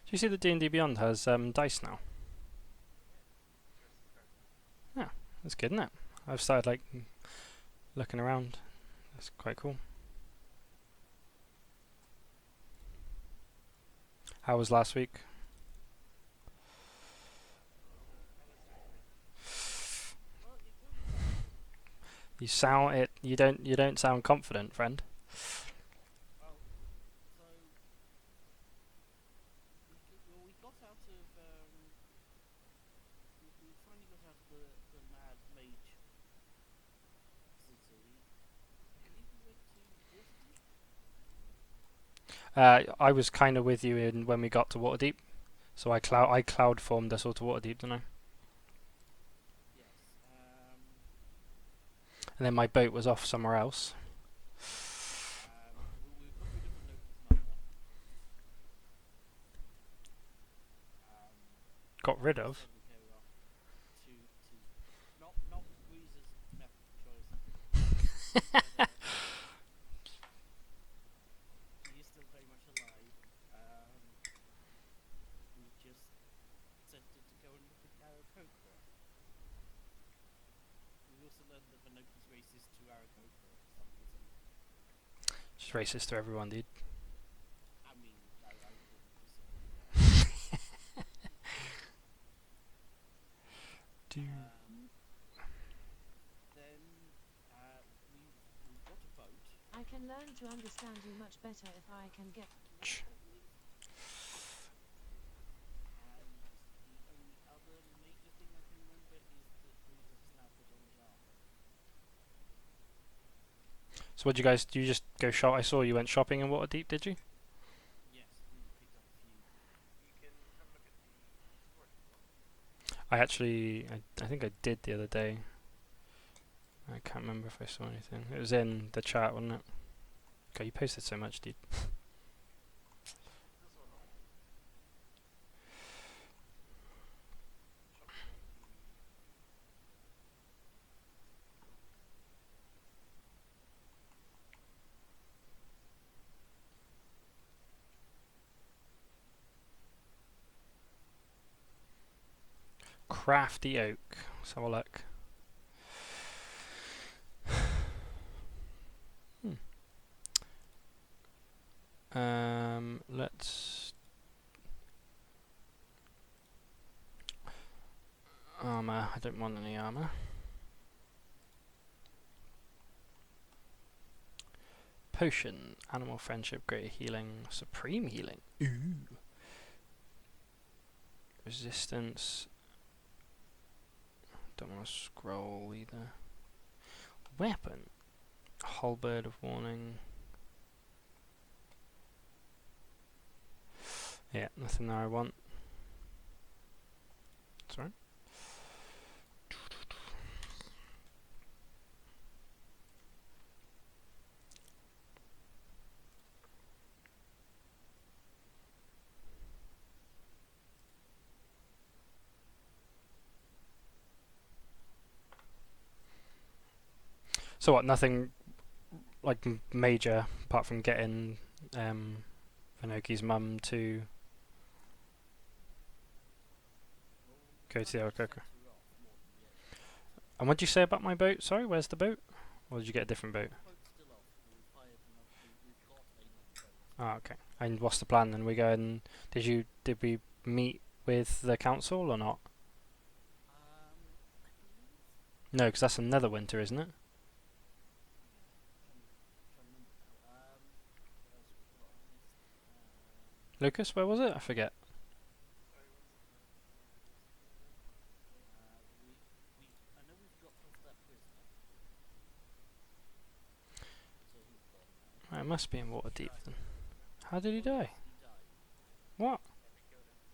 Do you see that D&D Beyond has dice now? Yeah, that's good, isn't it? I've started like looking around. That's quite cool. How was last week? You sound it. You don't sound confident, friend. I was kind of with you in when we got to Waterdeep, so I cloud formed us all to Waterdeep, didn't I? And then my boat was off somewhere else. Got rid of. Just racist to everyone, dude. Do I can learn to understand you much better if I can get. So what did you guys? Do you just go shop? I saw you went shopping in Waterdeep, did you? I think I did the other day. I can't remember if I saw anything. It was in the chat, wasn't it? God, you posted so much, dude. Crafty oak. Let's have a look. Let's armor. I don't want any armor. Potion, animal friendship, greater healing, supreme healing. Ooh. Resistance. Don't want to scroll either. Weapon. Halberd of warning. Yeah, nothing there I want. Sorry. So what? Nothing like major apart from getting Vanoki's mum to go to the Orococo. And what did you say about my boat? Sorry, where's the boat? Or did you get a different boat? Ah, okay. And what's the plan then? We go and did we meet with the council or not? No, because that's another winter, isn't it? Lucas, where was it? I forget. It must be in Waterdeep then. How did he die? What?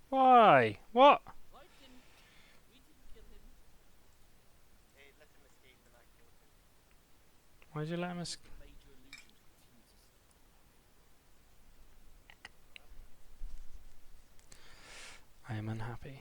Why? What? Why did you let him escape? I am unhappy.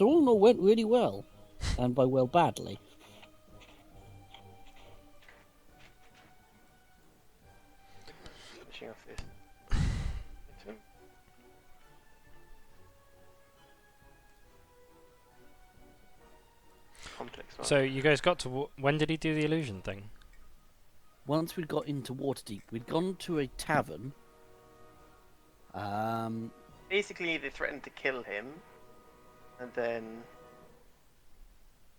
So all in all went really well. And by well, badly. Finishing off this item. Complex one. So you guys got to when did he do the illusion thing? Once we got into Waterdeep, we'd gone to a tavern. Basically, they threatened to kill him, and then,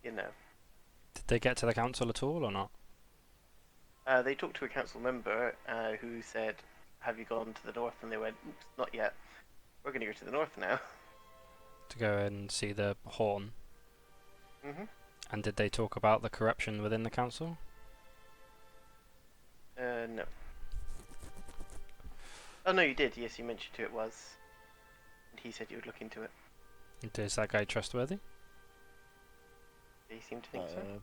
you know, Did they get to the council at all or not? they talked to a council member who said, "Have you gone to the north?" And they went, "Oops, not yet. We're going to go to the north now." To go and see the horn. Mhm. And did they talk about the corruption within the council? No. Oh no, you did. Yes, you mentioned who it was, and he said you would look into it. And is that guy trustworthy? He seemed to think so.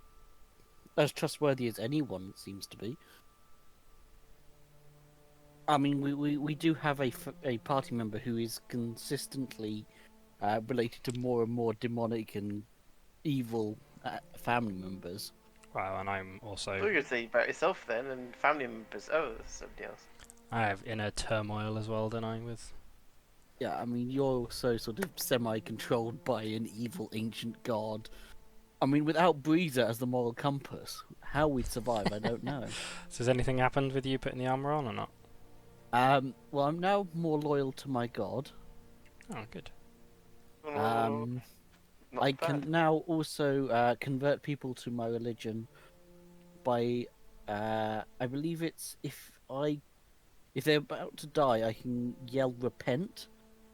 As trustworthy as anyone, it seems to be. I mean, we do have a party member who is consistently related to more and more demonic and evil family members. Wow, and I'm I thought also you were going to say about yourself then, and family members. Oh, that's somebody else. I have inner turmoil as well, don't I? With Yeah, I mean, you're also sort of semi-controlled by an evil ancient god. I mean, without Breezer as the moral compass, how we'd survive, I don't know. so has anything happened with you putting the armor on or not? Well, I'm now more loyal to my god. Oh, good. Not I bad. can now also convert people to my religion by, I believe it's if they're about to die, I can yell repent,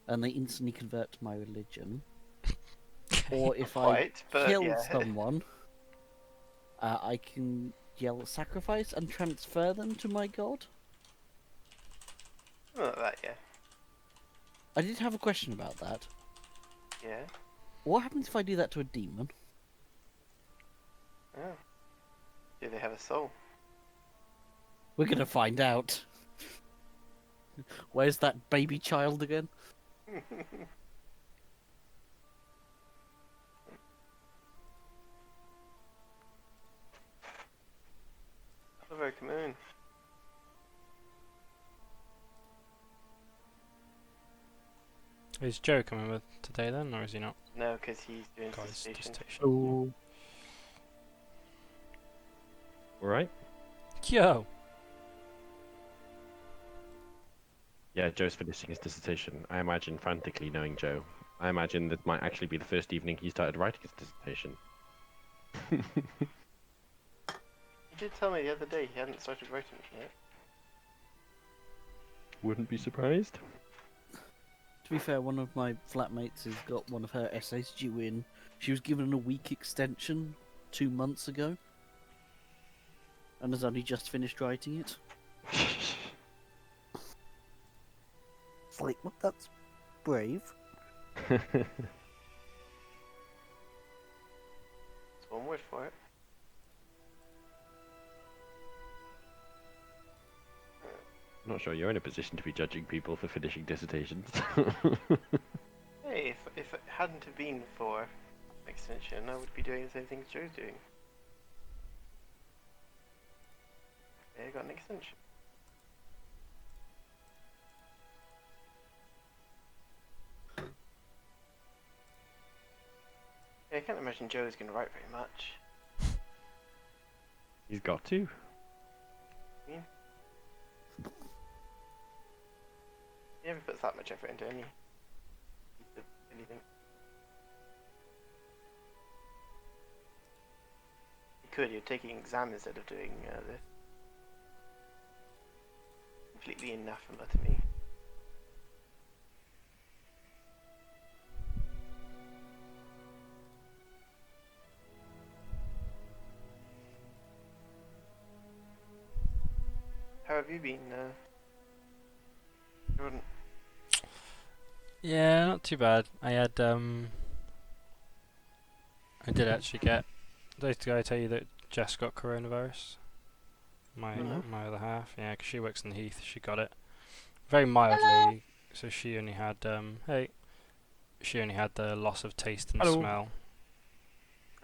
and they instantly convert to my religion. Or if Quite, I but kill yeah. someone, I can yell sacrifice and transfer them to my god. Something like that, yeah. I did have a question about that. Yeah. What happens if I do that to a demon? Oh. Do they have a soul? We're gonna find out. Where's that baby child again? Hello, come in. Is Joe coming with today then, or is he not? No, because he's doing Guys, dissertation. dissertation. Oh, Alright. Yo! Yeah, Joe's finishing his dissertation. I imagine frantically knowing Joe. I imagine that might actually be the first evening he started writing his dissertation. You did tell me the other day he hadn't started writing it yet. Wouldn't be surprised. to be fair, one of my flatmates has got one of her essays due in. She was given a week extension 2 months ago, and has only just finished writing it. It's like, well, that's brave. That's one word for it. Not sure you're in a position to be judging people for finishing dissertations. Hey, if it hadn't have been for extension, I would be doing the same thing Joe's doing. Okay, I got an extension. Yeah, I can't imagine Joe's going to write very much. He's got to. He never puts that much effort into anything. He could, you're taking an exam instead of doing this. Completely anathema to me. How have you been, Jordan? Yeah, not too bad. I had I did actually get. Did I tell you that Jess got coronavirus? No. My other half, yeah, 'cause she works in the Heath. She got it very mildly, so she only had she only had the loss of taste and Hello. smell.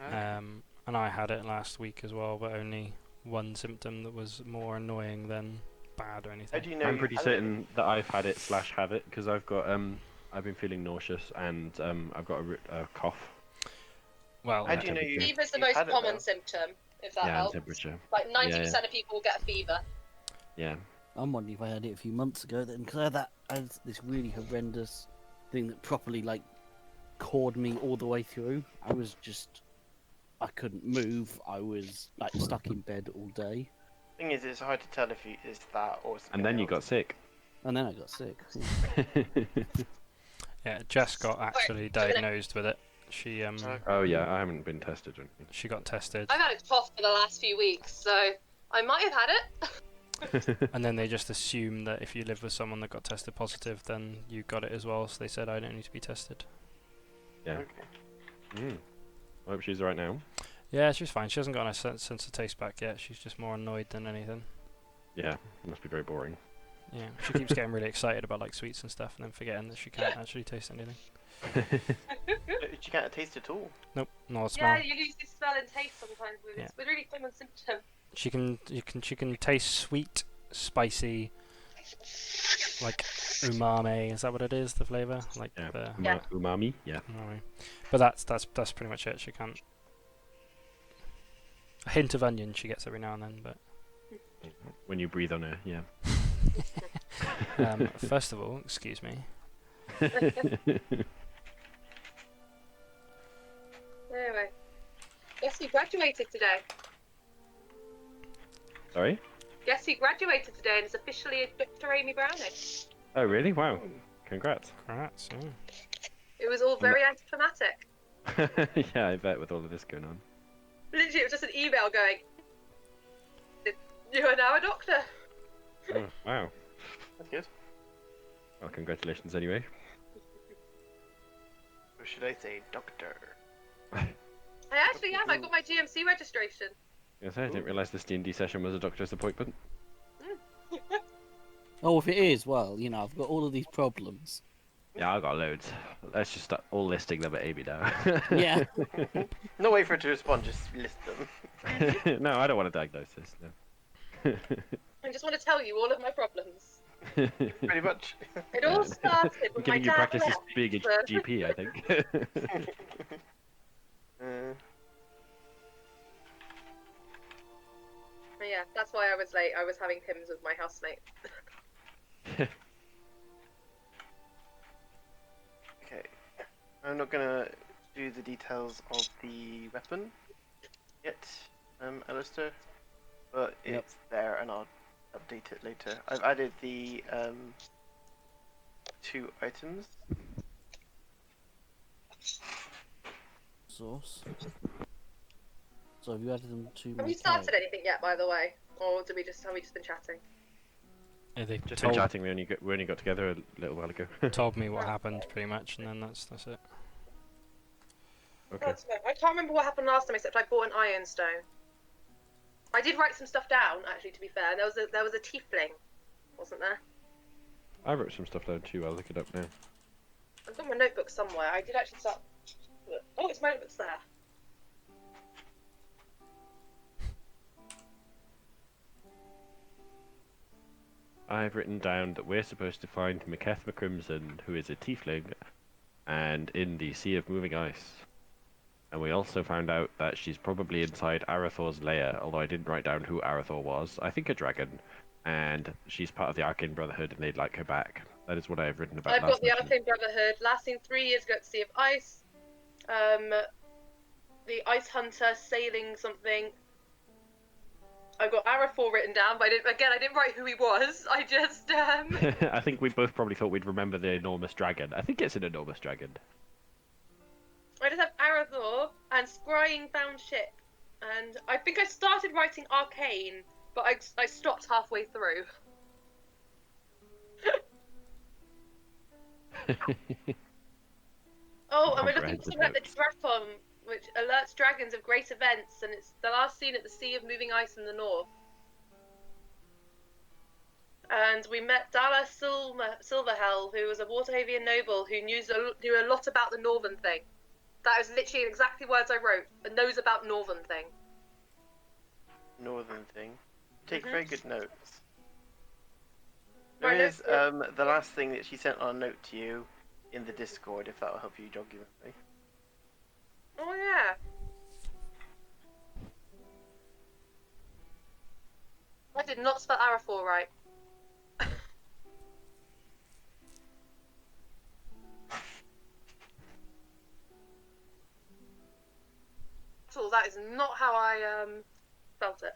Okay. And I had it last week as well, but only one symptom that was more annoying than bad or How anything. do you know I'm you pretty had certain that I've had it / have it because I've got I've been feeling nauseous and I've got a cough. Well, How do you know you? Fever's the you've most had it, common though? symptom, if that Yeah, and helps. temperature. Like 90% Yeah, of people will get a fever. yeah. I'm wondering if I had it a few months ago then, because I had this really horrendous thing that properly like cored me all the way through. I couldn't move. I was like stuck in bed all day, Thing is, it's hard to tell if it's that or something And then you else. got sick. and then I got sick. yeah, Jess got actually diagnosed with it. She Oh yeah, I haven't been tested or anything. she got tested, I've had a cough for the last few weeks, so I might have had it. and then they just assumed that if you live with someone that got tested positive, then you got it as well. So they said, I don't need to be tested. Yeah. Okay. Mm. I hope she's right now. Yeah, she's fine. She hasn't got her sense of taste back yet. She's just more annoyed than anything. Yeah, it must be very boring. Yeah, she keeps getting really excited about like sweets and stuff, and then forgetting that she can't actually taste anything. You can't taste at all. Nope, not a smell. Yeah, you lose your smell and taste sometimes with it. Yeah. It's a really common symptom. She can taste sweet, spicy, like umami. Is that what it is? The flavor, like Yeah. the Yeah. Umami. Yeah. umami. But that's pretty much it. She can't. A hint of onion she gets every now and then, but When you breathe on her, yeah. first of all, excuse me. Anyway. Guess who graduated today? Sorry? Guess who graduated today and is officially Dr. Amy Browning? Oh really? Wow. Congrats. Congrats. Yeah. It was all very anticlimactic. Yeah, I bet with all of this going on. Literally, it was just an email going, "You are now a doctor." Oh, wow. That's good. Well, congratulations anyway. Or should I say doctor? I actually am. I got my GMC registration. Yes, I didn't realise this D&D session was a doctor's appointment. Oh, if it is, well, you know, I've got all of these problems. Yeah, I got loads. Let's just start all listing them at Amy now. Yeah. No wait for her to respond. Just list them. No, I don't want a diagnosis. No. I just want to tell you all of my problems. Pretty much. It all started I'm when my giving you dad practice as left. being a for- GP, I think. But yeah, that's why I was late. I was having hymns with my housemate. Okay. I'm not gonna do the details of the weapon yet, Alistair, but Yep. it's there and I'll update it later. I've added the 2 items. Source. So have you added them to my Have you started anything yet, by the way, or have we just been chatting? Yeah, they Just been told, chatting. We only got together a little while ago. told me what happened pretty much, and then that's it. Okay. That's fair. I can't remember what happened last time, except I bought an iron stone. I did write some stuff down, actually. To be fair, and there was a tiefling, wasn't there? I wrote some stuff down too. I'll look it up now. I've got my notebook somewhere. I did actually start. Oh, it's my notebook's there. I've written down that we're supposed to find Maketh McCrimson, who is a tiefling, and in the Sea of Moving Ice. And we also found out that she's probably inside Arathor's lair, although I didn't write down who Arathor was. I think a dragon, and she's part of the Arcane Brotherhood, and they'd like her back. That is what I have written about. I've got the mission. Arcane Brotherhood. Last seen 3 years ago at the Sea of Ice. The Ice Hunter sailing something. I've got Arathor written down, but I didn't write who he was. I just I think we both probably thought we'd remember the enormous dragon. I think it's an enormous dragon. I just have Arathor and Scrying Found Ship, and I think I started writing Arcane, but I stopped halfway through. Oh, and we're looking for something like the Dracon, which alerts dragons of great events, and it's the last seen at the Sea of Moving Ice in the north. and we met Dalla Silverhell, who was a Waterhavian noble who knew a lot about the Northern thing. That was literally exactly words I wrote. Knows about Northern thing. Northern thing. Take Mhm. very good notes. My There notes is were- the last thing that she sent on a note to you in the Discord, if that will help you jog your memory. Oh yeah. I did not spell Arafor right. So that is not how I spelt it.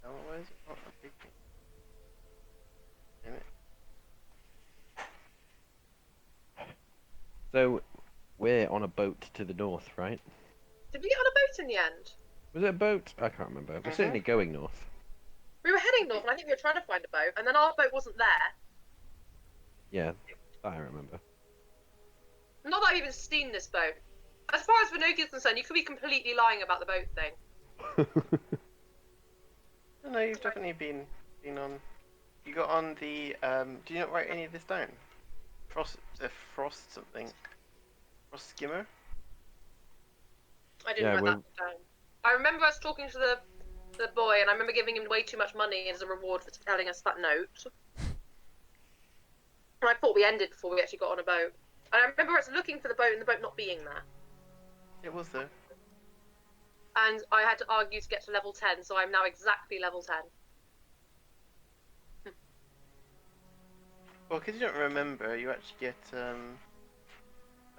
Oh, what is it? Oh, a big thing. Damn it. So, we're on a boat to the north, right? Did we get on a boat in the end? Was it a boat? I can't remember. We're certainly going north. We were heading north, and I think we were trying to find a boat, and then our boat wasn't there. Yeah, that I remember. Not that I've even seen this boat. As far as Vinoki is concerned, you could be completely lying about the boat thing. No, you've definitely been on. You got on the. Do you not write any of this down? Frost something. Frost skimmer. I didn't Yeah, write that down. I remember us talking to the boy, and I remember giving him way too much money as a reward for telling us that note. And I thought we ended before we actually got on a boat. And I remember us looking for the boat and the boat not being there. It was though. And I had to argue to get to level 10, so I'm now exactly level 10. Well, because you don't remember, you actually get a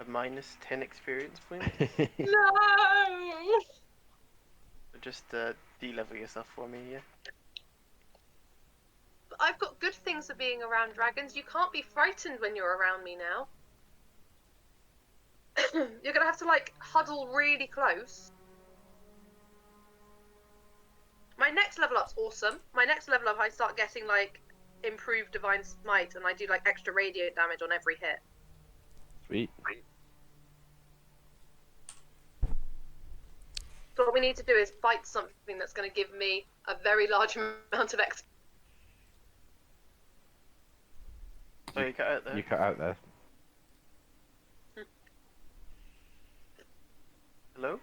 minus 10 experience point. No! So just de-level yourself for me, yeah. But I've got good things for being around dragons. You can't be frightened when you're around me now. You're gonna have to, like, huddle really close. My next level up's awesome. My next level up, I start getting, like, improved Divine Smite, and I do, like, extra radiant damage on every hit. Sweet. So what we need to do is fight something that's going to give me a very large amount of XP. So you cut out there. You cut out there. Hello?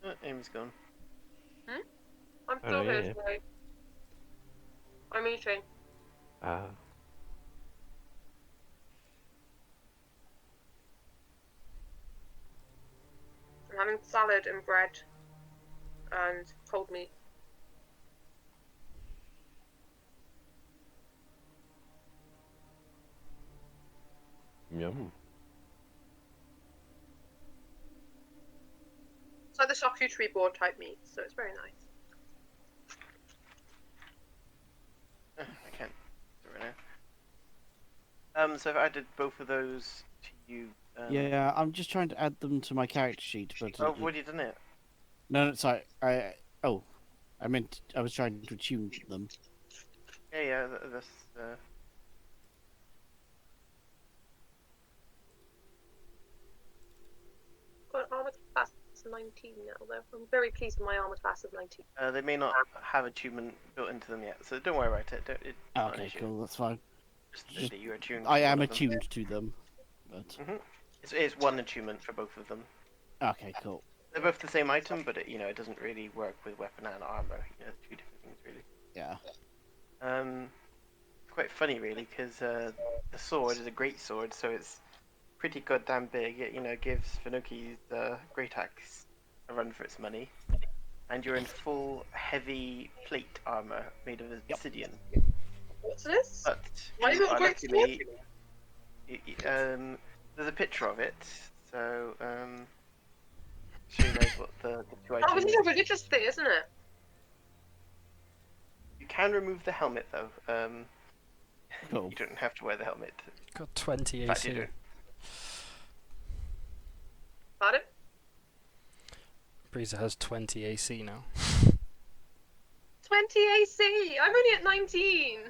Oh, Amy's gone. I'm Oh, still here, yeah. sorry. I'm eating. Ah. I'm having salad and bread and cold meat. Yum. It's like the charcuterie board type meat, so it's very nice. I can't do it right now. So I've added both of those to you. Yeah, I'm just trying to add them to my character sheet, but Oh, I've already done it. no, sorry. I meant I was trying to tune them. Yeah, that's. Got an armor class of 19 now, though. I'm very pleased with my armor class of 19. They may not have attunement built into them yet, so don't worry about it. It's not an Okay, issue. cool. That's fine. Just that you're attuned. I to am one of them. attuned to them, but It's one attunement for both of them. okay, cool. They're both the same item, but it doesn't really work with weapon and armor. Two different things really. Yeah. It's quite funny really, because the sword is a great sword, so it's pretty goddamn big. It gives Finuki's great axe a run for its money, and you're in full heavy plate armor made of obsidian. What's this? But Why you not are a great luckily, there's a picture of it, so show you guys what the two Oh, items. this is a religious thing, isn't it? You can remove the helmet though. Cool. You don't have to wear the helmet. Got 20 In fact, you AC. do. Pardon? Breezer has 20 AC now. 20 AC! I'm only at 19!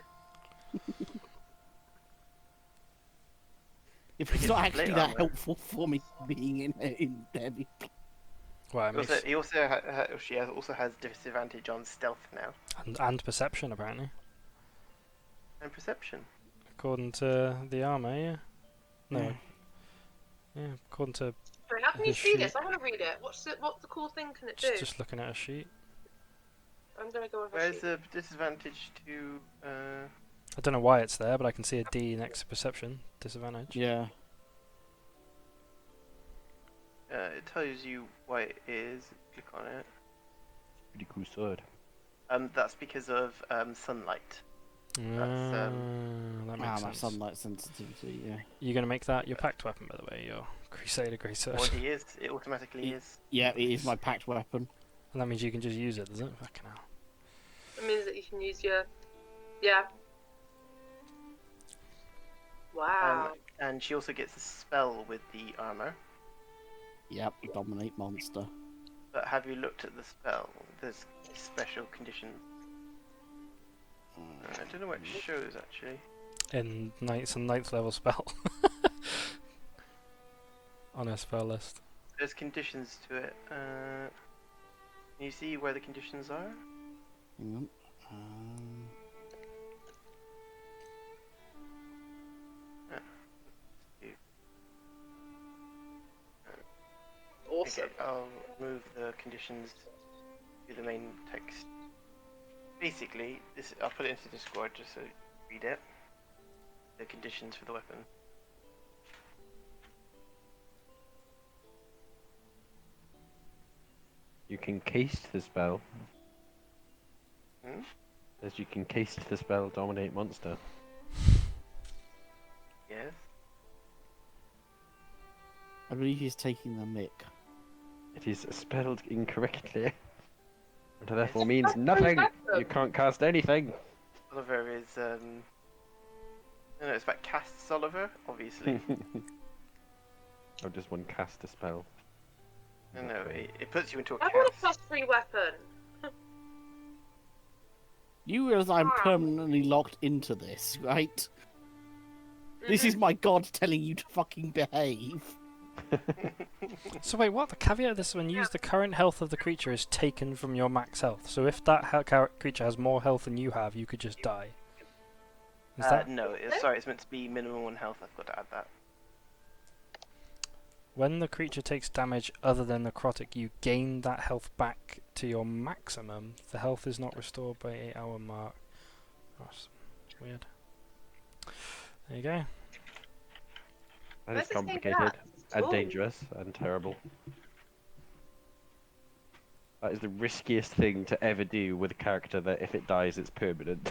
If it's gets not the actually plate that armor. helpful for me being in heavy. Well, it makes He also she also has disadvantage on stealth now and perception apparently, and perception. according to the armor. Yeah. No. Yeah, according to Sorry, how can you his see sheet. this? I want to read it. What's the cool thing can it do? Just looking at a sheet. I'm gonna go with a Where's sheet. the disadvantage to? I don't know why it's there, but I can see a D next to perception. Disadvantage. Yeah. It tells you why it is. Click on it. Pretty cool sword. That's because of sunlight. That makes My sense. sunlight sensitivity. Yeah. You're gonna make that your packed weapon, by the way, your Crusader Greatsword. Already is. It automatically is. Yeah, it is my packed weapon. And that means you can just use it, does it? Fucking hell. It means that you can use your. Yeah. Wow. And she also gets a spell with the armor. Yep, dominate monster. But have you looked at the spell? There's special conditions. I don't know what it shows actually. In it's a 9th level spell. On a spell list. There's conditions to it. Can you see where the conditions are? Hang on. Awesome. Okay, I'll move the conditions to the main text. Basically, I'll put it into Discord just so you read it. The conditions for the weapon. You can cast the spell. Hmm? As you can cast the spell dominate monster. Yes. I believe he's taking the mick. It is spelled incorrectly. And therefore It's means That's nothing. very You can't cast anything. Oliver is no, it's about casts Oliver, obviously. Or just one cast a spell. No, it puts you into a I want a cast. +3 weapon. You realize I'm Wow. permanently locked into this, right? This is my god telling you to fucking behave. So wait, what? The caveat of this one, use the current health of the creature is taken from your max health. So if that creature has more health than you have, you could just die. Is that No, sorry, it's meant to be minimum 1 health. I've got to add that. when the creature takes damage other than necrotic, you gain that health back to your maximum. The health is not restored by 8-hour mark. Oh, that's weird. There you go. That Where's is this thing complicated at? and Ooh. dangerous and terrible. That is the riskiest thing to ever do with a character that if it dies it's permanent.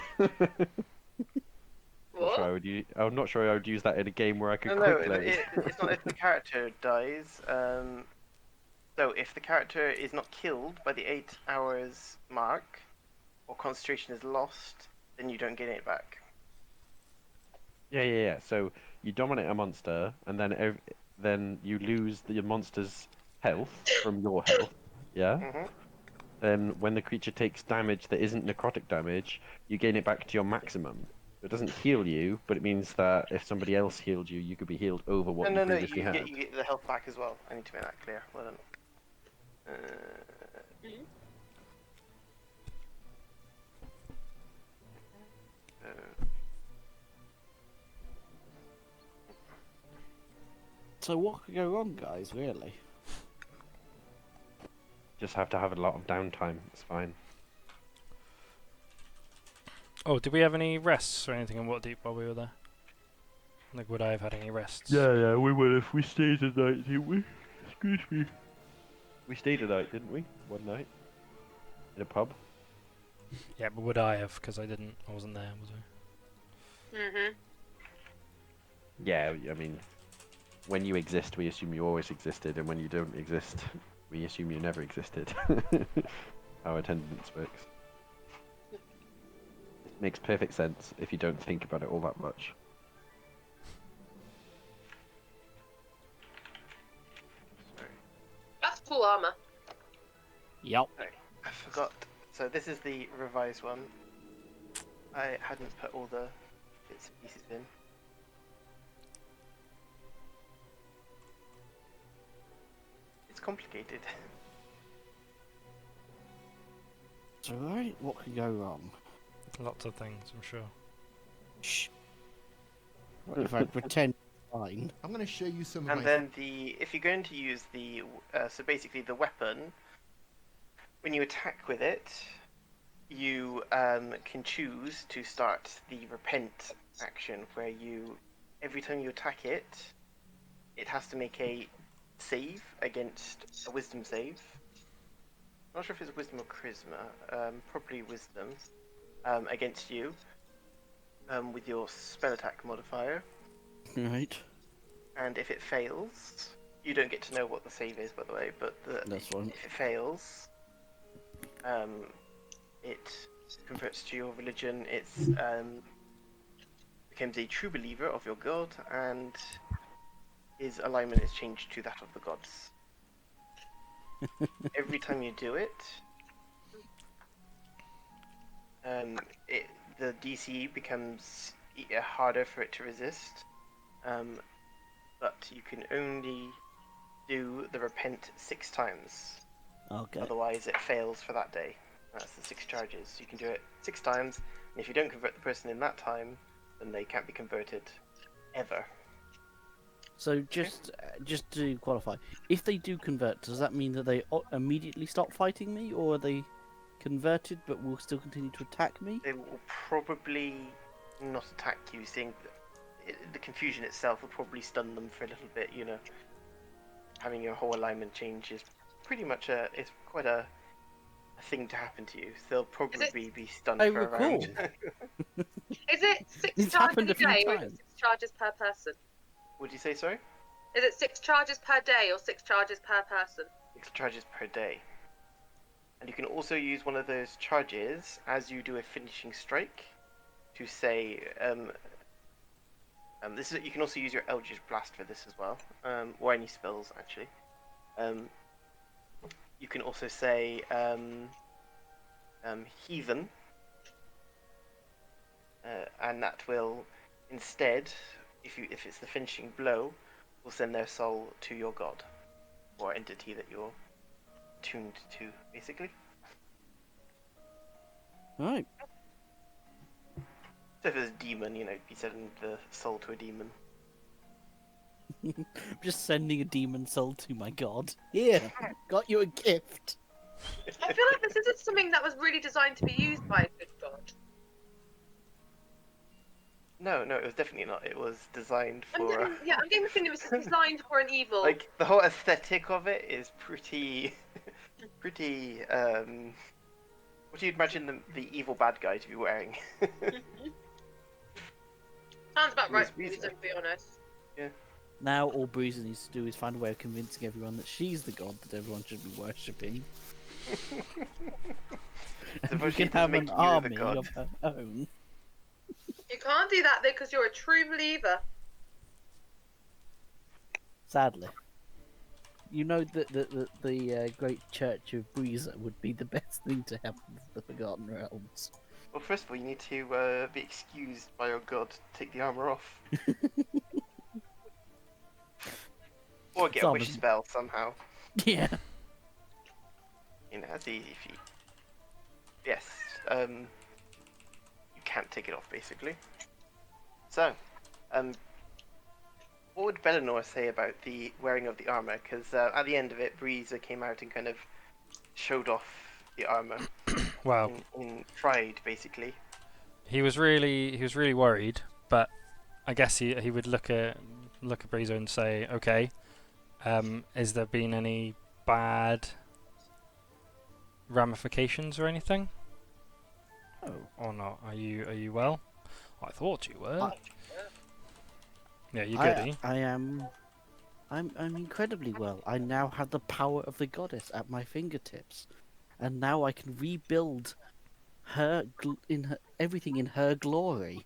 What? I'm not sure I would use that in a game where I could No, quick load. it's not if the character dies. So if the character is not killed by the 8 hours mark, or concentration is lost, then you don't get it back. Yeah. So you dominate a monster, and then you lose the monster's health from your health. Yeah. Mhm. Then when the creature takes damage that isn't necrotic damage, you gain it back to your maximum. It doesn't heal you, but it means that if somebody else healed you, you could be healed over what you No, previously you had. get the health back as well. I need to make that clear. Well done. So what could go wrong, guys, really? Just have to have a lot of downtime. It's fine. Oh, did we have any rests or anything in Waterdeep while we were there? Like, would I have had any rests? Yeah, we would if we stayed the night, didn't we? Excuse me. We stayed a night, didn't we? One night. In a pub. Yeah, but would I have? Because I wasn't there, was I? Mhm. Yeah, I mean, when you exist, we assume you always existed, and when you don't exist, we assume you never existed. How attendance works. It makes perfect sense if you don't think about it all that much. That's full armor. Yep. I forgot. So this is the revised one. I hadn't put all the bits and pieces in. complicated. It's alright. What could go wrong? Lots of things, I'm sure. Shh. What if I pretend fine? I'm going to show you some of And my. then if you're going to use the, so basically the weapon, when you attack with it, you can choose to start the repent action, where you, every time you attack it, it has to make a save against a wisdom save. I'm not sure if it's wisdom or charisma, probably wisdom, against you, with your spell attack modifier. Right. And if it fails, you don't get to know what the save is, by the way, but That's fine. if it fails, it converts to your religion. It's becomes a true believer of your god, and his alignment is changed to that of the gods. Every time you do it, the DC becomes harder for it to resist, but you can only do the repent 6 times. Okay. Otherwise, it fails for that day. That's the 6 charges. You can do it 6 times, and if you don't convert the person in that time, then they can't be converted ever. So just to qualify, if they do convert, does that mean that they immediately stop fighting me, or are they converted but will still continue to attack me? They will probably not attack you, seeing the confusion itself will probably stun them for a little bit. You know, having your whole alignment change is pretty much it's quite a thing to happen to you. So they'll probably be stunned I for a recall. round. Is it 6 It's charges happened a a few day, or is times. it 6 charges per person? Would you say sorry? Is it 6 charges per day or 6 charges per person? 6 charges per day. And you can also use one of those charges as you do a finishing strike to say, this is, you can also use your Eldritch Blast for this as well, or any spells actually. You can also say Heathen, and that will instead, if it's the finishing blow, will send their soul to your god or entity that you're tuned to, basically. Right. So if it's a demon, you know, you send the soul to a demon. I'm just sending a demon soul to my god. Here, got you a gift. I feel like this isn't something that was really designed to be used by a good god. No, it was definitely not. It was designed I'm for... getting the feeling it was designed for an evil. Like, the whole aesthetic of it is pretty... what do you imagine the evil bad guy to be wearing? Sounds about right, Breeze, to be honest. Now all Breezer needs to do is find a way of convincing everyone that she's the god that everyone should be worshipping. And we can have an army of her own. You can't do that because you're a true believer. Sadly. You know that the great church of Breezer would be the best thing to happen to the Forgotten Realms. Well, first of all, you need to be excused by your god to take the armor off. Or get a wish Some- spell somehow. Yeah. You know, that's easy for you. Yes, you can't take it off, basically. So, what would Bellinor say about the wearing of the armor? Because at the end of it, Breezer came out and kind of showed off the armor. Well, in pride, basically. he was really worried, but I guess he would look at Breezer and say, okay, has there been any bad ramifications or anything? Oh. Or not? Are you well? I thought you were. Yeah, you're good, eh? I am. I'm incredibly well. I now have the power of the goddess at my fingertips, and now I can rebuild her everything in her glory.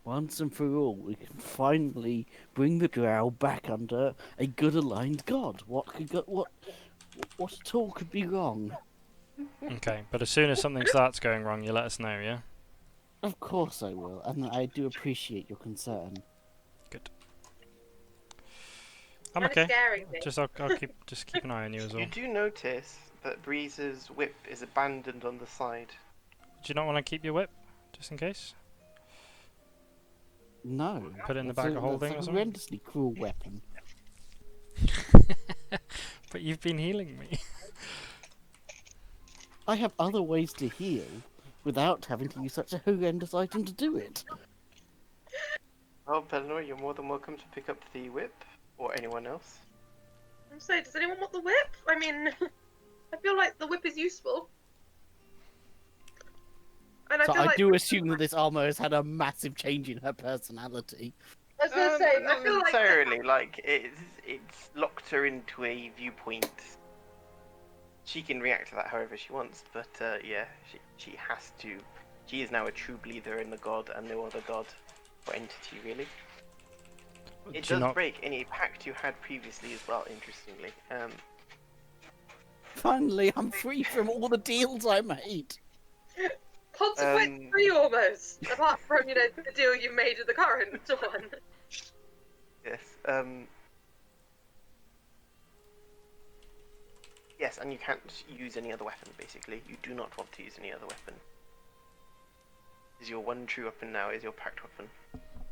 Once and for all, we can finally bring the Drow back under a good aligned god. What at all could be wrong? Okay, but as soon as something starts going wrong, you let us know, yeah? Of course I will, and I do appreciate your concern. I'm Kinda okay. scaring me. I'll keep an eye on you as well. You do notice that Breeze's whip is abandoned on the side. Do you not want to keep your whip, just in case? No. Put it in the that's bag of holding or that's a something? horrendously cruel weapon. But you've been healing me. I have other ways to heal without having to use such a horrendous item to do it. Well, Pellinor, you're more than welcome to pick up the whip, or anyone else. I'm sorry, does anyone want the whip? I mean, I feel like the whip is useful. And So I feel I like do assume that this armor has had a massive change in her personality. I was gonna say, I Not feel like necessarily. Like it's locked her into a viewpoint. She can react to that however she wants, but yeah, she has to. She is now a true believer in the god and no other god or entity really. It Do you does not? break any pact you had previously as well. Interestingly, Finally, I'm free from all the deals I made. consequence free almost. Apart from, you know, the deal you made with the current one. yes, yes, and you can't use any other weapon. Basically, you do not want to use any other weapon. Is your one true weapon now? Is your pact weapon?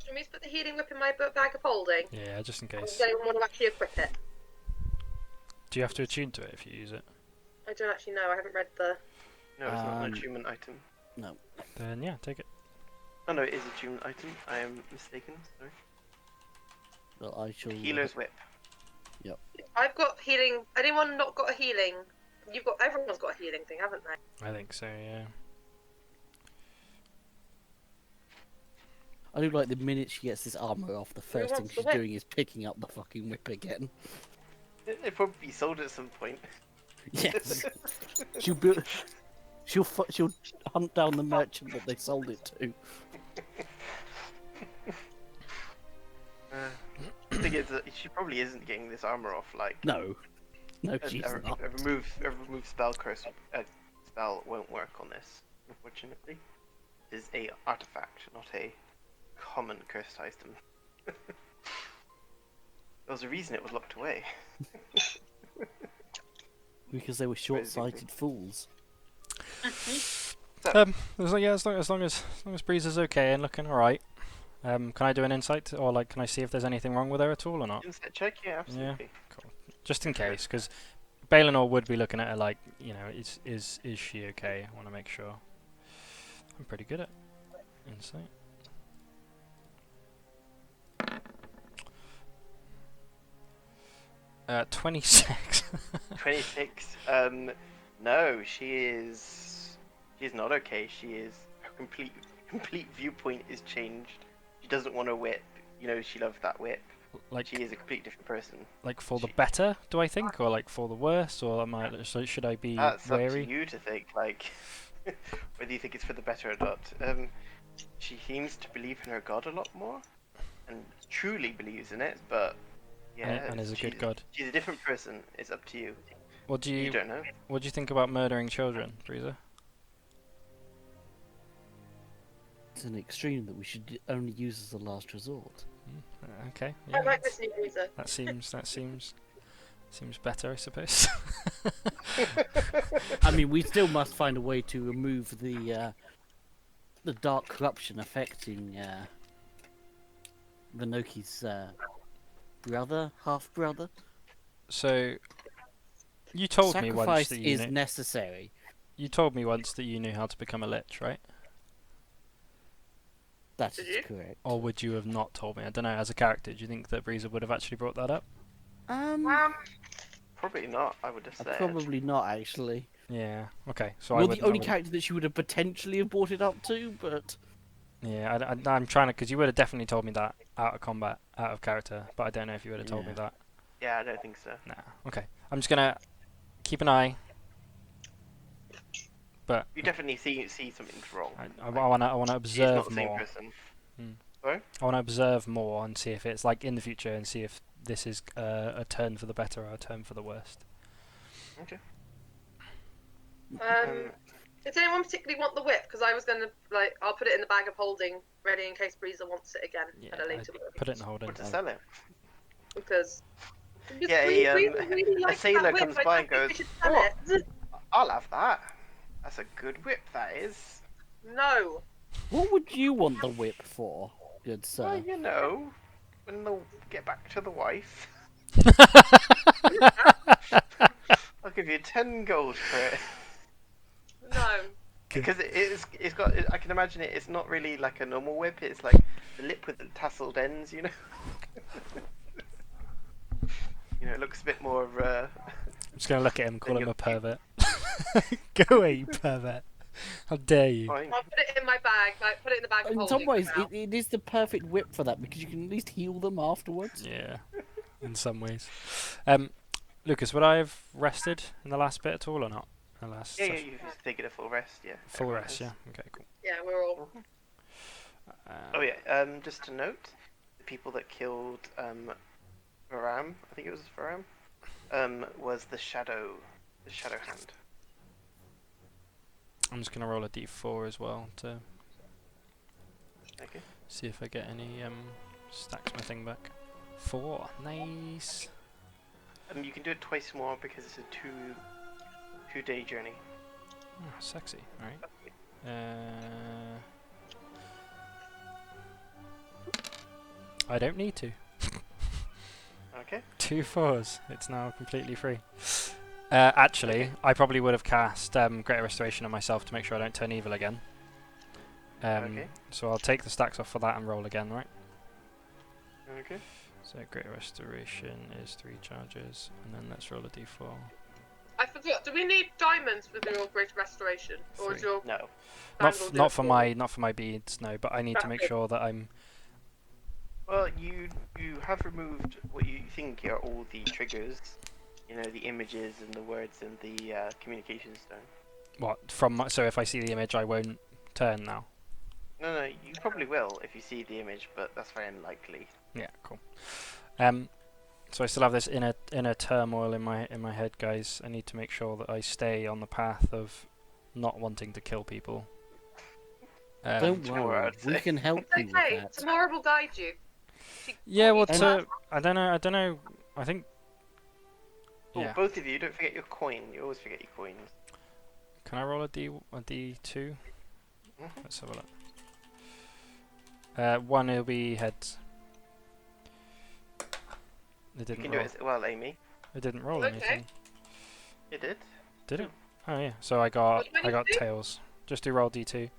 Should we put the healing whip in my bag of holding? Yeah, just in Or case. does anyone want to actually equip it? Do you have to attune to it if you use it? I don't actually know. I haven't read the. No, it's not an Um, attunement item. Then yeah, take it. Oh no, it is a attunement item. I am mistaken. Sorry. Well, I shall. Healer's whip. I've got healing. Anyone not got a healing? You've got. Everyone's got a healing thing, haven't they? I think so. Yeah. I do like the minute she gets this armor off, the first thing wants the she's whip? doing is picking up the fucking whip again. It probably be sold at some point. Yes. she'll she'll hunt down the merchant that they sold it to. The thing is that she probably isn't getting this armor off. Like No, she's not. a remove spell curse spell won't work on this. Unfortunately, it is a artifact, not a common cursed item. There was a reason it was locked away. Because they were short-sighted fools. As long as Breeze is okay and looking alright. Can I do an insight, or like, can I see if there's anything wrong with her at all or not? Insight check, yeah, absolutely. Cool. Just in case, because Balinor would be looking at her like, you know, is she okay? I want to make sure. I'm pretty good at insight. Uh, 26. 26. No, she's not okay. Her complete viewpoint is changed. She doesn't want a whip. You know, she loved that whip. Like, She is a completely different person. like for the better, do I think, or like for the worse, or so should I be That's wary? up to you to think. Like, whether you think it's for the better or not. She seems to believe in her god a lot more, and truly believes in it. But yeah, And is a good she's- god. She's a different person. It's up to you. What do You you don't know. What do you think about murdering children, Breezer? It's an extreme that we should only use as a last resort. Okay. I Yeah, like this new user. that seems better, I suppose. I mean, we still must find a way to remove the dark corruption affecting Vanoki's half brother. So, you told me once Sacrifice that you is knew, necessary. you told me once that you knew how to become a lich, right? That Did is you? correct. Or would you have not told me? I don't know. As a character, do you think that Breezer would have actually brought that up? Probably not. I would have said. Probably not, actually. Yeah. Okay. So Well, the I only wouldn't- character that she would have potentially have brought it up to, but Yeah, I'm trying to, because you would have definitely told me that out of combat, out of character, but I don't know if you would have told me Yeah. that. Yeah, I don't think so. Nah. Okay. I'm just gonna keep an eye. But You definitely see something's wrong. I wanna She's not observe the same more. person. I wanna observe more and see if it's like in the future and see if this is a turn for the better or a turn for the worst. Okay. Um, Does anyone particularly want the whip? Because I was gonna I'll put it in the bag of holding, ready in case Breezer wants it again Yeah, at a later I'd point. put it in the holding. Or to sell it. Because Yeah, Breezer really a likes sailor that whip. comes I by don't and think goes, we should sell "Oh, it. I'll have that. That's a good whip, that is." No. What would you want the whip for, good Well, sir? you know, when they'll get back to the wife, I'll give you 10 gold for it. No. Because it's got. I can imagine it. It's not really like a normal whip. It's like the lip with the tasseled ends. You know. It looks a bit more. I'm just gonna look at him, call Then him you- a pervert. Go away, you pervert! How dare you? Fine. I'll put it in my bag. Put it in the bag of In holding. some ways, for now. it is the perfect whip for that because you can at least heal them afterwards. Yeah, in some ways. Lucas, would I have rested in the last bit at all or not? The last Yeah, session? you've just taken a full rest. Yeah. Full everyone rest, has. yeah. Okay, cool. Yeah, we're all. Oh yeah. Just to note, the people that killed Varam, I think it was Varam, was the Shadow Hand. I'm just gonna roll a d4 as well to Okay. see if I get any stacks my thing back. 4, nice. You can do it twice more because it's a two-day journey. Oh, sexy. All right. I don't need to. Okay. 2 4s. It's now completely free. Actually, Okay. I probably would have cast Greater Restoration on myself to make sure I don't turn evil again. Okay. So I'll take the stacks off for that and roll again, right? Okay. So Greater Restoration is 3 charges, and then let's roll a d4. I forgot. Do we need diamonds for your great restoration, or is 3. your No. bangle do Not it for you? my beads, no. But I need to make Okay. sure that I'm. Well, you have removed what you think are all the triggers. The images and the words and the communication stone. What from my, so if I see the image, I won't turn now. No, you probably will if you see the image, but that's very unlikely. Yeah, cool. So I still have this inner turmoil in my head, guys. I need to make sure that I stay on the path of not wanting to kill people. Don't tomorrow, worry, I'd we say. can help you with Okay, that. tomorrow will guide you. Yeah, well, And- I don't know. I think. Oh, Yeah. both of you, don't forget your coin. You always forget your coins. Can I roll a d2? Mhm. Let's have a look. One will be heads. It You didn't can do roll. it as well, Amy. It didn't roll Okay. anything. You did. Did it? Oh yeah. So I got What do I need to do? tails. Just do roll d2.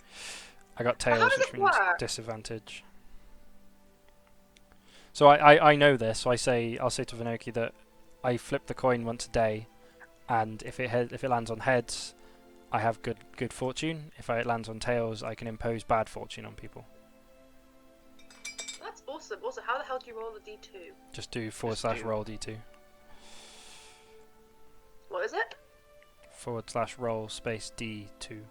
I got But how tails, does which it means work? disadvantage. So I know this. So I'll say to Vinoki that I flip the coin once a day, and if it lands on heads, I have good fortune. If it lands on tails, I can impose bad fortune on people. That's awesome. Also, how the hell do you roll a d2? Just do Just / do- roll d2 What is it? / roll space d2.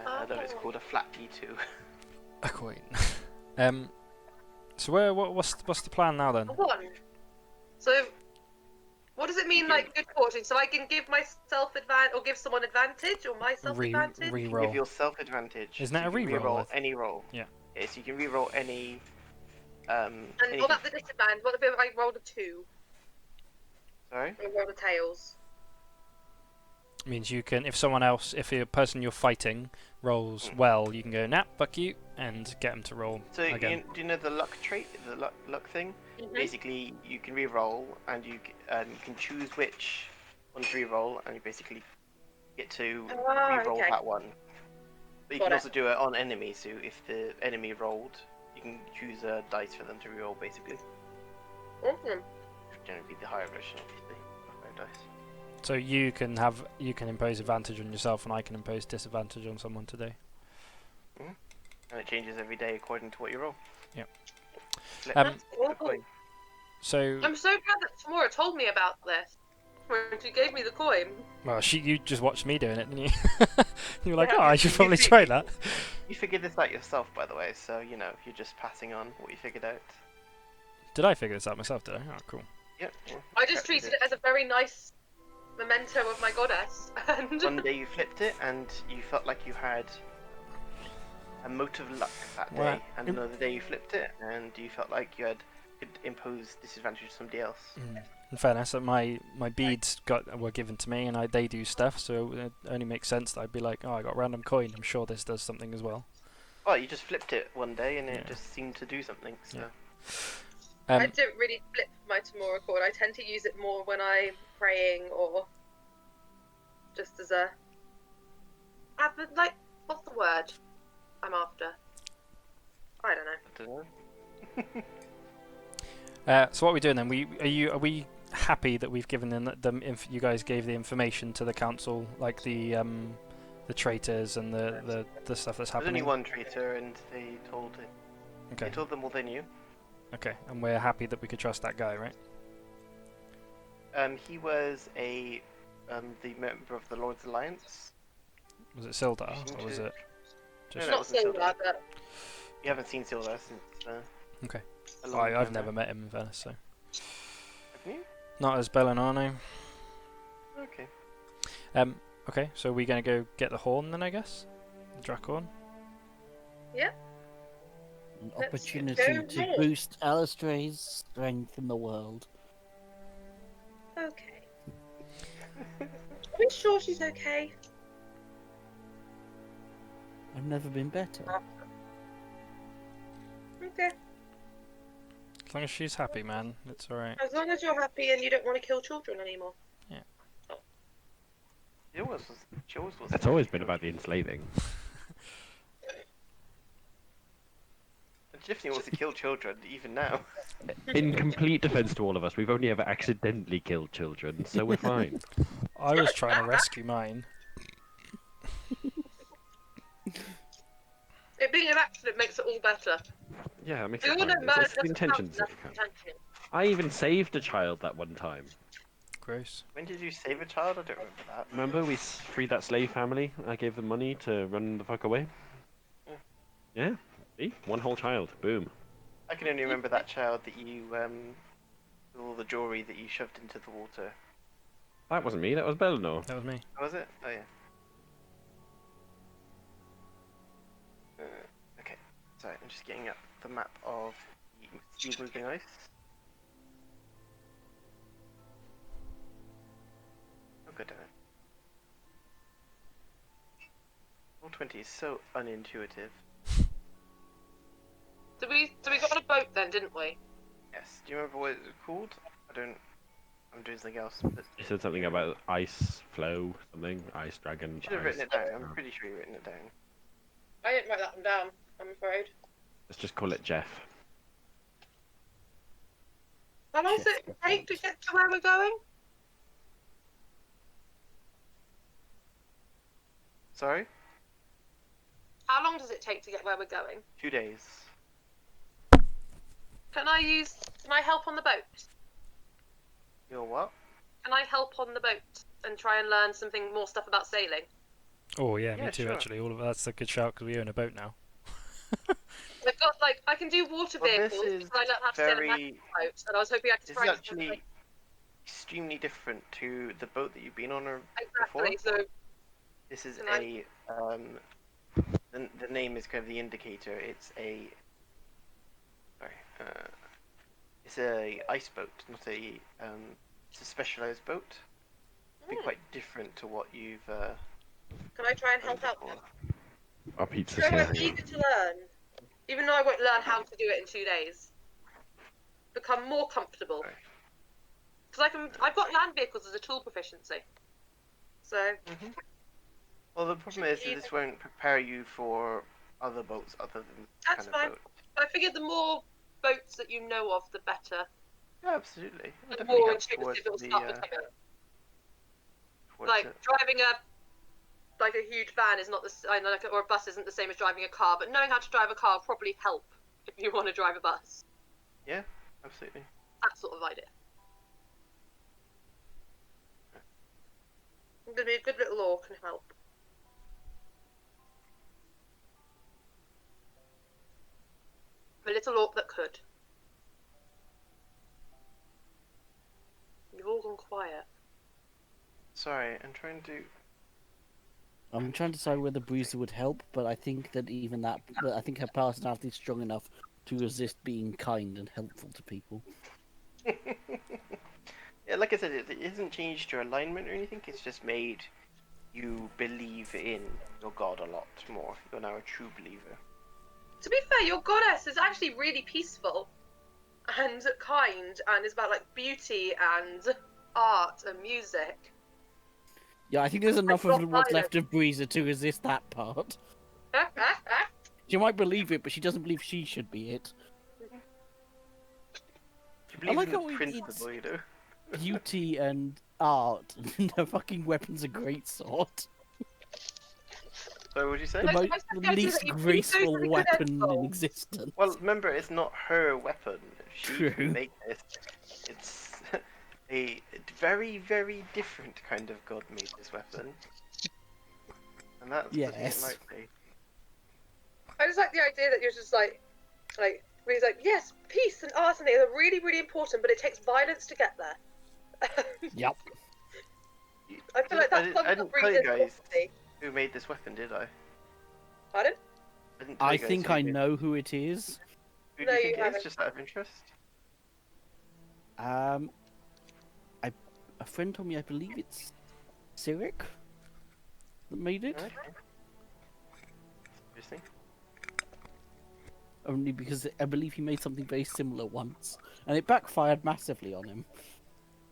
I know it's called a flat D2. A coin. So what's the plan now then? One. So, what does it mean, like good fortune? So I can give myself advantage, or give someone advantage, or myself advantage? You can Re-roll. give yourself advantage. Isn't so that you a can re-roll? reroll any roll. Yeah. Yes, you can reroll any. And any what about the disadvantage? What if I rolled a 2? Sorry. Or rolled a tails? Means you can, if a person you're fighting rolls well, you can go, nah, fuck you, and get them to roll So again. do you know the luck trait, the luck thing? Basically, you can re-roll, and you can choose which one to re-roll, and you basically get to re-roll okay. that one. But you Got can it. also do it on enemy. So if the enemy rolled, you can choose a dice for them to re-roll, basically. Awesome. Generally, the higher version, obviously, of higher dice. So you can impose advantage on yourself, and I can impose disadvantage on someone today. And it changes every day according to what you roll. Yep. Flip That's the awful. coin. So I'm so glad that Tamora told me about this when she gave me the coin. well, you just watched me doing it, didn't you? You were like, Yeah, oh, I should you probably see- try that. You figured this out yourself, by the way, so you're just passing on what you figured out. Did I figure this out myself? Did I? Oh, cool. Yep. I just treated it as a very nice memento of my goddess, and One day you flipped it, and you felt like you had a mote of luck that Wow. day, and another day you flipped it, and you felt like you could impose disadvantage to somebody else. In fairness, my beads were given to me, and they do stuff, so it only makes sense that I'd be like, oh, I got a random coin. I'm sure this does something as well. Well, you just flipped it one day, and it Yeah. just seemed to do something. So. Yeah. I don't really flip my Tamora cord. I tend to use it more when I'm praying or just as a. Like, what's the word I'm after? I don't know. I don't know. So what are we doing then? Are we happy that we've given them you guys gave the information to the council, like the traitors and the stuff that's There's happening? only one traitor, and they told it. Okay. They told them all they knew. Okay, and we're happy that we could trust that guy, right? He was the member of the Lord's Alliance. Was it Sildar, You seem or was to- it just? No, Not wasn't Silver, Sildar. but You haven't seen Sildar since. Okay. a long I've time never now. met him in fairness, so Haven't you? not as Bellinano. Okay. Okay, so we're gonna go get the horn then, I guess. The Drakhorn. An Let's opportunity go to more. boost Alistrair's strength in the world. okay. Are we sure she's okay? I've never been better. Okay. As long as she's happy, man, it's alright. As long as you're happy and you don't want to kill children anymore. She always was. It's always been about the enslaving. She definitely wants to kill children, even now. In complete defense to all of us, we've only ever accidentally killed children, so we're fine. I was trying to rescue mine. It being an accident makes it all better. Yeah, it makes We it all fine. know murder It's the doesn't count intentions unless that it's count. intentional. I even saved a child that one time. Gross. When did you save a child? I don't remember that. Remember, we freed that slave family? I gave them money to run the fuck away. Yeah. Yeah, see? One whole child. Boom. I can only remember that child that you, with all the jewelry that you shoved into the water. That wasn't me, that was Bellinor. That was me. Oh, was it? Oh, yeah. Okay. Sorry, I'm just getting up the map of the Steel Moving Ice. Oh, good, damn it. Roll 20 is so unintuitive. So we got on a boat then, didn't we? Yes. Do you remember what it was called? I don't. I'm doing something else. But You said something about ice flow, something, ice dragon. you should have written it down. I'm pretty sure you've written it down. I didn't write that one down, I'm afraid. Let's just call it Jeff. How long does it take to get to where we're going? Sorry? How long does it take to get where we're going? 2 days. Can I help on the boat? You're what? Can I help on the boat and try and learn more stuff about sailing? Oh yeah, me Yeah, too. sure. Actually, all of that's a good shout because we own a boat now. I've got I can do water Well, this vehicles is because I learned how to sail a very. manual boat, and I was hoping I could This try is and actually extremely different to the boat that you've been on exactly. before. So This is Can I- the name is kind of the indicator. It's a. Sorry. It's a ice boat, not a. It's a specialized boat. Be quite different to what you've. can I try and done help out? before. Our pizza's So here. I'm eager to learn, even though I won't learn how to do it in 2 days. Become more comfortable. Right. Because I've got land vehicles as a tool proficiency. So Well, the problem is that this won't prepare you for other boats other than this That's kind fine. of boat. I figured the more boats that you know of, the better. Yeah, absolutely. It'll The definitely more help towards intuitive it'll the. start becoming. Towards Like it. driving a huge van is not the or a bus isn't the same as driving a car, but knowing how to drive a car will probably help if you want to drive a bus. Yeah, absolutely. That sort of idea. I'm gonna be a good little orc and help. A little orc that could. You've all gone quiet. Sorry, I'm trying to. I'm trying to decide whether Bruiser would help, but I think that even that, but I think her personality is strong enough to resist being kind and helpful to people. Yeah, like I said, it isn't changed your alignment or anything. It's just made you believe in your god a lot more. You're now a true believer. To be fair, your goddess is actually really peaceful and kind, and is about like beauty and art and music. Yeah, I think there's enough not of what's violent. left of Bruiser to resist that part. She might believe it, but she doesn't believe she should be it. You believe like in the how it's principle, you know. beauty and art, and her fucking weapon's a great sword. So, what would you say? The, I mo- said the the idea least that you go graceful for the good weapon end in goal. existence. Well, remember, it's not her weapon. She True. didn't make this. It's a very, very different kind of god made this weapon. And that's putting it Yes. lightly. I just like the idea that you're just like really like, yes, peace and art and things are really, really important, but it takes violence to get there. Yep. I feel like that's I didn't tell you guys who made this weapon, did I? Pardon? I didn't tell I you guys think who I made- know who it is. Who No, do you you think it is, haven't. just out of interest? A friend told me I believe it's Cyric that made it. Okay. Interesting. Only because I believe he made something very similar once, and it backfired massively on him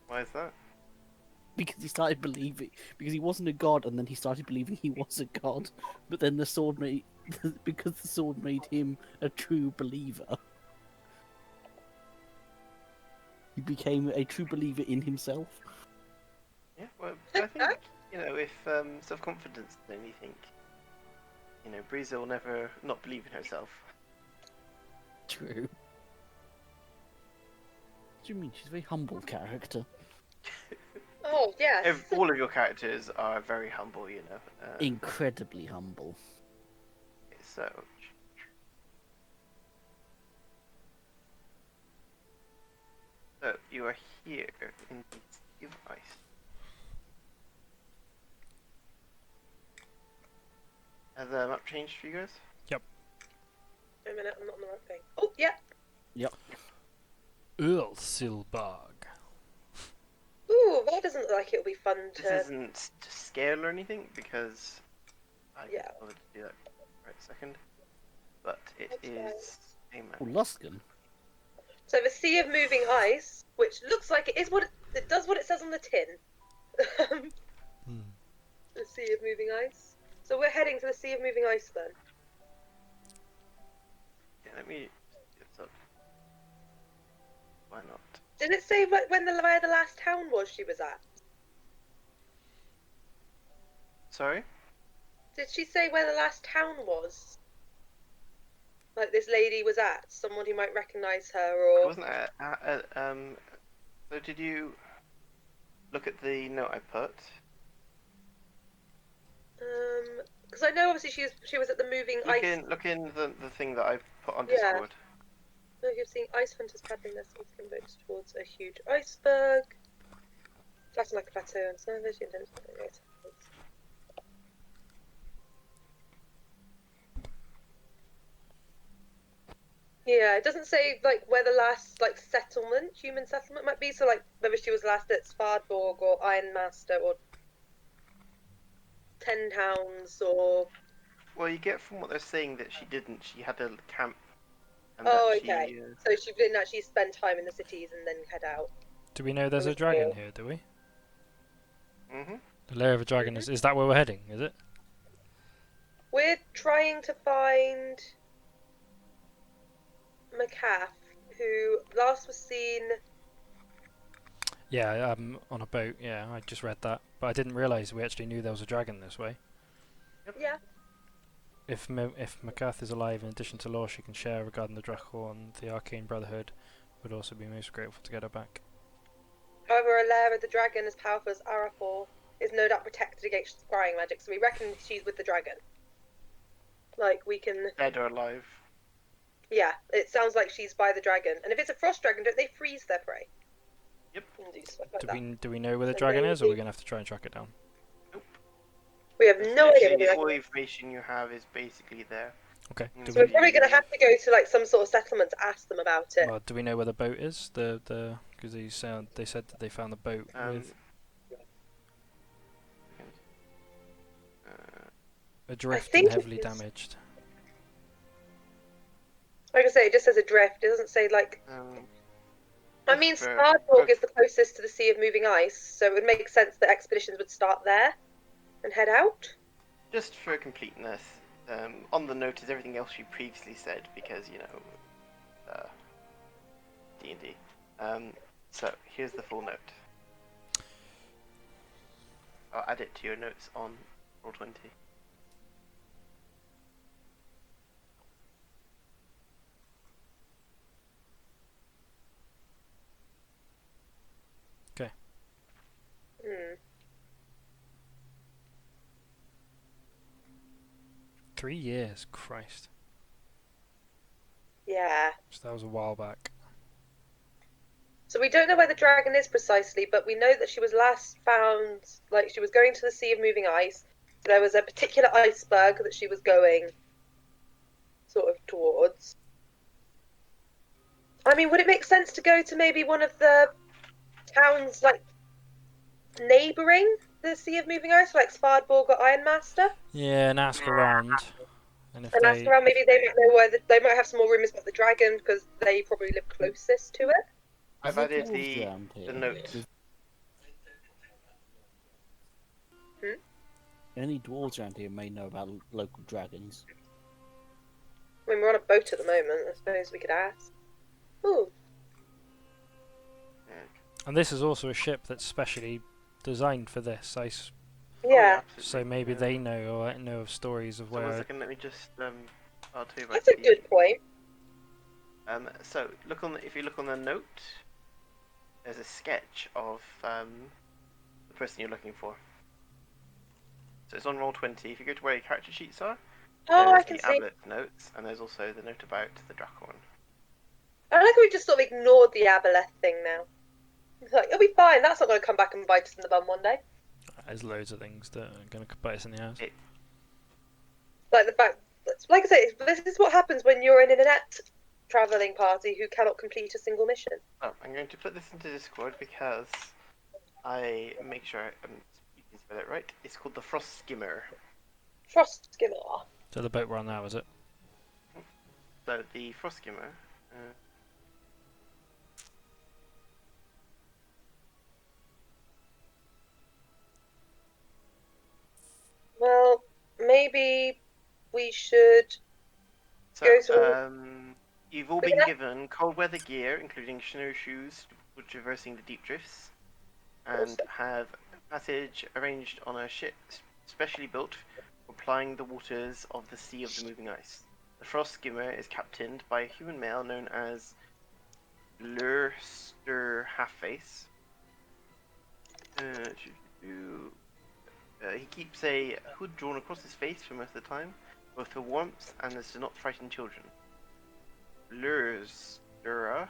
Why is that? because he started believing because he wasn't a god, and then he started believing he was a god. But then the sword made because the sword made him a true believer. He became a true believer in himself. Yeah, well, I think, you know, if self-confidence is anything, you know, Breeza will never not believe in herself. True. What do you mean? She's a very humble character. Oh, yes. All of your characters are very humble, you know. Incredibly humble. So, you are here in the Sea of Ice. Has the map changed for you guys? Wait a minute, I'm not on the right thing. Oh, yeah. Yep. Ulsilbog. Ooh, that doesn't look like it'll be fun This to... isn't to scale or anything because I Yeah. didn't bother to do that right second. But it is a map. Oh, Luskan. So the Sea of Moving Ice, which looks like it is what it does what it says on the tin. The Sea of Moving Ice. So we're heading to the Sea of Moving Ice then. Yeah, let me get this up. Why not? Did it say where the last town was she was at? Sorry? Did she say where the last town was? Like this lady was at? Someone who might recognise her It or... wasn't so did you look at the note I put? Because I know obviously she was at the moving ice... Look in the thing that I put on Yeah. Discord. Look, you've seen ice hunters paddling their significant boats towards a huge iceberg. Flatten like a plateau and surface, you intend to... Yeah, it doesn't say like where the last like human settlement might be. So like whether she was last at Svardborg or Ironmaster or Ten Towns or... Well, you get from what they're saying that she didn't. She had a camp. And Oh, that okay. She, So she didn't actually spend time in the cities and then head out. Do we know there's a dragon here, do we? Mhm. The lair of a dragon, is that where we're heading, is it? We're trying to find Macath, who last was seen... Yeah, on a boat, yeah, I just read that. But I didn't realise we actually knew there was a dragon this way. Yeah. If Macath is alive, in addition to lore she can share regarding the Drackhorn, the Arcane Brotherhood would also be most grateful to get her back. However, a lair of the dragon as powerful as Arathor is no doubt protected against scrying magic, so we reckon she's with the dragon. Like, we can... Dead or alive. Yeah, it sounds like she's by the dragon. And if it's a frost dragon, don't they freeze their prey? And do stuff like Do that. we know where the So dragon is, or are we maybe- gonna have to try and track it down? We have It's no idea literally where all the the information you have is basically there. Okay. Mm, Do So we're we? probably going to have to go to like some sort of settlement to ask them about it. Well, do we know where the boat is? The because they said that they found the boat with uh, adrift think and it heavily is- damaged. Like I say, it just says adrift. It doesn't say like. I just mean, for- Svardborg is the closest to the Sea of Moving Ice, so it would make sense that expeditions would start there and head out. Just for completeness, on the note is everything else you previously said because D&D. So here's the full note. I'll add it to your notes on Roll20. Hmm. 3 years, Christ. Yeah. So that was a while back. So we don't know where the dragon is precisely, but we know that she was last found, like she was going to the Sea of Moving Ice. There was a particular iceberg that she was going sort of towards. I mean, would it make sense to go to maybe one of the towns like neighbouring the Sea of Moving Ice, like Svardborg or Ironmaster? Yeah, and ask around. And if And ask they around, maybe they might know where they might have some more rumours about the dragon because they probably live closest to it. I've Is there added dwarves around the here? note. Any dwarves around here may know about local dragons. I mean, we're on a boat at the moment. I suppose we could ask. Ooh, and this is also a ship that's specially designed for this. yeah. So maybe they know or know of stories of So one where. second, let me just I'll tell you about That's a good point. So look on if you look on the note, there's a sketch of the person you're looking for. So it's on Roll20. If you go to where your character sheets are, Oh, I there's can the see. Ablet notes, and there's also the note about the Dracorn. I like how we just sort of ignored the Aboleth thing now. It's like, it'll be fine. That's not going to come back and bite us in the bum one day. There's loads of things that are going to bite us in the ass. Like the fact, like I say, this is what happens when you're in an inept travelling party who cannot complete a single mission. Oh, I'm going to put this into Discord because I make sure I'm speaking about it right. It's called the Frost Skimmer. Frost skimmer. So the boat we're on now, is it? So the Frost Skimmer. Well, maybe we should go So, to. you've all We're been gonna- given cold weather gear, including snowshoes for traversing the deep drifts, and Awesome. have passage arranged on a ship specially built for plying the waters of the Sea of the Moving Ice. The Frost Skimmer is captained by a human male known as Lurster Halfface. He keeps a hood drawn across his face for most of the time, both for warmth and as to not frighten children. Lurstura.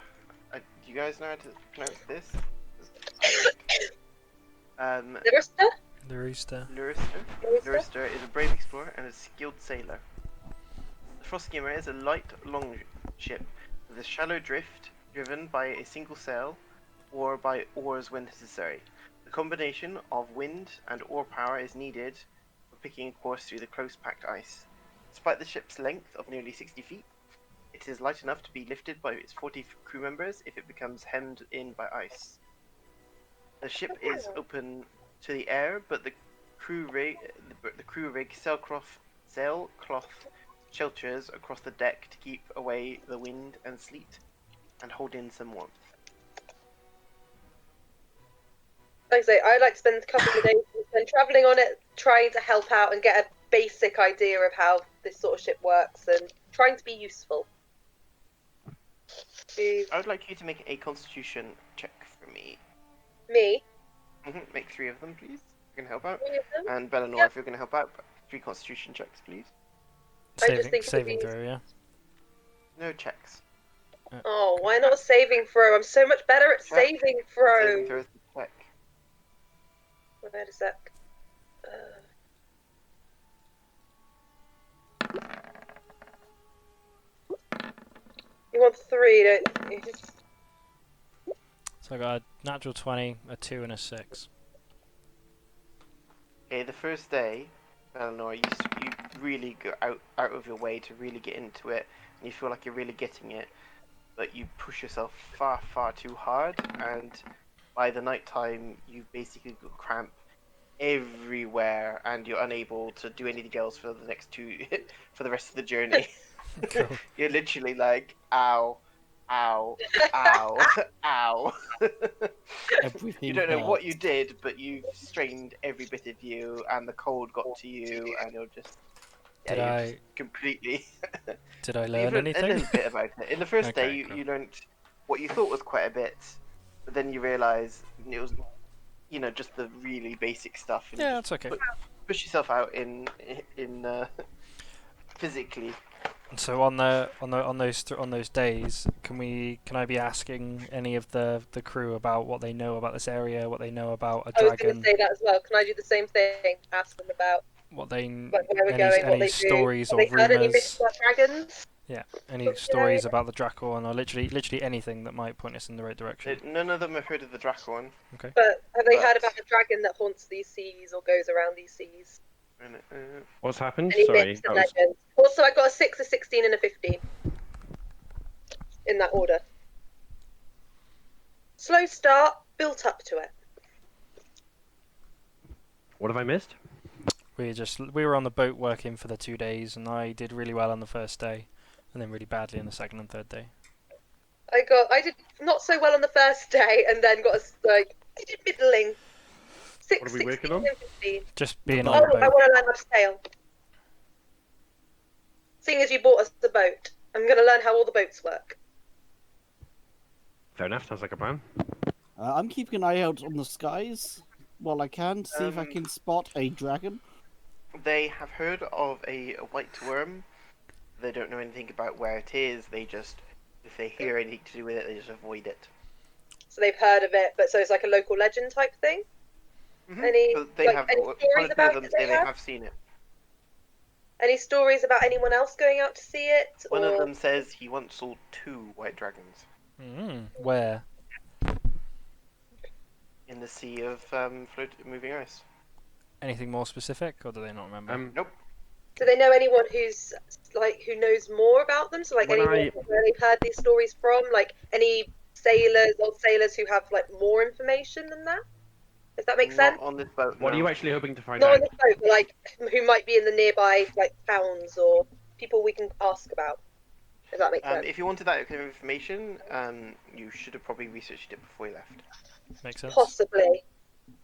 Do you guys know how to pronounce this? Liverster? The rooster. Lurster is a brave explorer and a skilled sailor. The Frost Skimmer is a light, long ship with a shallow drift driven by a single sail or by oars when necessary. The combination of wind and oar power is needed for picking a course through the close-packed ice. Despite the ship's length of nearly 60 feet, it is light enough to be lifted by its 40 crew members if it becomes hemmed in by ice. The ship is open to the air, but the crew rig sailcloth shelters across the deck to keep away the wind and sleet and hold in some warmth. Like I say, I like to spend a couple of days spend travelling on it, trying to help out and get a basic idea of how this sort of ship works and trying to be useful. I would like you to make a constitution check for me. Me? Make 3 of them, please. If you can help out. 3 of them? And Bellinor, Yep. if you're going to help out, 3 constitution checks, please. I just Saving, think it would saving be- throw, yeah. No checks. Oh, why not a saving throw? I'm so much better at Check. saving Saving throw. throws to check. Wait a sec. You want 3, don't you? So I got a natural 20, a 2, and a 6. Okay, the first day, Eleanor, you really go out of your way to really get into it, and you feel like you're really getting it, but you push yourself far too hard, and by the night time, you've basically got cramp everywhere, and you're unable to do anything else for the next for the rest of the journey. Cool. You're literally like, ow, ow, ow, ow. Everything You don't know what hurts. you did, but you strained every bit of you, and the cold got to you, and you're just, yeah, Did you're I just completely. did I You've learn learned a anything? little bit about it. In the first day, Okay, you, cool. you learned what you thought was quite a bit, but then you realise it was, just the really basic stuff, and you Yeah, just that's okay. push yourself out in physically. So on those days, can I be asking any of the crew about what they know about this area, what they know about a I was going to dragon, say that as well. Can I do the same thing? Ask them about what they like where we're any going, what any they do. stories Have or they heard any myths rumors? about dragons? Yeah, any You stories about the Dracorn, or literally anything that might point us in the right direction. None of them have heard of the Dracorn. But have they heard But- about a dragon that haunts these seas or goes around these seas? What's happened? Any Sorry. myths and legends? Also, I got a 6, a 16, and a 15 in that order. Slow start, built up to it. What have I missed? We were on the boat working for the 2 days, and I did really well on the first day, and then really badly on the second and third day. I did not so well on the first day, and then got I did middling. 6, What are we 16, working on? and 15. Just being Oh, on Oh, the I boat. want to learn how to sail. Seeing as you bought us the boat, I'm going to learn how all the boats work. Fair enough. Sounds like a plan. I'm keeping an eye out on the skies while I can to see if I Um, can spot a dragon. They have heard of a white worm. They don't know anything about where it is. They just, if they hear anything to do with it, they just avoid it. So they've heard of it, but so it's like a local legend type thing. Any But they have any quite stories a few of about them it? say They they have? have seen it. Any stories about anyone else going out to see it? One or... of them says he once saw 2 white dragons Where? in the sea of moving ice. Anything more specific, or do they not remember? Nope. Do they know anyone who's who knows more about them? So When anyone where they've heard these stories from, like any old sailors who have more information than that. If that makes sense. Not on this boat. What are no. you actually hoping to find Not on out? this boat, but who might be in the nearby towns or people we can ask about. If that makes sense. If you wanted that kind of information, you should have probably researched it before you left. Makes sense. Possibly.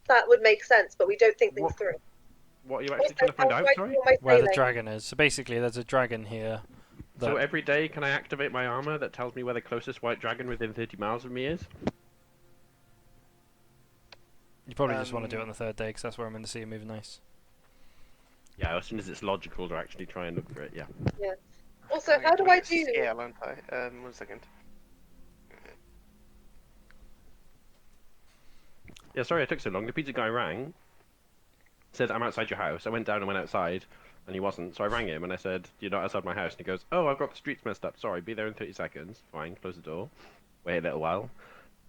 That would make sense, but we don't think things through. What are you actually Also, trying to find how out? do I Sorry. do my Where the sailing? dragon is. So basically, there's a dragon here. So That every day, can I activate my armor that tells me where the closest white dragon within 30 miles of me is? you probably just want to do it on the third day, because that's where I'm in the sea of moving ice. Yeah, as soon as it's logical to actually try and look for it. Yeah. Also, how do I do? Scale, aren't I? 1 second. Yeah. Sorry, it took so long. The pizza guy rang. Said I'm outside your house. I went down and went outside, and he wasn't. So I rang him and I said, "You're not outside my house." And he goes, "Oh, I've got the streets messed up. Sorry, be there in 30 seconds." Fine. Close the door. Wait a little while.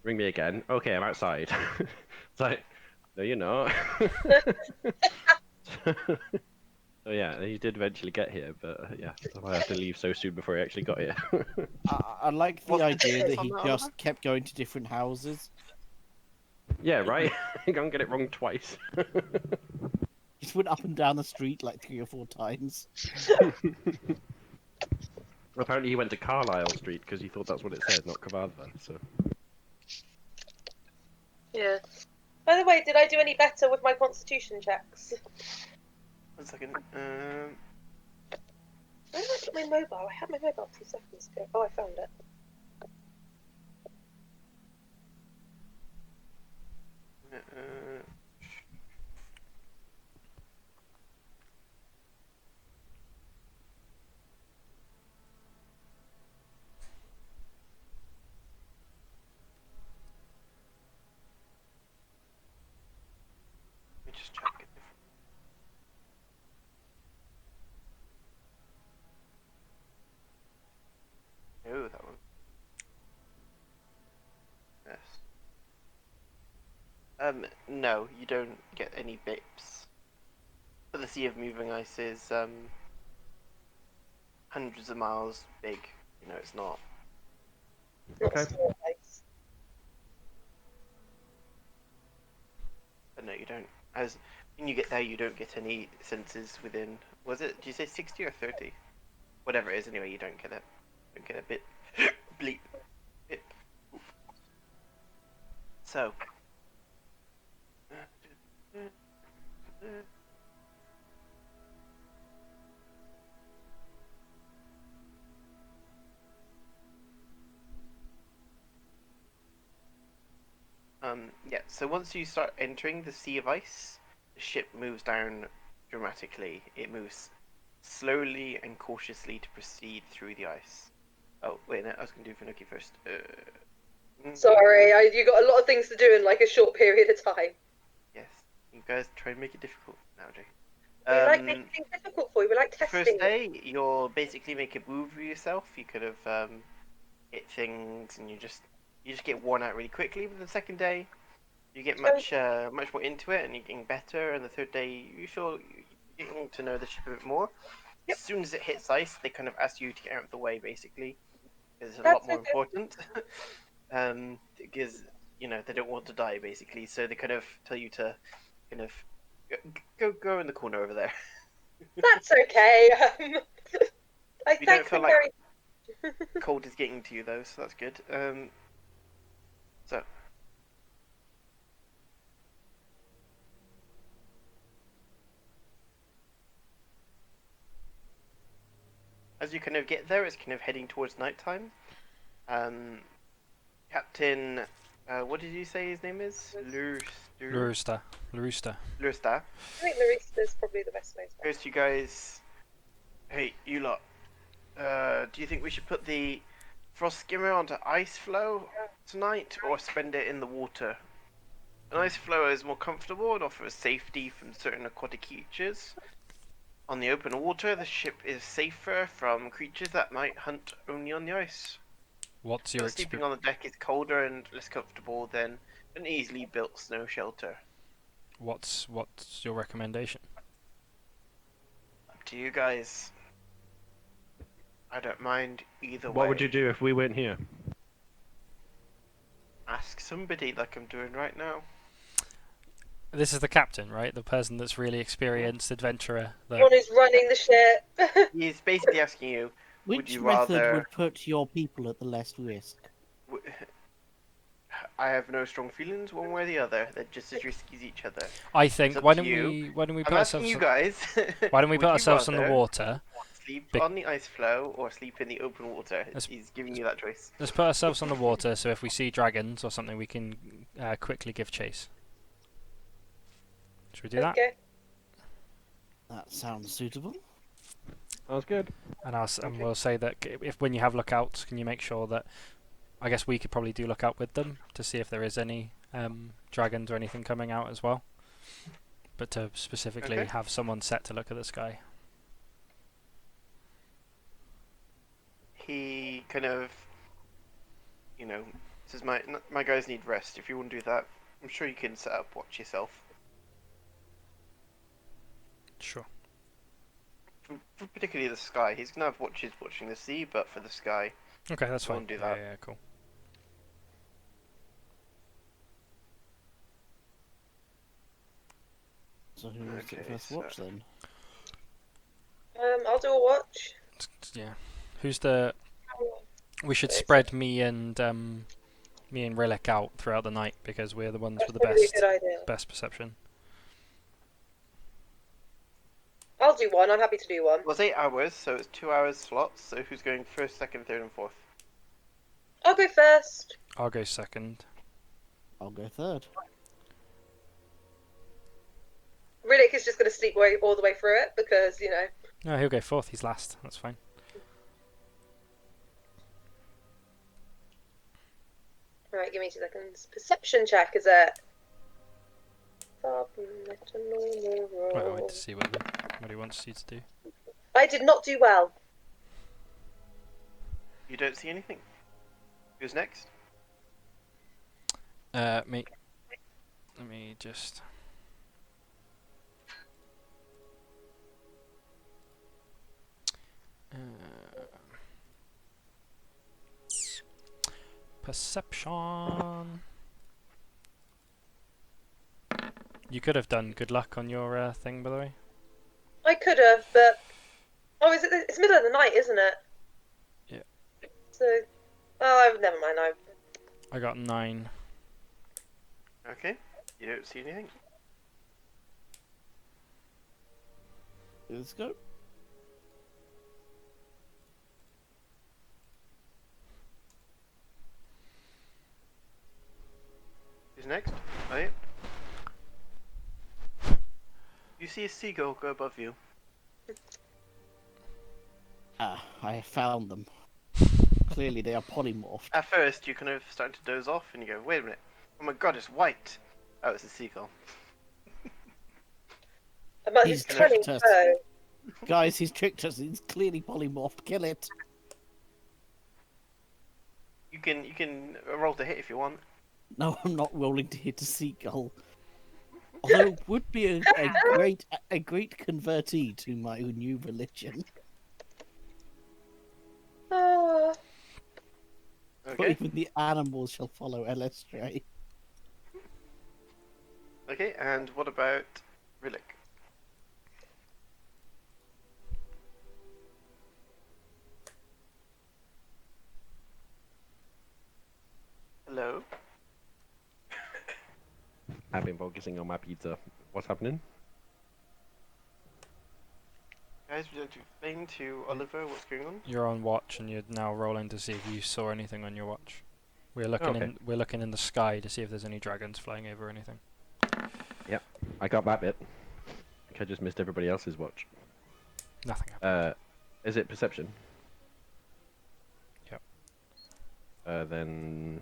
Ring me again. Okay, I'm outside. It's like, no, you're not. So yeah, he did eventually get here, but yeah, I had to leave so soon before he actually got here. I like the What's the idea difference that on he that, just Oliver? kept going to different houses. Yeah, right. I can't get it wrong twice. Just went up and down the street like 3 or 4 times. Apparently, he went to Carlisle Street because he thought that's what it said, not Cavadva. So Yeah. By the way, did I do any better with my constitution checks? 1 second. Where did I put my mobile? I had my mobile 2 seconds ago. Oh, I found it. No, you don't get any bips. But the Sea of Moving Ice is hundreds of miles big. You know, it's not. Not Okay. small ice. But no, you don't. As when you get there, you don't get any senses within. Was it? Did you say 60 or 30? Whatever it is. Anyway, you don't get it. Don't get a bit bleep. Bip. So. Yeah, so once you start entering the Sea of Ice, the ship moves down dramatically. It moves slowly and cautiously to proceed through the ice. Oh, wait, no, I was going to do Finucci first. Sorry, you got a lot of things to do in like a short period of time. Yes, you guys try and make it difficult nowadays. We like making things difficult for you. We like The testing. first day, you'll basically make a move of yourself. You could have hit things, and you just get worn out really quickly. But the second day, you get much more into it, and you're getting better. And the third day, you're getting to know the ship a bit more. Yep. As soon as it hits ice, they kind of ask you to get out of the way, basically, because it's a That's lot more okay. important. Because they don't want to die, basically. So they kind of tell you to kind of go in the corner over there. That's okay. I You thank don't feel them like very. cold is getting to you though, so that's good. So as you kind of get there, it's kind of heading towards nighttime. Captain, what did you say his name is? Larusta. Larusta. Lursta. I think Larissa is probably the best way to Goes to you guys. Hey, you lot. Do you think we should put the frost skimmer onto ice flow tonight, or spend it in the water? An ice flow is more comfortable and offers safety from certain aquatic creatures. On the open water, the ship is safer from creatures that might hunt only on the ice. What's your But sleeping experience? on the deck is colder and less comfortable than an easily built snow shelter. What's your recommendation? Up to you guys. I don't mind either way. What would you do if we weren't here? Ask somebody like I'm doing right now. This is the captain, right? The person that's really experienced adventurer. The one who's running the ship. He's basically asking you, would Which you method rather... would put your people at the less risk? I have no strong feelings one way or the other. They're just as risky as each other. I It's think up why to don't you. we I'm put asking ourselves you guys. why don't we would put you ourselves on the rather water? sleep Be- on the ice floe or sleep in the open water? Let's- He's giving you that choice. Let's put ourselves on the water, so if we see dragons or something, we can quickly give chase. Should we do that? Okay. That sounds suitable. Sounds good. And Okay. we'll say that if when you have lookouts, can you make sure that I guess we could probably do lookout with them to see if there is any dragons or anything coming out as well. But to specifically Okay. have someone set to look at the sky. He kind of, says my guys need rest. If you want to do that, I'm sure you can set up watch yourself. Sure. For particularly the sky. He's gonna have watches watching the sea, but for the sky, Okay, that's I fine. won't do that. Yeah, cool. So who wants to Okay, first so- watch then? I'll do a watch. Yeah. Who's the? We should spread me and Rhillik out throughout the night because we're the ones That's with the probably a good idea. best perception. I'll do one. I'm happy to do one. It was 8 hours, so it's 2 hours slots. So who's going first, second, third, and fourth? I'll go first. I'll go second. I'll go third. Rhillik is just going to sleep all the way through it because, No, he'll go fourth. He's last. That's fine. Right, give me 2 seconds. Perception check, is it? Well, I'll wait to see what he wants you to do. I did not do well. You don't see anything. Who's next? Me. Let me just. Perception. You could have done good luck on your thing, by the way. I could have, but it's middle of the night, isn't it? Yeah. So, never mind. I got 9. Okay. You don't see anything? Let's go. Who's next? Right. You see a seagull go above you. Ah, I found them. Clearly, they are polymorphed. At first, you kind of start to doze off, and you go, "Wait a minute! Oh my God, it's white!" Oh, it's a seagull. About He's his cunning tricked us. bow. Guys, he's tricked us. He's clearly polymorphed. Kill it. You can roll to hit if you want. No, I'm not rolling to hit a seagull. Although it would be a great convertee to my new religion. Oh, For Okay. even the animals shall follow Elestray. Okay, and what about Rhillik? Hello? I've been focusing on my pizza. What's happening? Guys, would you like to explain to Oliver what's going on? You're on watch, and you're now rolling to see if you saw anything on your watch. We're looking Okay. we're looking in the sky to see if there's any dragons flying over or anything. I got that bit. I think I just missed everybody else's watch. Nothing happened. Is it perception? Yep. Then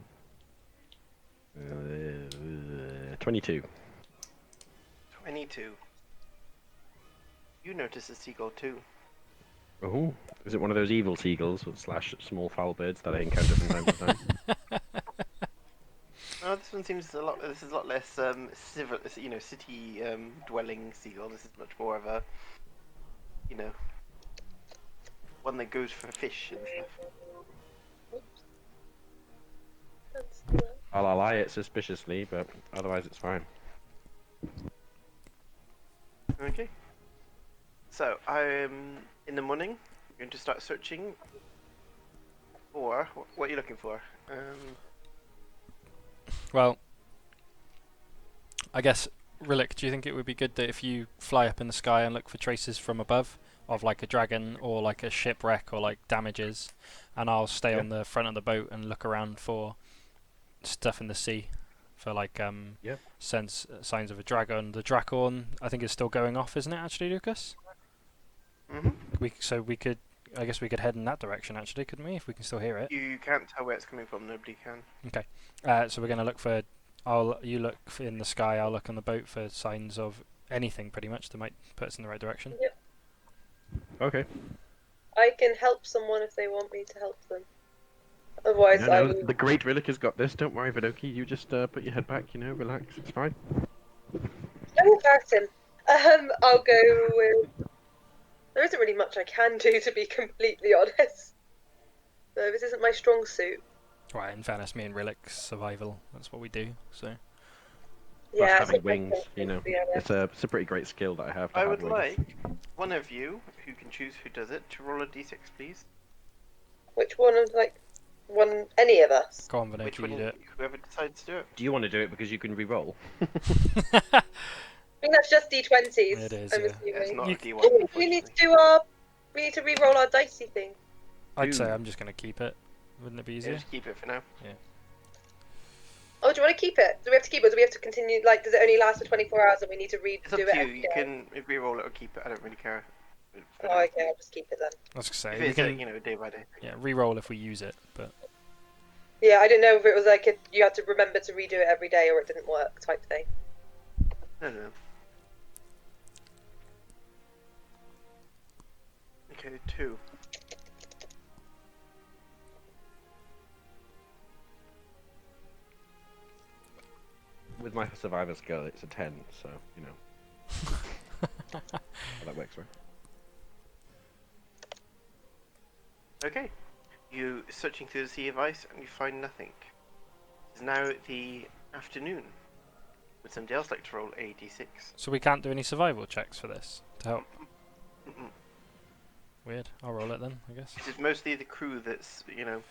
22. 22. You notice a seagull too. Oh, is it one of those evil seagulls slash small foul birds that I encounter from time to time? Oh, this one seems this is a lot less civil, city dwelling seagull. This is much more of a, one that goes for fish and stuff. I'll ally it suspiciously, but otherwise it's fine. Okay. So I'm in the morning. I'm going to start searching for what are you looking for? Well, I guess, Rhillik, do you think it would be good that if you fly up in the sky and look for traces from above of like a dragon or like a shipwreck or like damages, and I'll stay on the front of the boat and look around for stuff in the sea, for like signs of a dragon. The Dracorn, I think, is still going off, isn't it? Actually, Lucas. Mm-hmm. We could. I guess we could head in that direction, actually, couldn't we? If we can still hear it. You can't tell where it's coming from. Nobody can. Okay. So we're gonna look for. You look in the sky. I'll look on the boat for signs of anything, pretty much, that might put us in the right direction. Yep. Okay. I can help someone if they want me to help them. Otherwise, No, the great Rhillik has got this. Don't worry, Vidoki. You just put your head back, relax. It's fine. I will back him. I'll go with. There isn't really much I can do, to be completely honest. So this isn't my strong suit. Right. In fairness, me and Rhillik, survival. That's what we do. So. Yeah, Plus having wings, to be honest. it's a pretty great skill that I have. To I have would wings. like one of you who can choose who does it to roll a d6, please. Which one of any of us? Go on, Which Vinoki, one? you do it. Whoever decides to do it. Do you want to do it because you can re-roll? I think that's just d20s. It is, I'm yeah. assuming. It's not You- a d1. Oh, we need Unfortunately. to do we need to re-roll our dicey thing. I'd say Ooh. I'm just gonna keep it. Wouldn't it be Yeah, easier? just keep it for now. Oh, do you want to keep it? Do we have to keep it? Or do we have to continue? Like, does it only last for 24 hours and we need to It's up redo to it? you. every You day? can re-roll it or keep it. I don't really care. For now. Oh, okay, I'll just keep it then. I was gonna say If we it's can day by day. re-roll if we use it, but Yeah, I didn't know if it was like you had to remember to redo it every day or it didn't work type thing. No. Okay, 2. with my survivor skill, it's a 10, so, you know. How that works, right? Okay. You searching through the sea of ice and you find nothing. It's now the afternoon. Would somebody else like to roll a d6? So we can't do any survival checks for this to help. Mm-mm. Weird. I'll roll it then, I guess. This is mostly the crew that's, you know,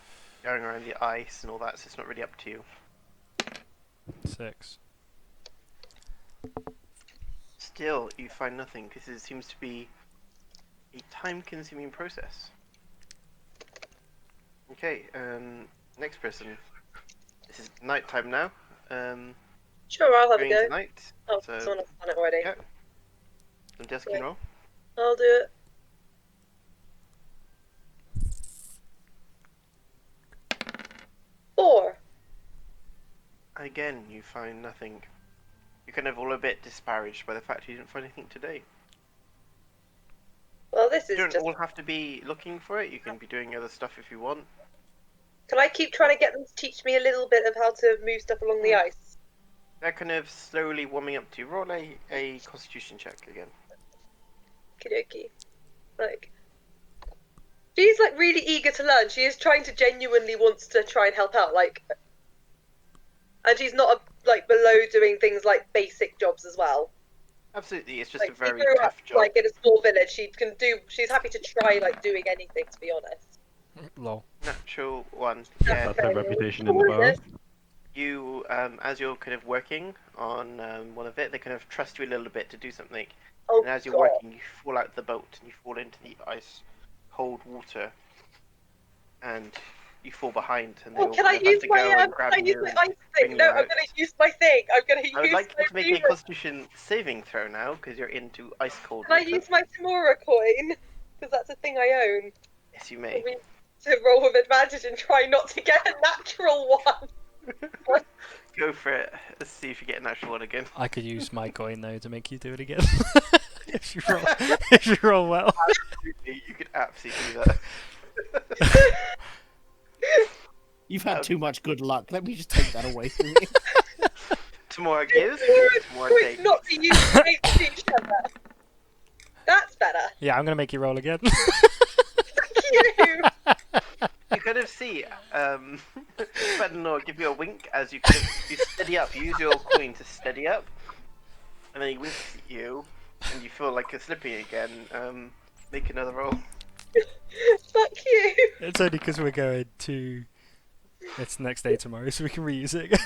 going around the ice and all that, so it's not really up to you. 6. Still, you find nothing because it seems to be a time-consuming process. Okay, next person. This is nighttime now. Sure, I'll have a Going go. into night. Oh, So, someone else done it already. yeah. Somebody else can roll. I'll do it. Four. Again, you find nothing. You're kind of all a bit disparaged by the fact you didn't find anything today. Well, this You is don't just. all have to be looking for it. You can be doing other stuff if you want. Can I keep trying to get them to teach me a little bit of how to move stuff along the ice? They're kind of slowly warming up to you. Roll a constitution check again. Okie Like, she's like really eager to learn. She is trying to genuinely wants to try and help out. Like, and she's not like below doing things like basic jobs as well. Absolutely, it's just Like, a very she grew tough up, job. like in a small village. She can do. She's happy to try like doing anything. To be honest. Lol. Natural one. Yeah, That's her reputation in the bar. you, as you're kind of working on one of it, they kind of trust you a little bit to do something. Oh, And as you're God. working, you fall out the boat and you fall into the ice cold water. And you fall behind. And they Oh, all can I kind of have use to my go and grab can I use you my and ice bring thing? you No, I'm out. gonna use my thing. I'm gonna use I would like my you to make a Tamura. Constitution saving throw now, because you're into ice cold Can I water. use my Tamura coin? Because that's a thing I own. Yes, you For may. me to roll with advantage and try not to get a natural one. Go for it. Let's see if you get a natural one again. I could use my coin though to make you do it again. if you roll, if you roll well. Absolutely, you could absolutely do that. You've had Um, too much good luck. Let me just take that away from you. Tamora gives, Tamora Coins takes. not be used against each other. That's better. Yeah, I'm gonna make you roll again. You. You kind of see, Fenanor give you a wink as you kind of you steady up. You use your coin to steady up, and then he winks at you, and you feel like you're slipping again. Make another roll. Fuck you. It's only because we're going to. It's the next day tomorrow, so we can reuse it again.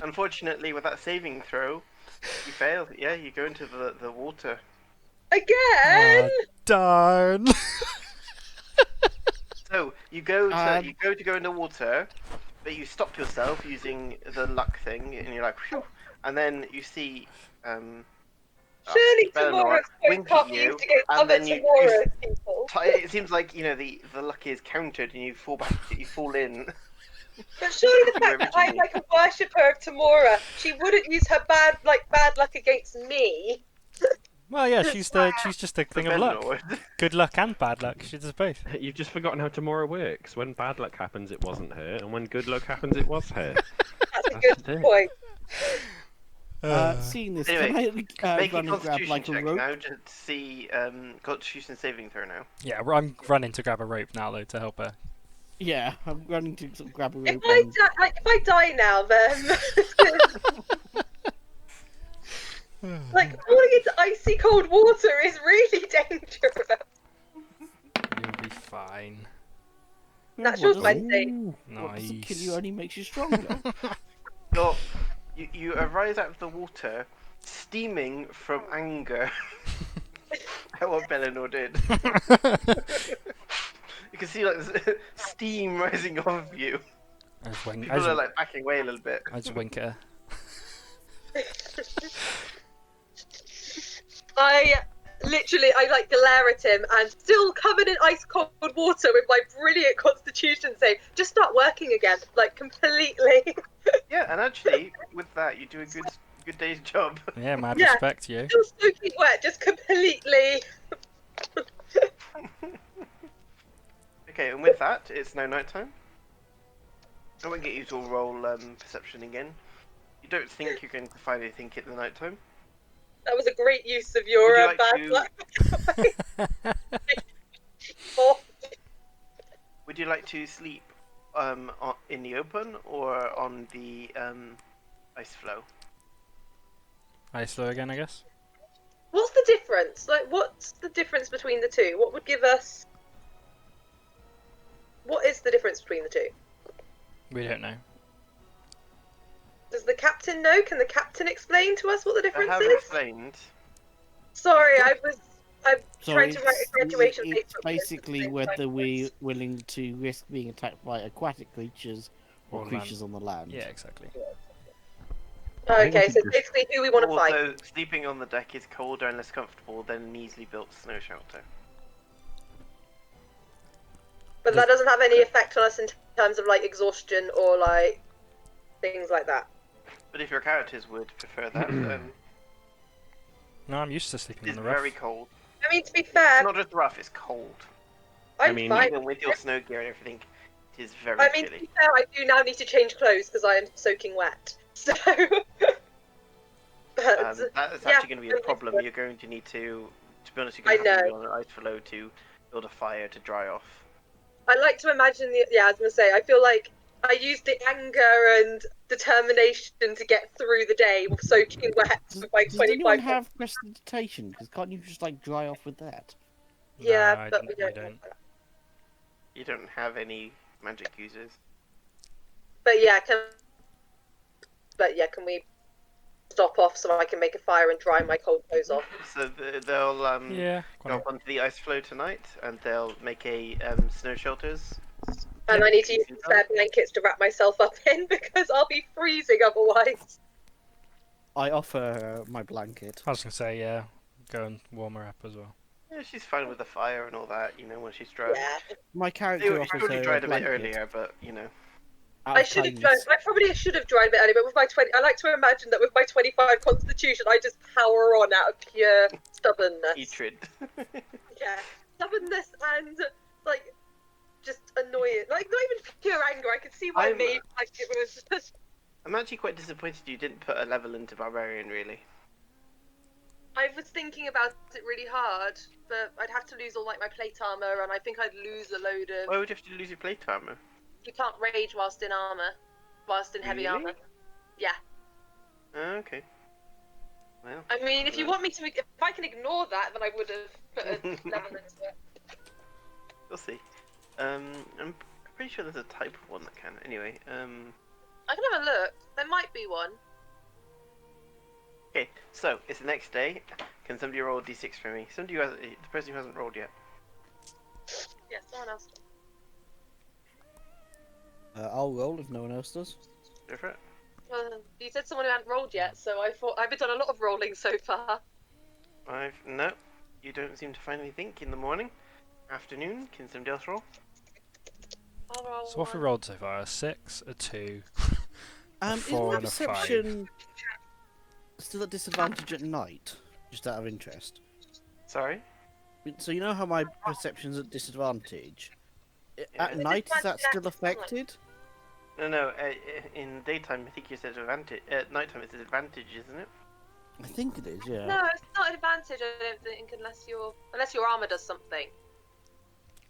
Unfortunately, with that saving throw, you fail. Yeah, you go into the water. Again. Darn. So you go to go in the water, but you stop yourself using the luck thing, and you're like, phew, and then you see Surely Fenanor Tamora's coin wink can't at be you, used against and other then you Tamora's people. it seems like the luck is countered, and you fall back, you fall in. But surely the You fact that I'm originally- like a worshipper of Tamora, she wouldn't use her bad luck against me. Well, yeah, she's just a thing of luck. Fenanor. Good luck and bad luck. She does both. You've just forgotten how tomorrow works. When bad luck happens, it wasn't her, and when good luck happens, it was her. That's a That's good it. point. Seeing this, Anyway, can I Make a run and grab Constitution like a check rope? now to see Constitution saving throw now. Yeah, I'm running to grab a rope now though to help her. Yeah, I'm running to sort of grab a If rope. if I die now, then falling into icy cold water is really dangerous. You'll be fine. Natural's What my doesn't- thing. What doesn't kill Nice. you only makes you stronger. You arise out of the water, steaming from anger at what Belenor did. You can see like this steam rising off of you. I just wink. People are like backing away a little bit. I just wink at her. I like glare at him and still covered in ice cold water with my brilliant constitution save. Just start working again, like completely. Yeah, and actually, with that, you do a good day's job. Yeah, mad Yeah. respect to you. Still soaking wet, just completely. Okay, and with that, it's now nighttime. I won't get you to roll perception again. You don't think you're going to find anything in the night time? That was a great use of your Would you like bad to? luck. Oh, Would you like to sleep in the open or on the ice floe? Ice flow again, I guess. what's the difference? Like, what's the difference between the two? What would give us? What is the difference between the two? We don't know. Does the captain know? Can the captain explain to us what the I difference have is? explained. Sorry, I'm So trying to write a graduation paper. it's basically whether we're willing to risk being attacked by aquatic creatures or Or creatures on the land. Yeah, exactly. I think we Okay, should so just- basically who we want to fight. Also, sleeping on the deck is colder and less comfortable than an easily built snow shelter. But that doesn't have any effect on us in terms of like exhaustion or like things like that. But if your characters would prefer that, then No, I'm used to sleeping it's on the roof. very cold. I mean, to be It's fair, not just rough; it's cold. I'm I mean, fine. Even with your snow gear and everything, it is very I mean, to chilly. be fair, I do now need to change clothes because I am soaking wet. So, but That is yeah, actually going to be a I'm problem. used to You're going to need to be honest, you're I going to have to be know. on an ice floe to build a fire to dry off. I like to imagine the. Yeah, I was gonna say. I feel like I used the anger and determination to get through the day soaking wet Does, with like does anyone 25. have prestidigitation? Because can't you just like dry off with that? Yeah, No, but we we don't. don't. You don't have any magic users. But can we stop off so I can make a fire and dry my cold clothes off? So they'll Yeah, go up onto the ice floe tonight, and they'll make a snow shelters. And I need to use Easy spare blankets to wrap myself up in because I'll be freezing otherwise. I offer my blanket. I was gonna say yeah. Go and warm her up as well. Yeah, she's fine with the fire and all that, you know, when she's dressed. Yeah, My She character offers probably her a dried a bit blanket. earlier, but you know. Out I of should have kindness. dried. I probably should have dried a bit earlier, but with my 20, I like to imagine that with my 25 constitution, I just power on out of pure stubbornness. Hatred. Yeah, stubbornness and like just annoying. Like not even pure anger. I could see why I'm- maybe like it was. I'm actually quite disappointed you didn't put a level into barbarian. Really. I was thinking about it really hard, but I'd have to lose all like my plate armor, and I think I'd lose a load of. Why would you have to lose your plate armor? You can't rage whilst in armor, whilst in heavy Really? armor. Yeah. Oh, okay. Well. I mean, if you want me to, if I can ignore that, then I would have put a level into it. We'll see. I'm pretty sure there's a type of one that can. Anyway, I can have a look. There might be one. okay. So it's the next day. Can somebody roll a d6 for me? Somebody who has the person who hasn't rolled yet. Yeah, someone else. I'll roll if no one else does. Go for it. Well, you said someone who hadn't rolled yet, so I thought I've done a lot of rolling so far. No. You don't seem to find anything in the morning. Afternoon. Can somebody else roll? I'll roll So what have we one. rolled so far? A 6, a 2. Is four my and a five. perception still at disadvantage at night? Just out of interest. Sorry. So you know how my perception's at disadvantage? Yeah. At night, is that Disadvantage still at sunlight. affected? No. In daytime, I think you said advantage. At nighttime, it's an advantage, isn't it? I think it is, yeah. No, it's not an advantage. I don't think unless your armor does something.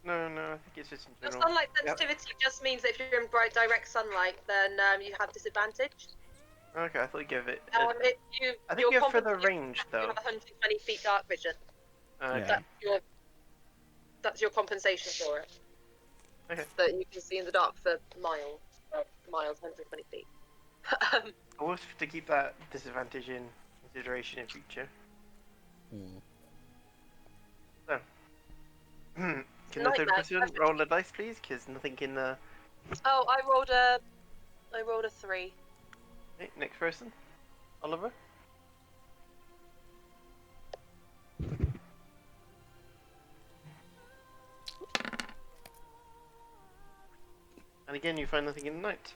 No. I think it's just in Your general. sunlight Yep. sensitivity just means that if you're in bright direct sunlight, then you have disadvantage. Okay, I thought you gave it. I think you have further range You though. have 120 feet dark vision. Yeah. Okay. That's your compensation for it. Okay. That you can see in the dark for miles, 120 feet. We'll have to keep that disadvantage in consideration in future. Hmm. Can the Like third that, person perfect. roll a dice, please? Because nothing in the. Oh, I rolled a 3. Okay, next person, Oliver. And again, you find nothing in the night.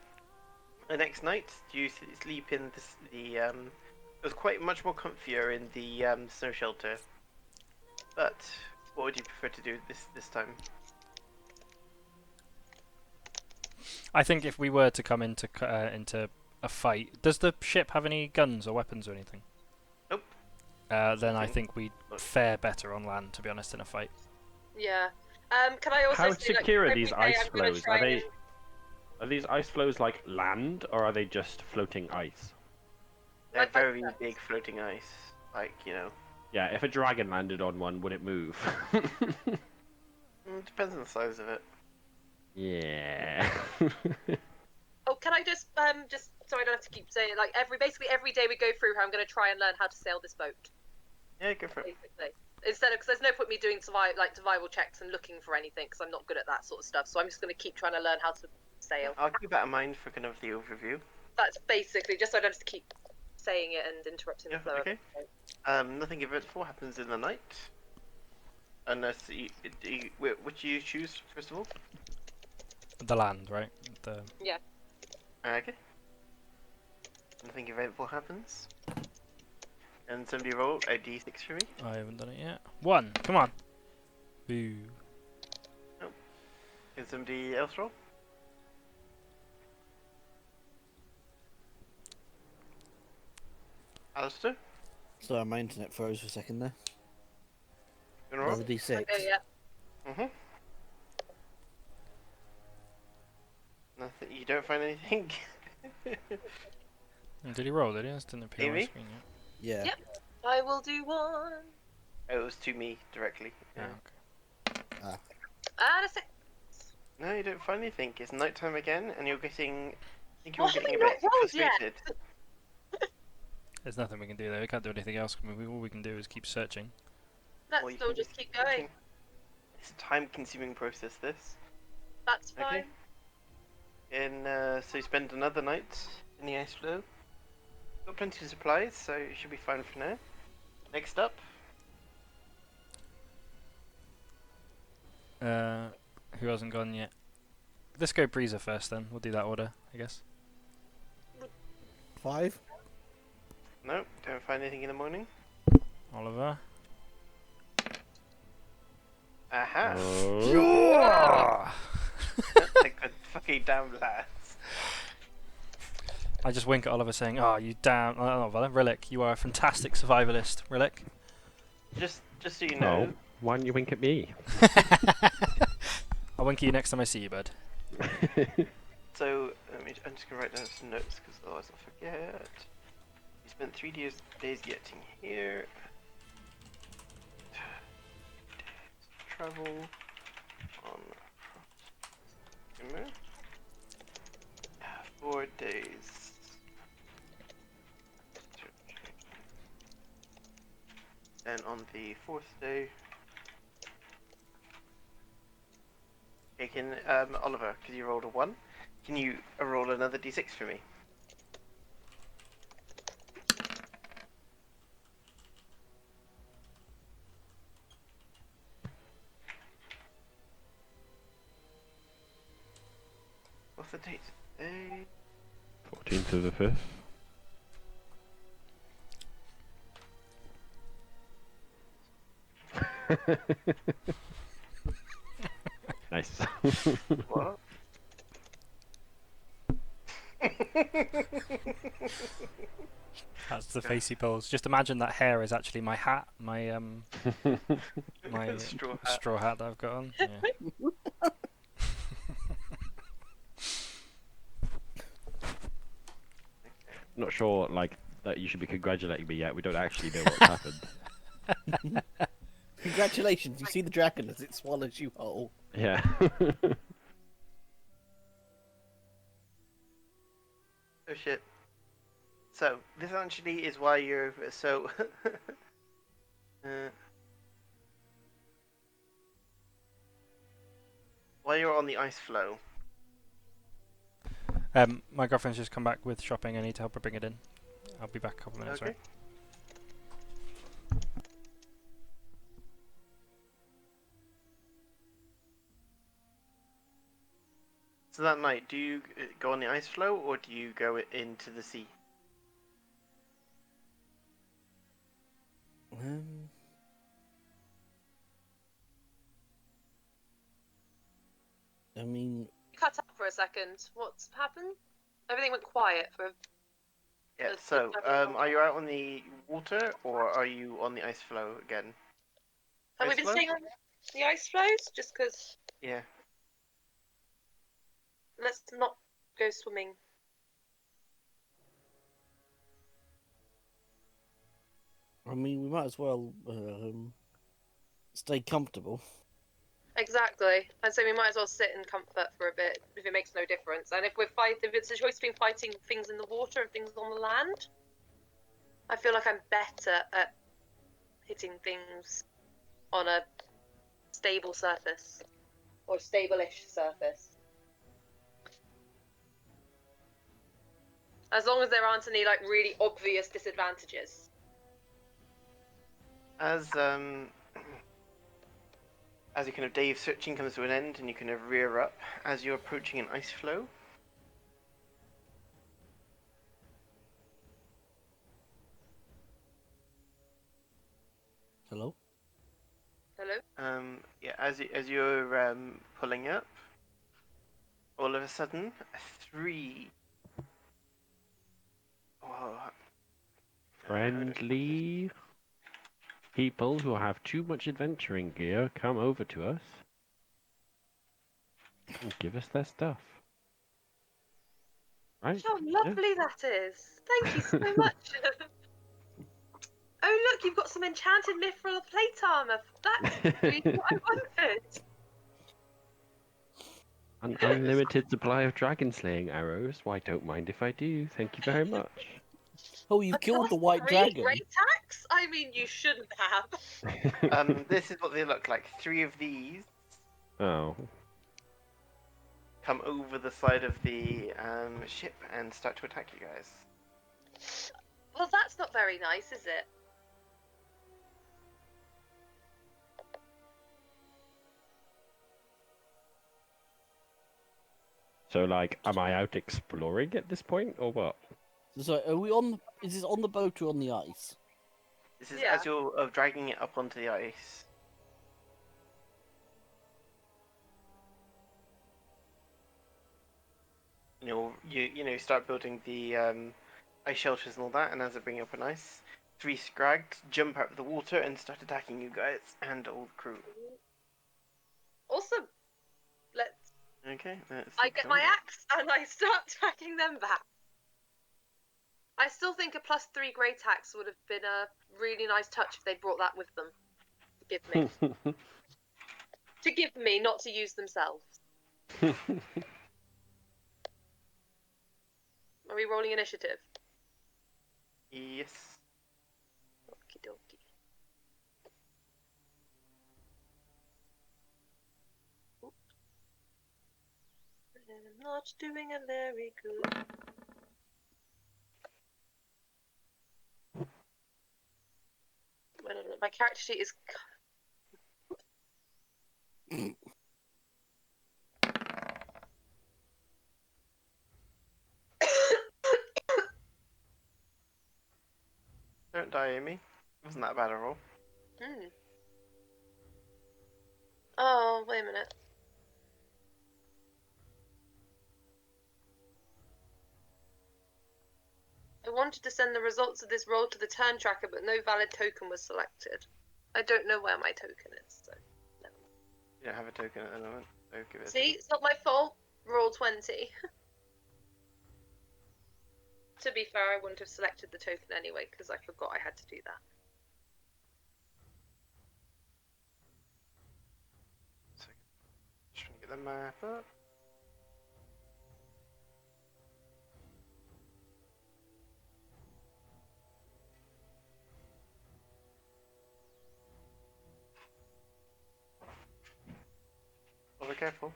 The next night, you sleep in the it was quite much more comfier in the snow shelter. But what would you prefer to do this time? I think if we were to come into a fight, does the ship have any guns or weapons or anything? Nope. Then I Nothing. think we'd fare better on land, to be honest, in a fight. Yeah. Can I also How say, like, secure are every these day ice I'm gonna flows? try and- Are these ice flows like land, or are they just floating ice? They're Like very icebergs. big floating ice. Like, you know. Yeah, if a dragon landed on one, would it move? Depends on the size of it. Yeah. Oh, can I just so I don't have to keep saying it, like basically every day we go through here, I'm gonna try and learn how to sail this boat. Yeah, go for it. Basically. Instead of, because there's no point me doing survival checks and looking for anything, because I'm not good at that sort of stuff. So I'm just going to keep trying to learn how to sail. I'll keep that in mind for kind of the overview. That's basically just so I don't have to keep saying it and interrupting Yeah, the flow. okay. Nothing eventful happens in the night. Unless which you choose first of all. The land, right? The Okay. Nothing eventful happens. And somebody roll a d6 for me. I haven't done it yet. 1. Come on. Boo. Can somebody else roll? Alistair? Sorry, my internet froze for a second there. You wanna roll? Another D6. Okay, yeah. Nothing. You don't find anything. Did he roll? Did he? This didn't appear on the Amy? screen yet. Yeah. Yep. I will do one. Oh, it was to me directly. Oh, Yeah. okay. And a 6. No, you don't find anything. It's nighttime again, and you're getting. I think Why you're have getting we a not bit rolled yet? frustrated. There's nothing we can do there. We can't do anything else. I mean, all we can do is keep searching. Let's Well, you still can just keep going. It's a time-consuming process. This. That's fine. Okay. And so you spend another night in the ice floe. Got plenty of supplies, so you should be fine for now. Next up, Who hasn't gone yet? Let's go Breezer first then. We'll do that order, I guess. 5. no, don't find anything in the morning. Oliver. Aha! Oh. Like a fucking damn lads. I just wink at Oliver saying, "Oh, you damn... Oh, no, Rhillik, you are a fantastic survivalist, Rhillik." Just so you know, Oh, why don't you wink at me? I'll wink at you next time I see you, bud. so I'm just gonna write down some notes because otherwise I'll forget. You spent 3 days getting here. Travel on 4 days. And on the 4th day, okay, can Oliver, because you rolled a 1, can you roll another d6 for me? What's the date? 14th of the 5th. Nice. What? That's the face he pulls. Just imagine that hair is actually my hat, my my Straw hat. that I've got on. Yeah. Not sure, like, that you should be congratulating me yet. We don't actually know what's happened. Congratulations, you see the dragon as it swallows you whole. Yeah. Oh shit. So, this actually is why you're so... while you're on the ice floe, My girlfriend's just come back with shopping. I need to help her bring it in. I'll be back a couple minutes, okay? right? So that night, do you go on the ice floe or do you go into the sea? I mean, cut up for a second. What's happened? Everything went quiet for. Yeah. Let's So, just have a look. are you out on the water or are you on the ice floe again? Have we Ice been floe? staying on the ice floes? Just because. Yeah. Let's not go swimming. I mean, we might as well stay comfortable. Exactly. And so we might as well sit in comfort for a bit if it makes no difference. And if it's a choice between fighting things in the water and things on the land, I feel like I'm better at hitting things on a stable surface or stable-ish surface. As long as there aren't any like really obvious disadvantages. As as your kind of day's searching comes to an end and you kind of rear up as you're approaching an ice floe. Hello? Hello? Yeah, as you're pulling up, all of a sudden, three. Oh, Friendly people who have too much adventuring gear come over to us and give us their stuff. Right? How lovely that is. Thank you so much. Oh look, you've got some enchanted mithril plate armor. That's really what I wanted. An unlimited supply of dragon slaying arrows. Why, don't mind if I do. Thank you very much. Oh, you've killed the Plus white 3 dragon. great axe? I mean, you shouldn't have. This is what they look like. Three of these Oh. come over the side of the ship and start to attack you guys. Well, that's not very nice, is it? So, like, am I out exploring at this point, or what? So, are we on? Is this on the boat or on the ice? This is Yeah. as you're dragging it up onto the ice. You start building the ice shelters and all that, and as they bring up an ice, three scrags jump out of the water and start attacking you guys and all the crew. Awesome. Let's. Okay, that's I get my axe and I start attacking them back. I still think a plus 3 great axe would have been a really nice touch if they brought that with them. To give me. To give me, not to use themselves. Are we rolling initiative? Yes. Okie dokie. I'm not doing a very good. My character sheet is. Don't die, Amy. Wasn't that bad a roll? Oh, wait a minute. I wanted to send the results of this roll to the turn tracker, but no valid token was selected. I don't know where my token is, so never mind. You don't have a token at the moment, so give it a See, second. it's not my fault. Roll 20. To be fair, I wouldn't have selected the token anyway, because I forgot I had to do that. Second. Just trying to get the map up. Well, be careful.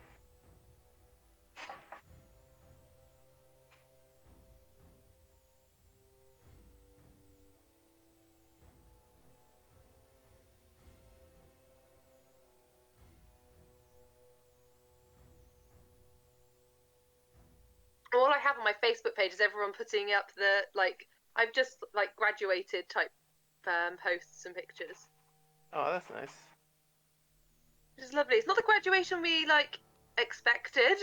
All I have on my Facebook page is everyone putting up the, like, I've just, like, graduated type posts and pictures. Oh, that's nice. Which is lovely. It's not the graduation we, like, expected.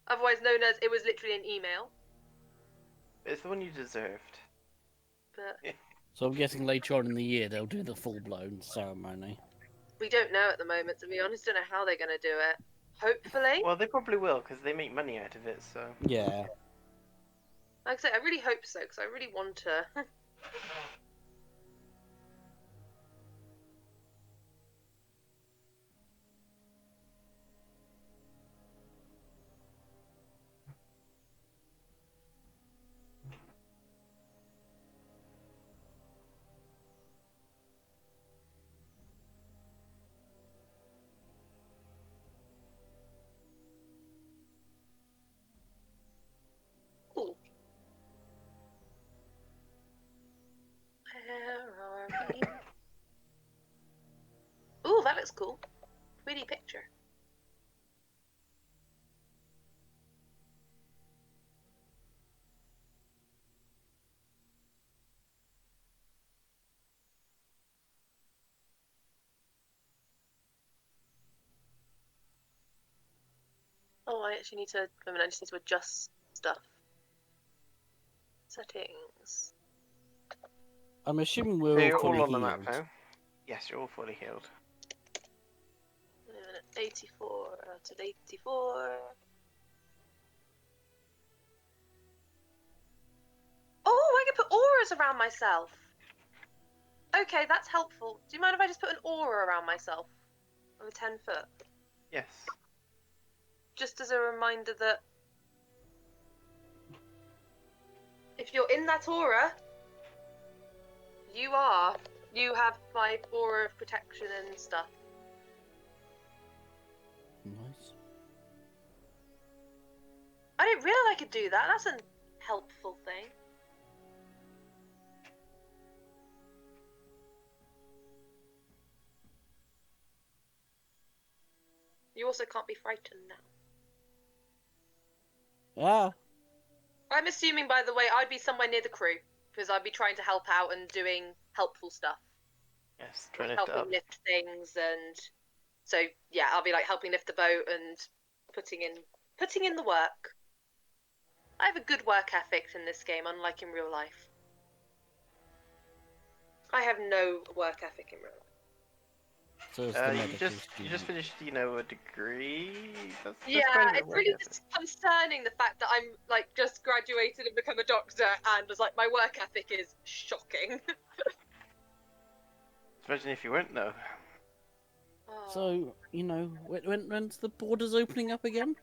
otherwise known as it was literally an email. It's the one you deserved. But So I'm guessing later on in the year they'll do the full-blown ceremony. we don't know at the moment, to be honest. Don't know how they're going to do it. Hopefully. Well, they probably will, because they make money out of it, so... Yeah. Like I say, I really hope so, because I really want to. Ooh. Where are we? Ooh, that looks cool. Pretty picture. Oh, I actually need to. I just need to adjust stuff. Settings. I'm assuming we're So all you're fully all on the healed. map now? Yes, you're all fully healed. 84 to 84. Oh, I can put auras around myself. Okay, that's helpful. Do you mind if I just put an aura around myself? On a 10 foot? Yes. Just as a reminder that if you're in that aura, you have my aura of protection and stuff. Nice. I didn't realise I could do that. That's a helpful thing. You also can't be frightened now. Ah, I'm assuming, by the way, I'd be somewhere near the crew, because I'd be trying to help out and doing helpful stuff. Yes, trying to Like lift it helping up. lift things, and so yeah, I'll be like helping lift the boat and putting in the work. I have a good work ethic in this game, unlike in real life. I have no work ethic in real life. so it's the You medical just student. finished, a degree. That's Yeah, kind of a it's work really ethic. just concerning the fact that I'm like just graduated and become a doctor, and was like my work ethic is shocking. Imagine if you weren't, though. Oh. So, when's the borders opening up again?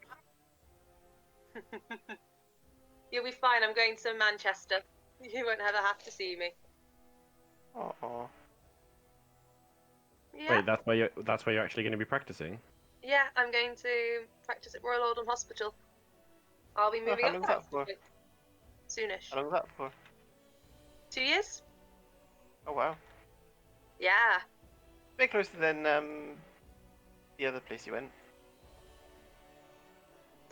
You'll be fine. I'm going to Manchester. You won't ever have to see me. Oh, Yeah, Wait, that's where you're actually going to be practicing? yeah. I'm going to practice at Royal Oldham Hospital. I'll be moving how up long's there that for? soonish. How long's that for? 2 years? Oh wow, Yeah. a bit closer than the other place you went.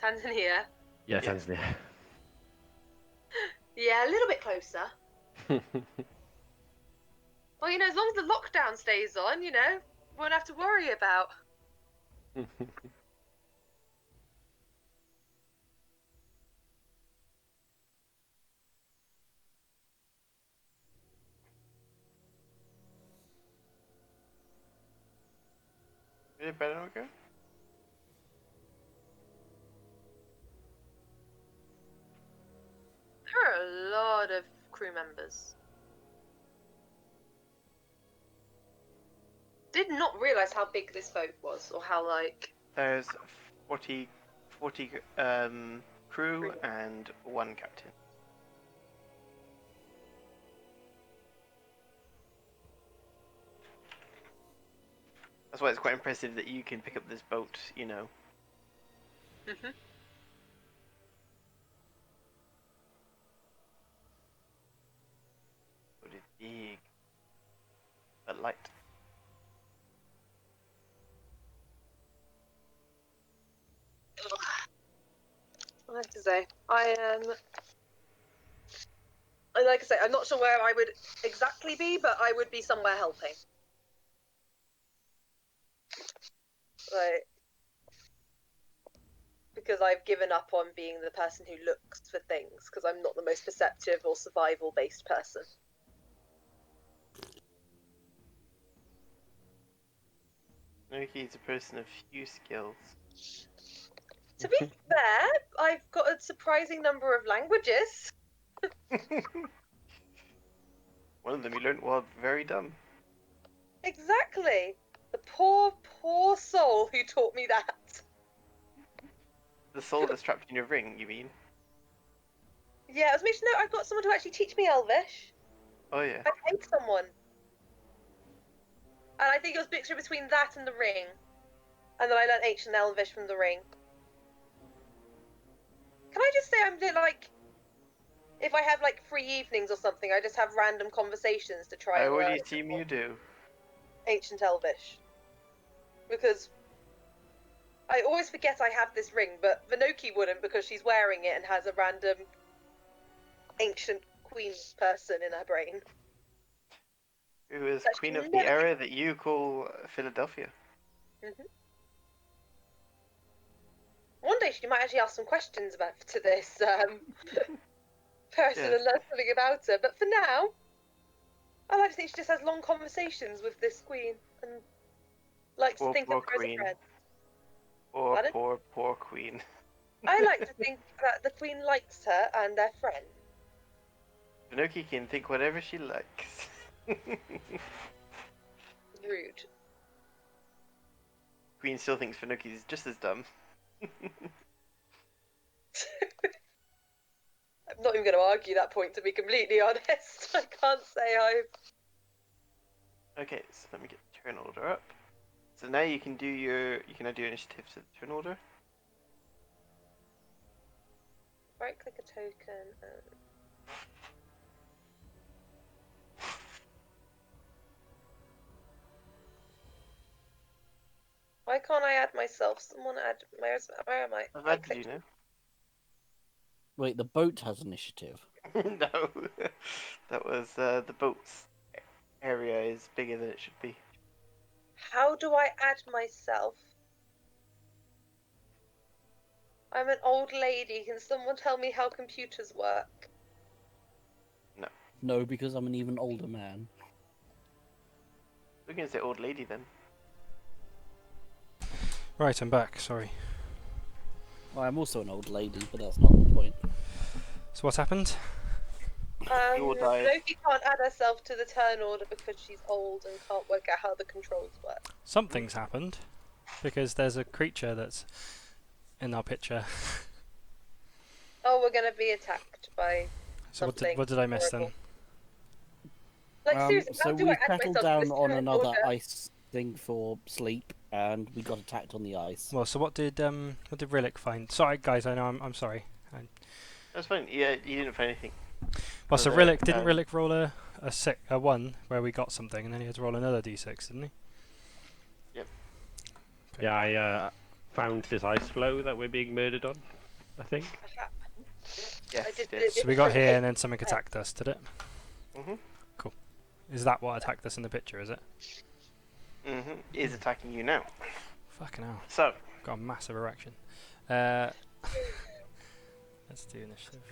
Tanzania. Yeah, Yeah. Tanzania. Yeah, a little bit closer. Well, as long as the lockdown stays on, we won't have to worry about. Is it better okay? There are a lot of crew members. Did not realise how big this boat was, or how, There's 40 crew and 1 captain. That's why it's quite impressive that you can pick up this boat, Mhm. But it's big, but light. I have to say, like I say, I'm not sure where I would exactly be, but I would be somewhere helping. because I've given up on being the person who looks for things, because I'm not the most perceptive or survival-based person. Nuki's a person of few skills. To be fair, I've got a surprising number of languages. One of them you learnt while very dumb. Exactly. The poor, poor soul who taught me that. The soul that's trapped in your ring, you mean? Yeah, it was me to know I've got someone to actually teach me Elvish. Oh yeah. I paid someone. And I think it was a mixture between that and the ring. And then I learned ancient Elvish from the ring. Can I just say I'm like, if I have like free evenings or something, I just have random conversations to try I and learn already seem you do. ancient Elvish. Because I always forget I have this ring, but Vanoki wouldn't because she's wearing it and has a random ancient queen person in her brain. Who is That queen she of the never... era that you call Philadelphia. Mhm. One day she might actually ask some questions about to this person Yes. and learn something about her. But for now, I like to think she just has long conversations with this queen and likes to Poor, think of poor her as a queen. friend. Poor, Pardon? poor, poor queen. I like to think that the queen likes her and they're friends. Vanoki can think whatever she likes. Rude. Queen still thinks Vanoki's just as dumb. I'm not even going to argue that point, to be completely honest. I can't say I've... Okay, so let me get the turn order up. So now you can now do initiative to the turn order. Right click a token and... Why can't I add myself? Someone add... Where am I? I've I added clicked... you Wait, the boat has initiative. now. No, that was the boat's area is bigger than it should be. How do I add myself? I'm an old lady. Can someone tell me how computers work? No, because I'm an even older man. We're gonna say old lady then. Right, I'm back. Sorry. Well, I'm also an old lady, but that's not the point. So what happened? You all died. Loki can't add herself to the turn order because she's old and can't work out how the controls work. Something's happened because there's a creature that's in our picture. Oh, we're gonna be attacked by So something. what did I miss horrible. then? Like seriously, So how do we I add settled myself to down this on turn another order? ice thing for sleep, and we got attacked on the ice. Well, so what did Rhillik find? Sorry, guys, I know I'm sorry. That's fine. Yeah, you didn't find anything. Well, so Further, Rhillik didn't Rhillik roll a 1 where we got something, and then he had to roll another d6, didn't he? Yep. Okay. Yeah, I found this ice floe that we're being murdered on, I think. Yes, I you did did. it So we got different here, way. and then something attacked us, did it? Mhm. Is that what attacked us in the picture? Is it? Mhm. Is attacking you now. Fucking hell! So Got a massive erection. Let's do initiative.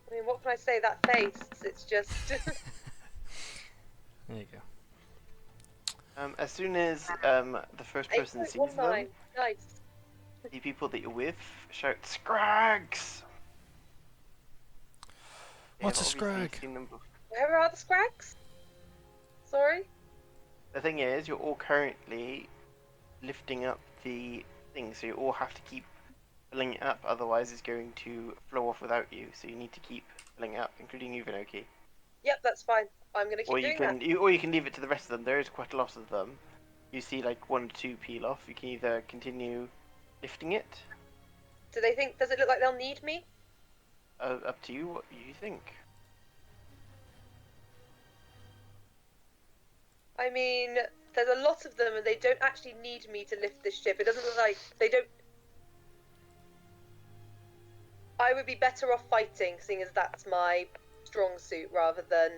I mean, what can I say? That face, it's just... There you go. as soon as the first person sees them, 8.19. Nice. the people that you're with shout "Scrags!" They What's have a obviously scrag? seen them before. Where are the scrags? Sorry? The thing is, you're all currently lifting up the thing, so you all have to keep filling it up, otherwise it's going to flow off without you, so you need to keep filling it up, including you, Vinoki. Yep, that's fine. I'm gonna keep Or you doing that. can, or you can leave it to the rest of them. There is quite a lot of them. You see like 1 or 2 peel off. You can either continue lifting it, Do they think? Does it look like they'll need me? up to you, what you think. I mean, there's a lot of them, and they don't actually need me to lift this ship. It doesn't look like they don't. I would be better off fighting, seeing as that's my strong suit, rather than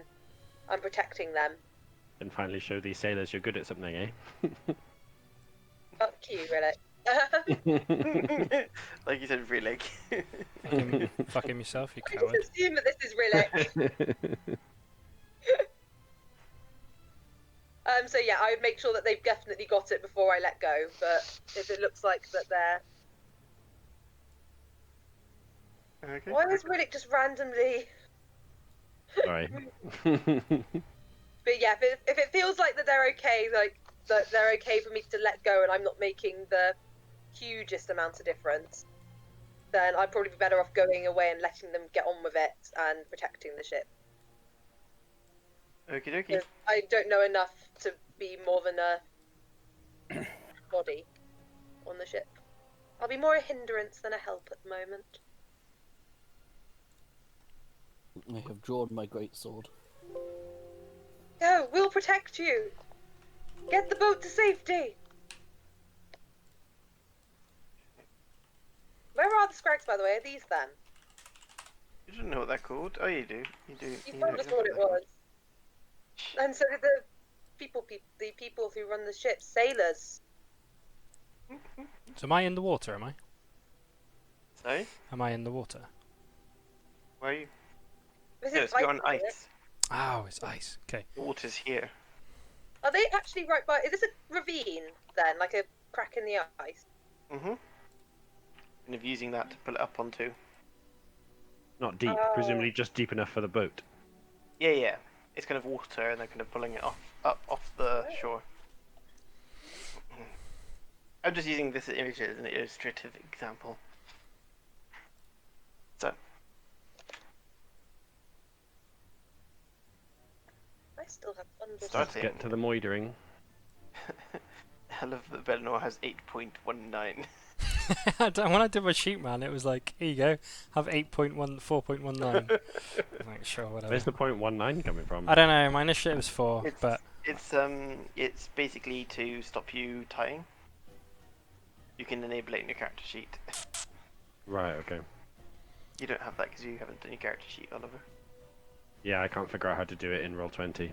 I'm protecting them. And finally show these sailors you're good at something, eh? Fuck you, Rhillik. Like you said, Rhillik. Fuck him yourself, you I just coward. assume that this is Rhillik. So yeah, I would make sure that they've definitely got it before I let go. But if it looks like that they're, Okay. why is Rhillik just randomly? Sorry. But yeah, if it feels like that they're okay, like that they're okay for me to let go, and I'm not making the hugest amount of difference, then I'd probably be better off going away and letting them get on with it and protecting the ship. Okie dokie. 'Cause I don't know enough to be more than a body on the ship. I'll be more a hindrance than a help at the moment. I have drawn my great sword. Go, we'll protect you. Get the boat to safety. Where are the scrags, by the way? Are these them? You don't know what they're called. Oh, you do. You do. You know told us exactly what it they're called. was. And so did the people who run the ship, sailors. So am I in the water, am I? Sorry? Am I in the water? Where are you? This No, is you're on isn't it? ice. Oh, it's ice. Okay. The water's here. Are they actually right by? Is this a ravine then, like a crack in the ice? Mm-hmm. And of using that to pull it up onto. Not deep, Oh. presumably just deep enough for the boat. Yeah, yeah. It's kind of water, and they're kind of pulling it off the Oh. shore. I'm just using this image as an illustrative example. So, I still have bundles. Start Let's it. get to the moidering. I love that Bellinor has 8.19. When I did my sheet, man, it was like, here you go, have 8.1, 4.19. I'm like, sure, whatever. Where's the 0.19 coming from? I don't know, my initiative was 4, but It's basically to stop you tying. You can enable it in your character sheet. Right, okay. You don't have that because you haven't done your character sheet, Oliver. Yeah, I can't figure out how to do it in Roll20.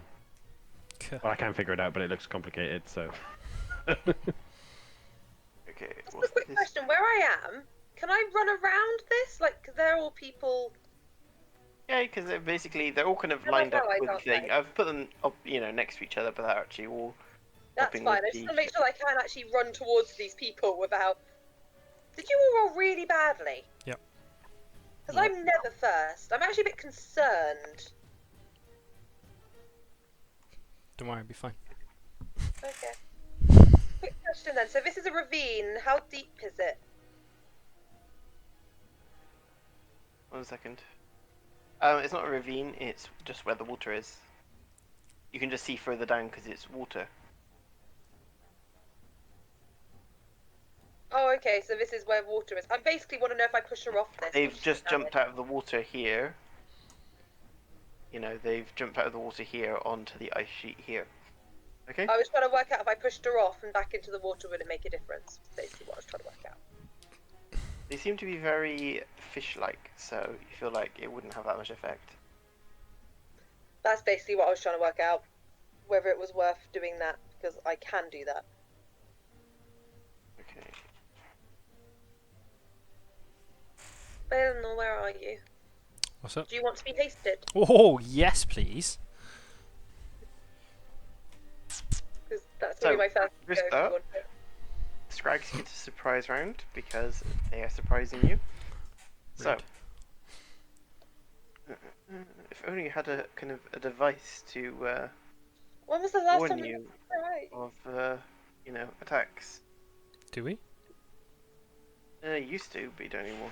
Well, I can figure it out, but it looks complicated, so... Okay, Just what's a quick this? question: where I am, can I run around this? Like they're all people. Yeah, because they're all kind of How lined about up now I with the can't thing. say? I've put them up, next to each other, but they're actually all That's hopping fine. with I just the. want to make sure I can actually run towards these people without. Did you all roll really badly? Yep. Because I'm never first. I'm actually a bit concerned. don't worry, it'll be fine. Okay. Quick question then. So this is a ravine. How deep is it? 1 second. It's not a ravine. It's just where the water is. You can just see further down because it's water. Oh, okay. So this is where water is. I basically want to know if I push her off this. will They've she just drown jumped it? out of the water here. They've jumped out of the water here onto the ice sheet here. Okay. I was trying to work out if I pushed her off and back into the water, would it make a difference? Basically, what I was trying to work out. They seem to be very fish-like, so you feel like it wouldn't have that much effect. That's basically what I was trying to work out. Whether it was worth doing that, because I can do that. Okay. Eleanor, where are you? What's up? Do you want to be hasted? Oh, yes, please. Because that's So, going to be my first first go. up- Scrags get a surprise round because they are surprising you. So, if only you had a kind of a device to When was the last warn time you Right. of attacks. Do we? Used to, but you don't anymore.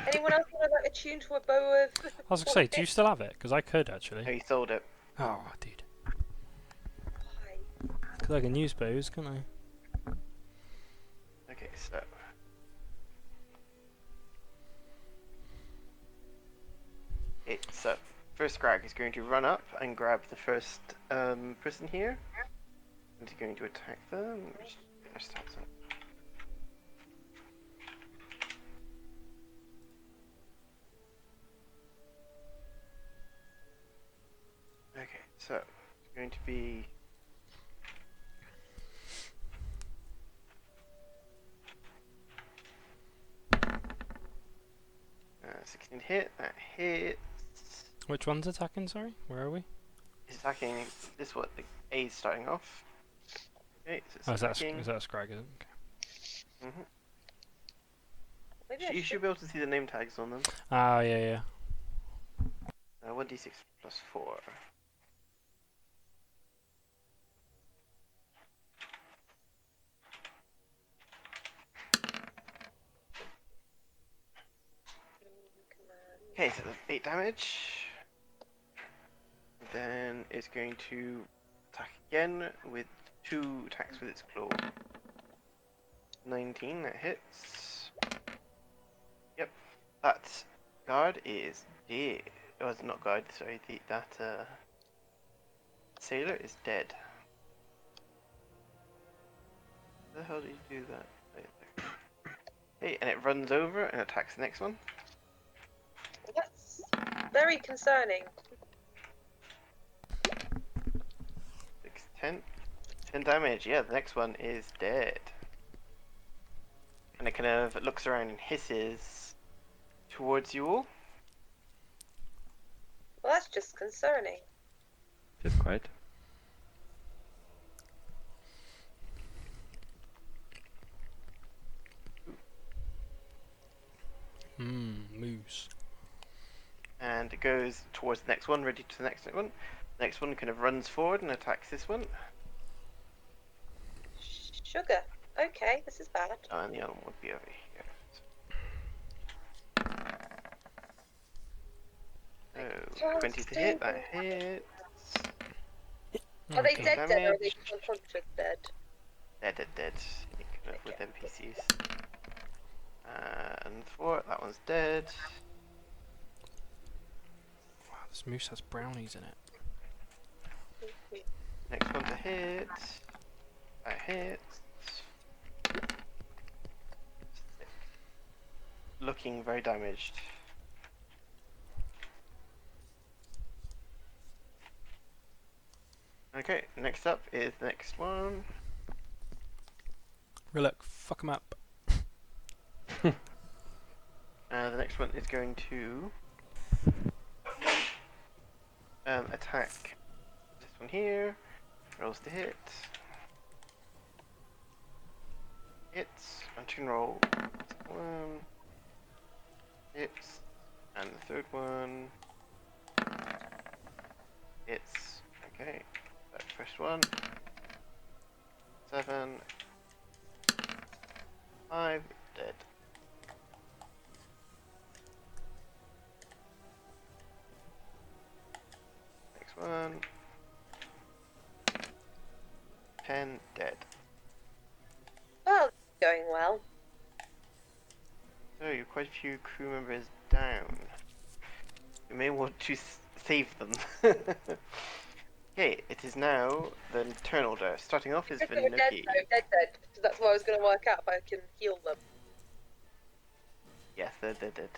Anyone else want to like attune to a bow of? I was going to say, do you still have it? Because I could, No, actually. you sold it. Oh, dude. Why? Because I can use bows, can't I? Okay, so it's first Scrag is going to run up and grab the first person here, and he's going to attack them. Just get their stats up. Okay, so it's going to be And hit. That hits. Which one's attacking, sorry? Where are we? It's attacking this one. The A is starting off. Okay, so it's Oh, attacking. is that a Scrag, is it? Okay. Maybe I You should be able to see the name tags on them. Ah, yeah, yeah. 1d6 plus 4. Okay, so that's 8 damage. Then it's going to attack again with 2 attacks with its claw. 19, that hits. Yep. That guard is dead. Oh, it's not guard, sorry. That sailor is dead. How the hell did you do that? Okay, and it runs over and attacks the next one. That's very concerning. 6, 10. 10 damage. Yeah, the next one is dead. And it kind of looks around and hisses towards you all. Well, that's just concerning. Just quite. Moose. And it goes towards the next one, ready to the next one. The next one kind of runs forward and attacks this one. Sugar. Okay, this is bad. And the other one would be over here. So, 20 to hit, that hits. Are they Okay. dead dead or are they Damage. unconscious dead? Dead. Kind of with NPCs. And 4, that one's dead. Wow, this moose has brownies in it. Next one to hit. That hits. Looking very damaged. Okay, next up is the next one. Rhillik, fuck him up. The next one is going to attack this one here. Rolls to hit. Hits. And turn roll. One. Hits. And the third one. Hits. Okay. That first one. 7. 5. Dead. Next one. 10. Dead. Well, going well. So you've quite a few crew members down. You may want to save them. Okay, it is now the turn order. Starting off is If they were dead Venuki. though, dead. So that's what I was going to work out if I can heal them. Yes, they're dead.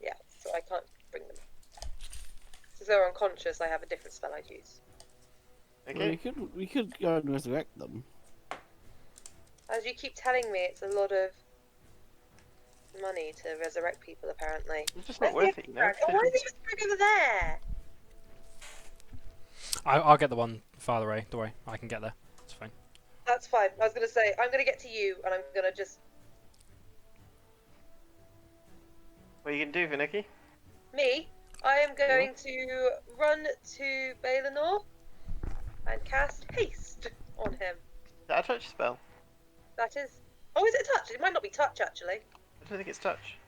Yeah, so I can't bring them. Since they're unconscious, I have a different spell I'd use. Okay. Well, we could go and resurrect them. As you keep telling me, it's a lot of money to resurrect people, apparently. It's just not Where's worth the it, you know? Express? Oh, why is the Express over there? I'll get the one farther away. Don't worry, I can get there. It's fine. That's fine. I was going to say, I'm going to get to you, and I'm going to just... What are you going to do, Venuki? Me? I am going to run to Balinor and cast Haste on him. Is that a touch spell? That is... Oh, is it a touch? It might not be touch, actually. I don't think it's touch.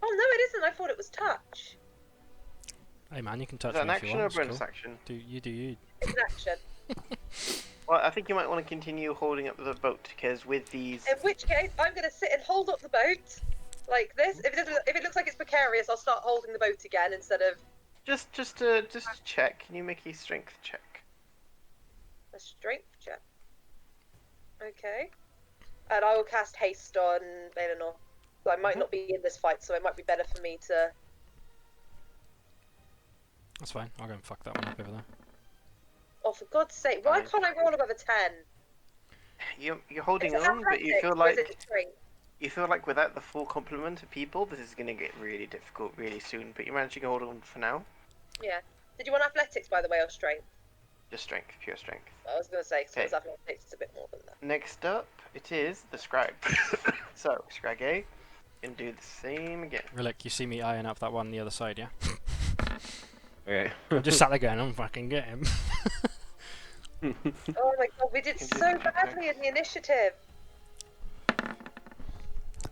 Oh, no, it isn't. I thought it was touch. Hey man, you can Is touch that me an if you action or a want. bonus It's cool. action? Do you? It's an action. Well, I think you might want to continue holding up the boat, because with these... In which case, I'm going to sit and hold up the boat like this. If it looks like it's precarious, I'll start holding the boat again instead of Just to check, can you make a strength check? a strength check. Okay. And I will cast Haste on Balinor. So I might not be in this fight, so it might be better for me to... That's fine. I'll go and fuck that one up over there. Oh, for God's sake, why Fine. can't I roll above a 10? You're holding Is it on, but you athletics feel or like... is it strength? You feel like without the full complement of people, this is going to get really difficult really soon, but you're managing to hold on for now. Yeah. Did you want athletics, by the way, or strength? Just strength, pure strength. I was going to say, because Okay. it's athletics, it's a bit more than that. Next up, it is the Scrag. So, Scrag A can do the same again. Rhillik, you see me eyeing up that one on the other side, yeah? Okay. I'm just sat there going, I'm fucking get him. Oh my god, we did so badly in the initiative.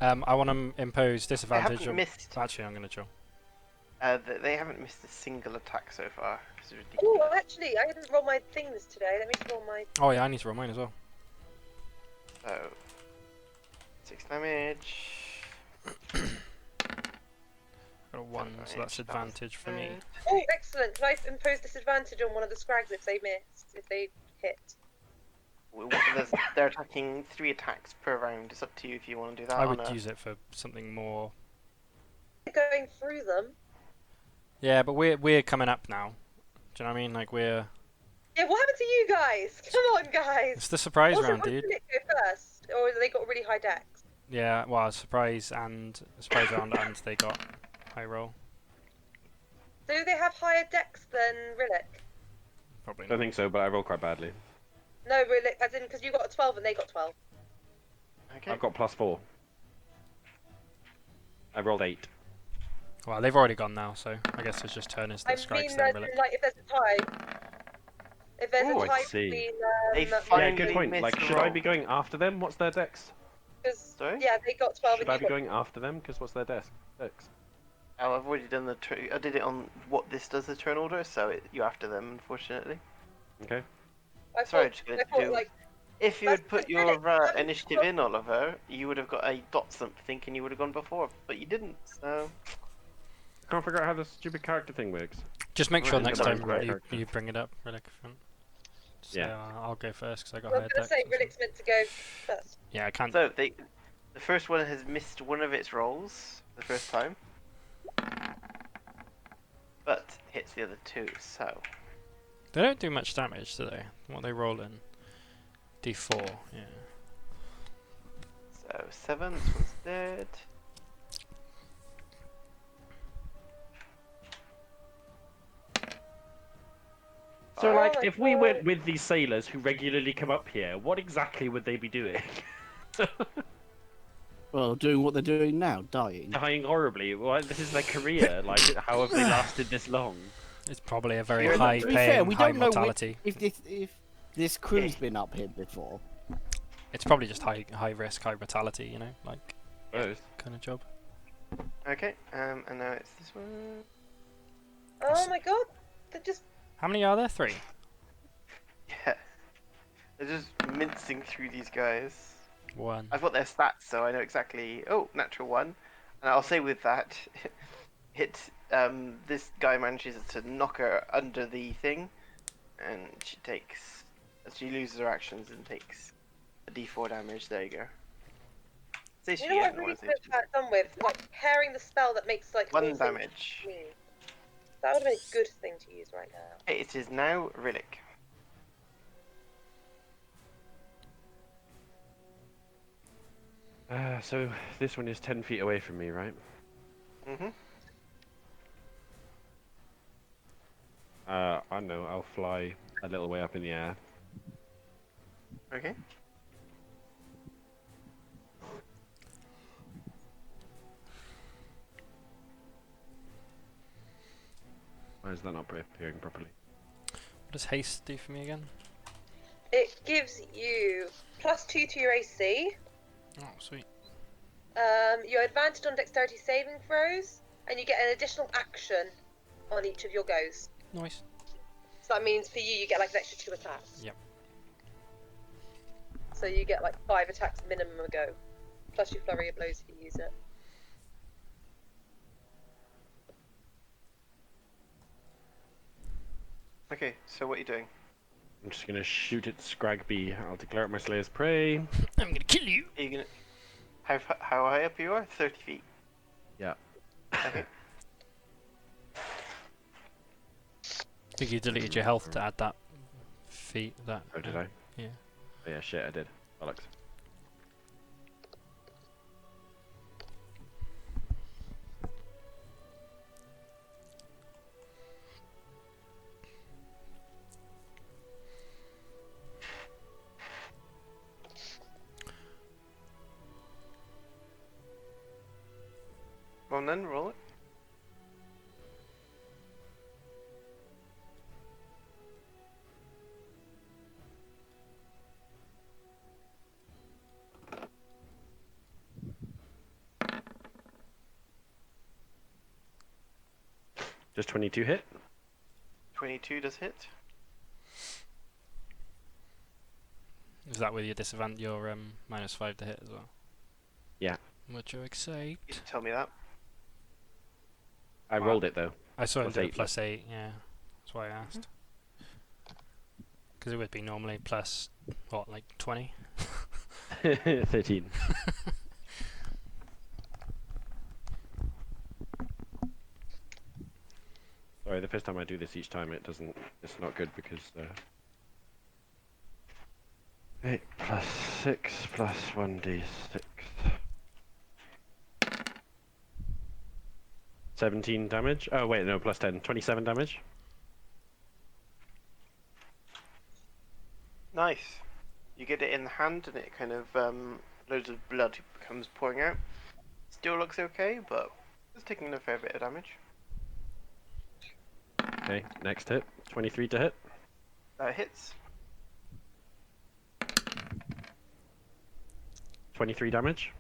I want to impose They disadvantage haven't on... missed. Actually, I'm going to chill. They haven't missed a single attack so far. It's Oh, ridiculous. actually, I didn't roll my things today. Let me just roll my. Oh yeah, I need to roll mine as well. So, 6 damage. Got a 1, so that's advantage for me. Oh, excellent. Can I impose disadvantage on one of the scrags if they miss? If they hit? They're attacking 3 attacks per round. It's up to you if you want to do that. I would use it for something more... Going through them. Yeah, but we're coming up now. Do you know what I mean? Like, we're... Yeah, what happened to you guys? Come on, guys. It's the surprise Also, round, why dude. didn't it go first? Or have they got really high dex? Yeah, well, surprise round and they got high roll. Do they have higher dex than Rhillik? Probably I not. don't think so, but I rolled quite badly. No, Rhillik, as in, because you got a 12 and they got 12. Okay. I've got +4. I rolled 8. Well, they've already gone now, so I guess it's just turn is the I strikes mean, then, that, Rhillik. like, if there's a tie. If there's Ooh, a I tie see. between. They Yeah, finally good point. missed Like, the should I roll. be going after them? What's their dex? Sorry? Yeah, they got 12 Should and I you be got. going after them? Because what's their dex? Oh, I've already done I did it on what this does the turn order, so you're after them, unfortunately. Okay. I Sorry, I thought, just I wanted to thought do. like, If you that's had put Rhillik. your Haven't initiative got- in, Oliver, you would have got a dot something and you would have gone before, but you didn't, so. I can't figure out how the stupid character thing works. Just make sure Right, next okay, time right, you character. bring it up, Rhillik. If you want. So, Yeah. I'll go first because I I got was higher going to dex. say, or something. Rhillik's meant to go first. Yeah, I can't. So, the first one has missed one of its rolls the first time, but hits the other 2, so. They don't do much damage, do they? What they roll in? D4, yeah. So, 7, this one's dead. So, Oh like, my if we God. went with these sailors who regularly come up here, what exactly would they be doing? Well, doing what they're doing now, dying. Dying horribly. Well, this is their career. Like, how have they lasted this long? It's probably a very You're not- high To be fair, paying, we high don't know mortality. if this crew's been up here before. It's probably just high risk, high mortality, you know, like Suppose. kind of job. Okay, and now it's this one. Oh my god. They're just. How many are there? 3. Yeah. They're just mincing through these guys. 1. I've got their stats, so I know exactly. Oh, natural 1. And I'll say with that, this guy manages to knock her under the thing, and she loses her actions and takes a d4 damage. There you go. Say she You know what I hasn't really won, could have had done with? Like, pairing the spell that makes, like, 1 all things damage. clean. That would have been a good thing to use right now. Okay, it is now Rhillik. So, this one is 10 feet away from me, right? Mm-hmm. I know, I'll fly a little way up in the air. Okay. Why is that not appearing properly? What does haste do for me again? It gives you +2 to your AC. Oh, sweet. Your advantage on dexterity saving throws, and you get an additional action on each of your goes. Nice. So that means for you get like an extra 2 attacks. Yep. So you get like 5 attacks minimum a go, plus your flurry of blows if you use it. Okay, so what are you doing? I'm just gonna shoot at Scragby. I'll declare it my Slayer's Prey. I'm gonna kill you. Are you gonna? How high up you are? 30 feet. Yeah. Okay. I think you deleted your health to add that feat. That. Oh, did I? Yeah. Oh, yeah, shit, I did. Bollocks. on then, roll it. Does 22 hit? 22 does hit. Is that with your disadvantage, your -5 to hit as well? Yeah. Would you accept? You should tell me that. I Wow. rolled it though. I saw it Plus did a 8, +8, yeah. That's why I asked. Because it would be normally plus, what, like 20? 13. Sorry, the first time I do this each time it doesn't, it's not good because 8 plus 6 plus 1d6. 17 damage? Oh wait, no, plus 10. 27 damage? Nice. You get it in the hand and it kind of, loads of blood comes pouring out. Still looks okay, but it's taking a fair bit of damage. Okay, next hit. 23 to hit. That hits. 23 damage.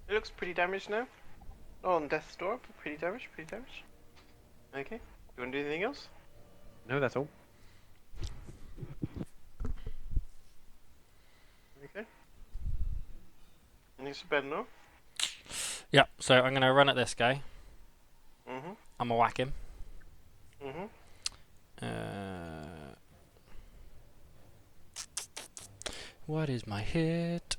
It looks pretty damaged now. Oh, on death's door, pretty damaged, pretty damaged. Okay. You want to do anything else? No, that's all. Okay. Any spend now? Yeah, so I'm going to run at this guy. Mm-hmm. I'm going to whack him. Mm-hmm. What is my hit?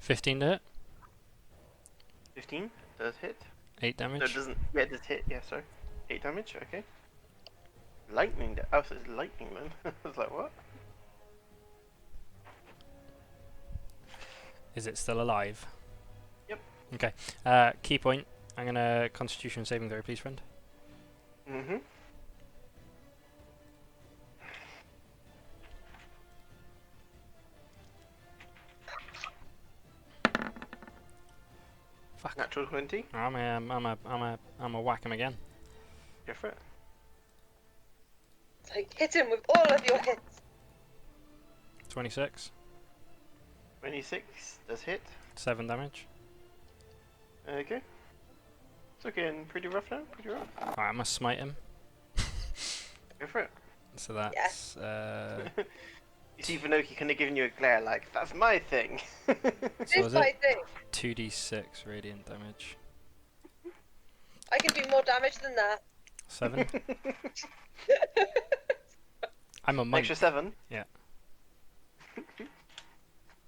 $15 to hit. 15 does hit. 8 No, damage. it doesn't. Yeah, it does hit. Yeah, sorry. 8 damage. Okay. Lightning. Oh, so it's lightning then. I was like, what? Is it still alive? Yep. Okay. Key point. I'm going to Constitution saving throw, please, friend. Mm-hmm. Fuck. Natural 20. I'm a whack him again. Go for it. It's like, hit him with all of your hits. 26. 26 does hit. 7 damage. Okay. It's looking pretty rough now. Pretty rough. Alright, I'm going to smite him. Go for it. So that's... You see Vinoki kind of giving you a glare like, that's my thing. so This is is my it thing. 2d6 radiant damage. I can do more damage than that. 7. I'm a monk. Extra 7. Yeah.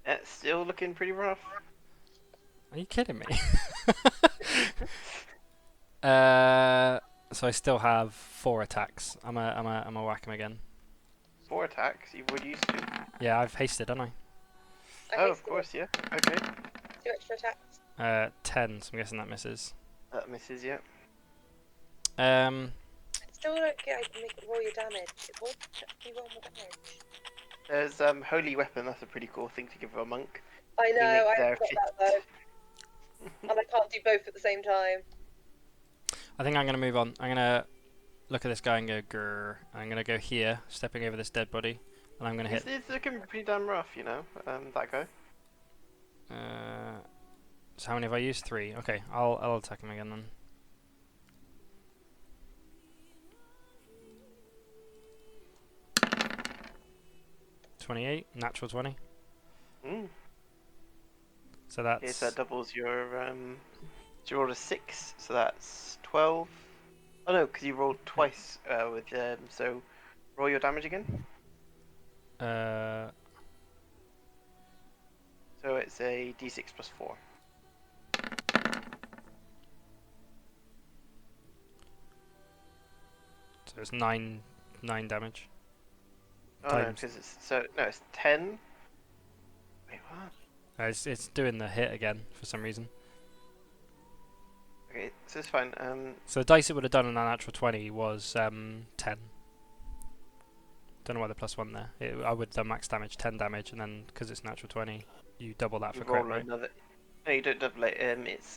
It's still looking pretty rough. Are you kidding me? So I still have 4 attacks. I'm a whack him again. 4 attacks. You would use 2. Yeah, I've hasted, haven't Oh, of course, yeah. Okay. 2 extra attacks. I? 10, so I'm guessing that misses. That misses, yeah. I still don't get I can make it roll your damage. It would you roll more damage. There's Holy Weapon. That's a pretty cool thing to give a monk. I know, make I their got that though. And I can't do both at the same time. I think I'm going to move on. I'm going to look at this guy and go grrr. I'm going to go here, stepping over this dead body, and I'm going to hit. It's looking pretty damn rough, you know, that guy. So how many have I used? 3. Okay, I'll attack him again then. Natural 20. Mm. So that's Okay, so that doubles your, so you rolled a 6, so that's 12. Oh no, because you rolled twice, with, so roll your damage again. uh, So it's a d6 plus 4. so it's 9 damage. Oh no, Times. because it's 10. Wait, what? It's doing the hit again for some reason. Okay, so it's fine. So the dice it would have done on that natural 20 was 10. Don't know why the +1 there. I would have done max damage, 10 damage, and then because it's natural 20, you double that you for crit, roll right? another. No, you don't double it. It's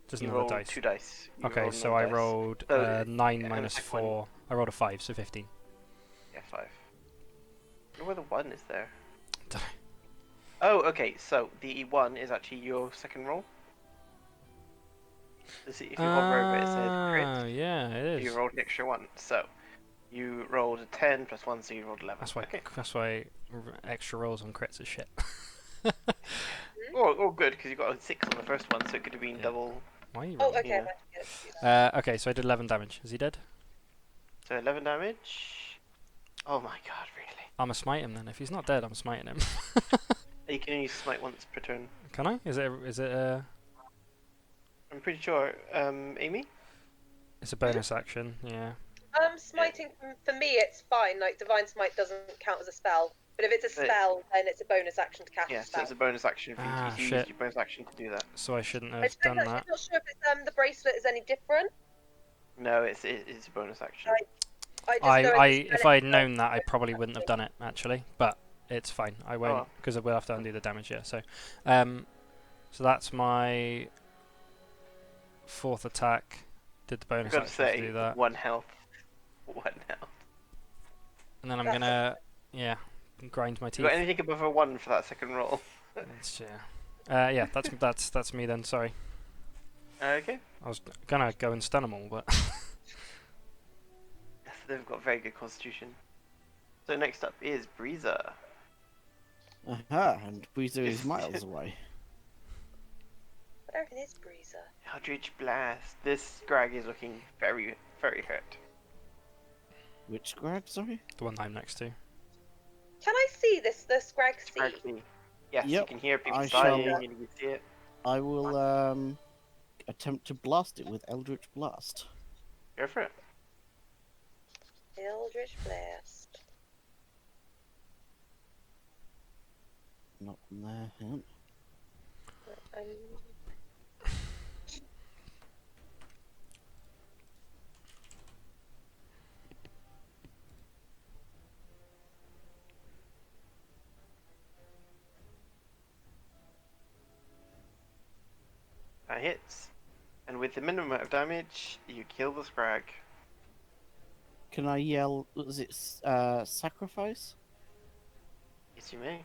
Just you another roll dice. 2 dice. You Okay, roll so another I dice. rolled So, 9 and the minus second one- 4. I rolled a 5, so 15. Yeah, 5. I wonder where the 1 is there. Dunno. Oh, okay. So the 1 is actually your second roll. If you hover over it, it says Ah, crit. yeah, it You is. rolled an extra 1. So you rolled a 10 plus 1, so you rolled 11. That's why. Okay. That's why extra rolls on crits is shit. Or good, because you got a 6 on the first one, so it could have been Yeah. double. Why are you Oh, rolling? okay. Yeah. I might get it to do that. Okay, so I did 11 damage. Is he dead? So 11 damage. Oh my god, really? I'm a smite him then. If he's not dead, I'm smiting him. You can only smite once per turn. Can I? Is it? I'm pretty sure. Amy? It's a bonus action. Yeah. Smiting for me, it's fine. Like divine smite doesn't count as a spell, but if it's a But- spell, then it's a bonus action to cast Yeah, a so spell. it's a bonus action for you Ah, to use shit. your bonus action to do that. So I shouldn't I have done I'm that. not sure if it's, the bracelet is any different. No, it's a bonus action. Right. I just go and If spell I it had known that, I probably wouldn't have done it actually. But it's fine. I won't Oh. because I will have to undo the damage. Yeah. So, so that's my 4th attack. Did the I've bonus got to action to say, do that, 1 health. 1 health. and then I'm That's gonna grind my You teeth. got anything above a 1 for that second roll? It's, yeah, that's me then. Sorry, Okay. I was gonna go and stun them all, but Yes, they've got very good constitution. So next up is Breezer. Aha, and Breezer is miles away. Where is Breezer? Eldritch Blast. This Grag is looking very, very hurt. Which Greg, sorry? the one I'm next to. Can I see the Scrag Grag seed? B. Yes, Yep, you can hear people I sighing shall- and you can see it. I will attempt to blast it with Eldritch Blast. Go for it. Eldritch Blast. Not from there. Hang on. Um, That hits. And with the minimum amount of damage, you kill the Scrag. Can I yell? Was it sacrifice? Yes, you may.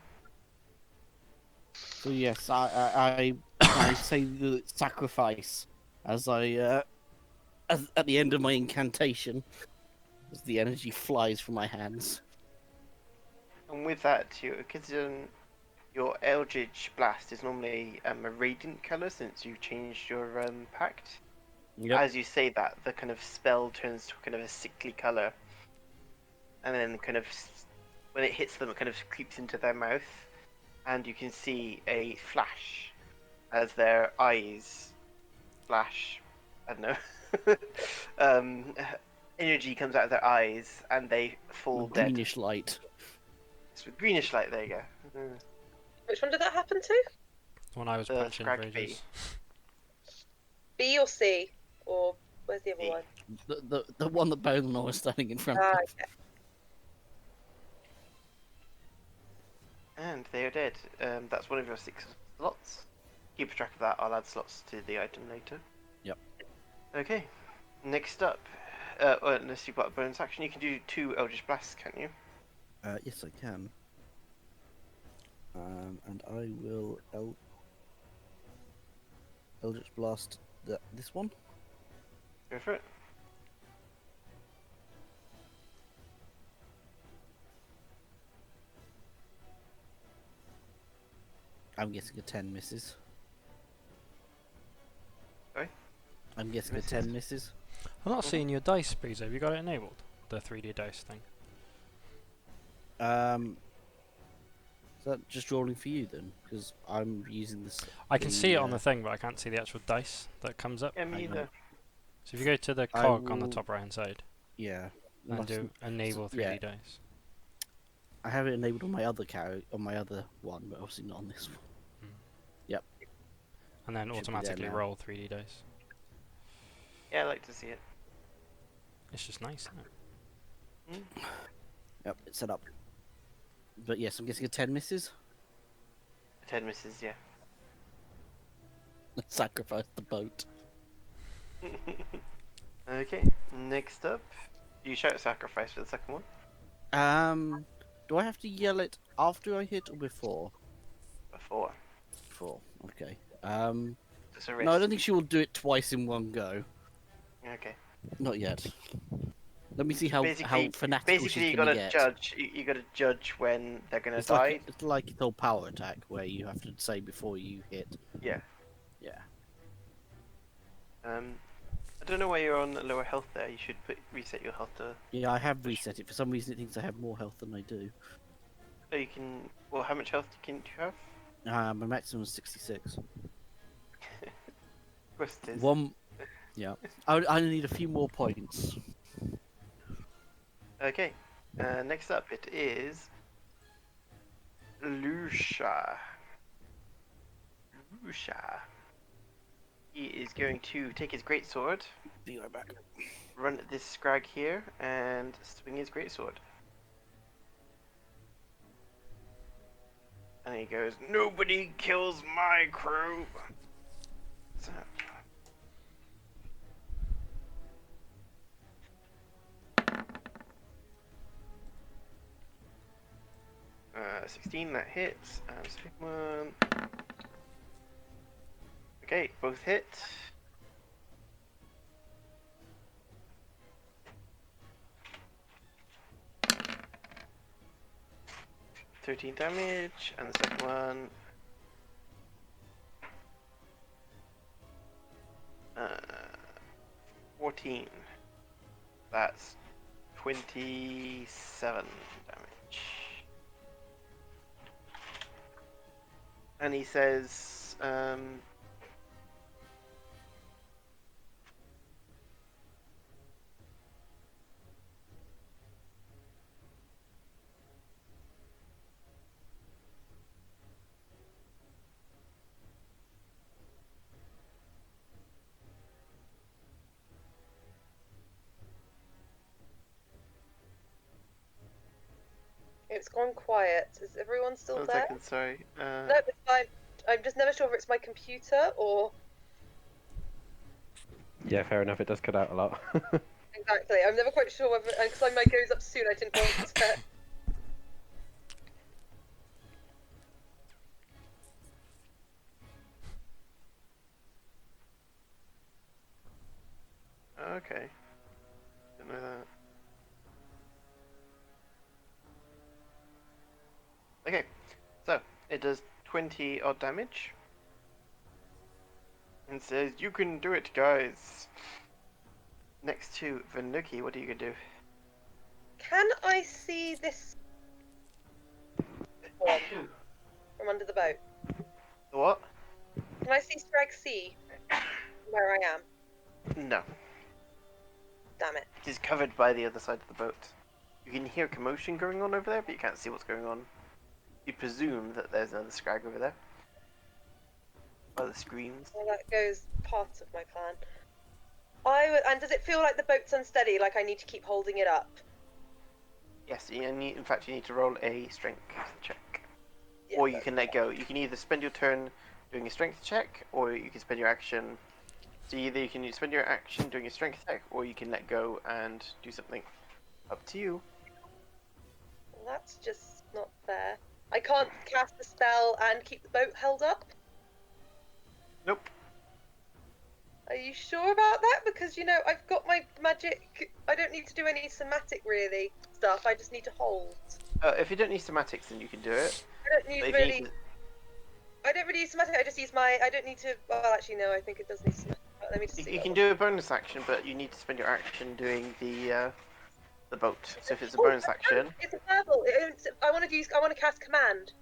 So yes, I say the sacrifice as as at the end of my incantation, as the energy flies from my hands. And with that, because your Eldritch Blast is normally a radiant colour since you changed your pact. Yep. As you say that, the kind of spell turns to kind of a sickly colour. And then kind of, when it hits them, it kind of creeps into their mouth. And you can see a flash as their eyes flash. I don't know. Energy comes out of their eyes and they fall dead. Greenish light. It's with greenish light, there you go. which one did that happen to? The one I was The punching for Scrag B. ages. B or C? Or where's the other B. one? The one that Bone and I was standing in front Ah, of. okay. And they are dead. That's one of your 6 slots. Keep track of that. I'll add slots to the item later. Yep. Okay. Next up, well, unless you've got a bonus action, you can do 2 Eldritch Blasts, can't you? Yes, I can. And I will Eldritch Blast this one. Go for it. I'm guessing a 10 misses. Sorry? I'm guessing Misses. a 10 misses. I'm not seeing your dice, Breezer. Have you got it enabled? The 3D dice thing. Is that just rolling for you then? Because I'm using this. I can see it on uh, the thing, but I can't see the actual dice that comes up. Yeah, me Hang on. either. So if you go to the I cog on the will- top right hand side Yeah. and must- do enable 3D yeah. dice. I have it enabled on my other on my other one, but obviously not on this one. And then Should be there automatically now. roll 3D dice. Yeah, I like to see it. It's just nice, isn't it? Yep, it's set up. But yes, I'm guessing a 10 misses. 10 misses, yeah. Sacrifice the boat. Okay, next up. You shout sacrifice for the second one. Do I have to yell it after I hit or before? Before. Before. Okay. It's a No, I don't risk. think she will do it twice in one go. Okay. Not yet. Let me see how Basically, fanatical she's you gonna gotta get. judge. You gotta judge when they're gonna It's die. like its old power attack where you have to say before you hit. Yeah. Yeah. I don't know why you're on lower health there. You should reset your health to. Yeah, I have reset it. For some reason, it thinks I have more health than I do. Oh, you can. Well, how much health do you have? My maximum is 66. Of course it is. One. Yeah. I need a few more points. Okay. Next up, it is Lucia. Lucia. He is going to take his greatsword, Be right back. run at this scrag here, and swing his greatsword. And he goes, "Nobody kills my crew." So, 16, that hits. Second one. Okay, both hit. $13 damage, and the second one. 14. That's 27 damage. And he says, It's gone quiet. Is everyone still one there? second, sorry. No, it's fine. I'm just never sure if it's my computer or. Yeah, fair enough. It does cut out a lot. Exactly. I'm never quite sure whether. Because my mic goes up soon, I didn't want to. Okay. Didn't know that. Okay, so it does 20 odd damage. And says, "You can do it, guys." Next to Venuki, what are you gonna do? Can I see this one from under the boat? The what? Can I see Strag C where I am? No. Damn it. It is covered by the other side of the boat. You can hear commotion going on over there, but you can't see what's going on. You presume that there's another scrag over there. By the screams. Well, that goes part of my plan. And does it feel like the boat's unsteady, like I need to keep holding it up? Yes, in fact you need to roll a strength check. Yeah, Or you can let go. You can either spend your turn doing a strength check, or you can spend your action. So either you can spend your action doing a strength check, or you can let go and do something. Up to you. Well, that's just not fair. I can't cast a spell and keep the boat held up? Nope. Are you sure about that? Because, you know, I've got my magic. I don't need to do any somatic, really, stuff. I just need to hold. If you don't need somatics, then you can do it. I don't need But if you really. need to- I don't really use somatic. I just use my. I don't need to. Well, actually, no. I think it does need somatic. Let me just see. You can do a bonus action, but you need to spend your action doing the boat. So if it's a bonus action, It's a verbal. I want to cast command.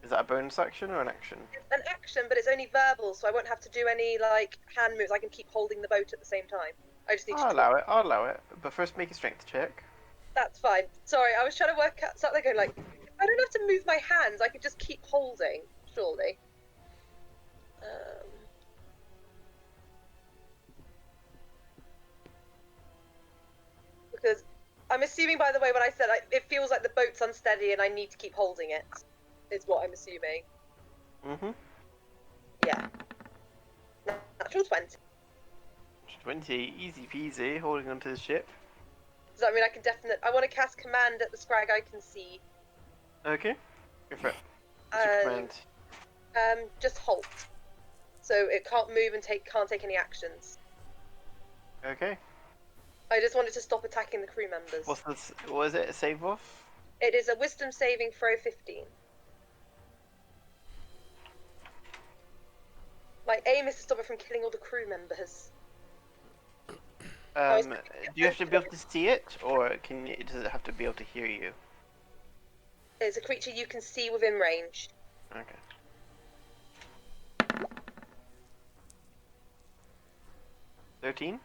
is that a bonus action or an action? It's an action, but it's only verbal, so I won't have to do any like hand moves. I can keep holding the boat at the same time. I just need I'll to. allow it. I'll allow it. But first, make a strength check. That's fine. Sorry, I was trying to work out something going like. I don't have to move my hands. I could just keep holding. Surely. Because I'm assuming, by the way, when I said it feels like the boat's unsteady and I need to keep holding it, is what I'm assuming. Mm-hmm. Yeah. Natural 20. 20, easy peasy, holding onto the ship. Does that mean I want to cast command at the scrag I can see? Okay, go for it. What's your command? Just halt. So it can't move and can't take any actions. Okay. I just wanted to stop attacking the crew members. What's this? What is it? A save off? It is a wisdom saving throw 15. My aim is to stop it from killing all the crew members. Do you have to be able to see it, or does it have to be able to hear you? It's a creature you can see within range. Okay. $13?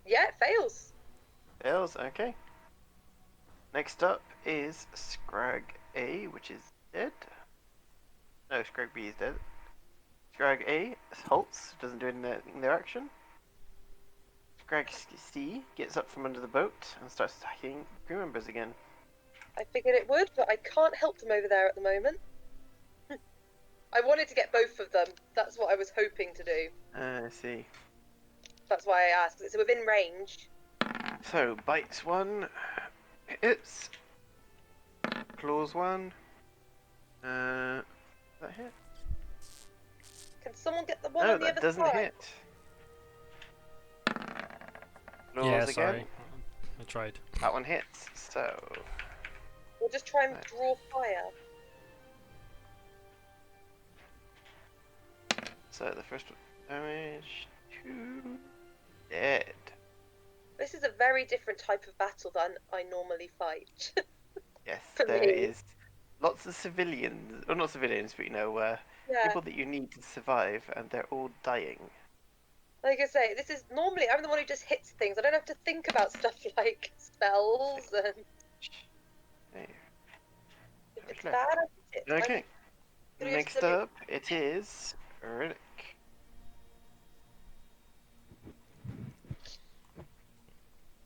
Yeah, it fails. Fails, okay. Next up is Scrag A, which is dead. No, Scrag B is dead. Scrag A halts, doesn't do anything in their action. Scrag C gets up from under the boat and starts attacking crew members again. I figured it would, but I can't help them over there at the moment. I wanted to get both of them. That's what I was hoping to do. I see. That's why I asked. It's within range. So, bites 1, hits. Claws 1. That hit? Can someone get the one No, on the that other doesn't side? hit. Claws Yeah, again. sorry. I tried. That one hits, so... We'll just try and draw fire. So the first one, damage 2, dead. This is a very different type of battle than I normally fight. Yes, For there me. is lots of civilians, or not civilians, but Yeah. people that you need to survive, and they're all dying. Like I say, this is normally I'm the one who just hits things. I don't have to think about stuff like spells and Okay. if it's bad, I hit it. Okay. I'm gonna Next use the- up, it is Rhillik.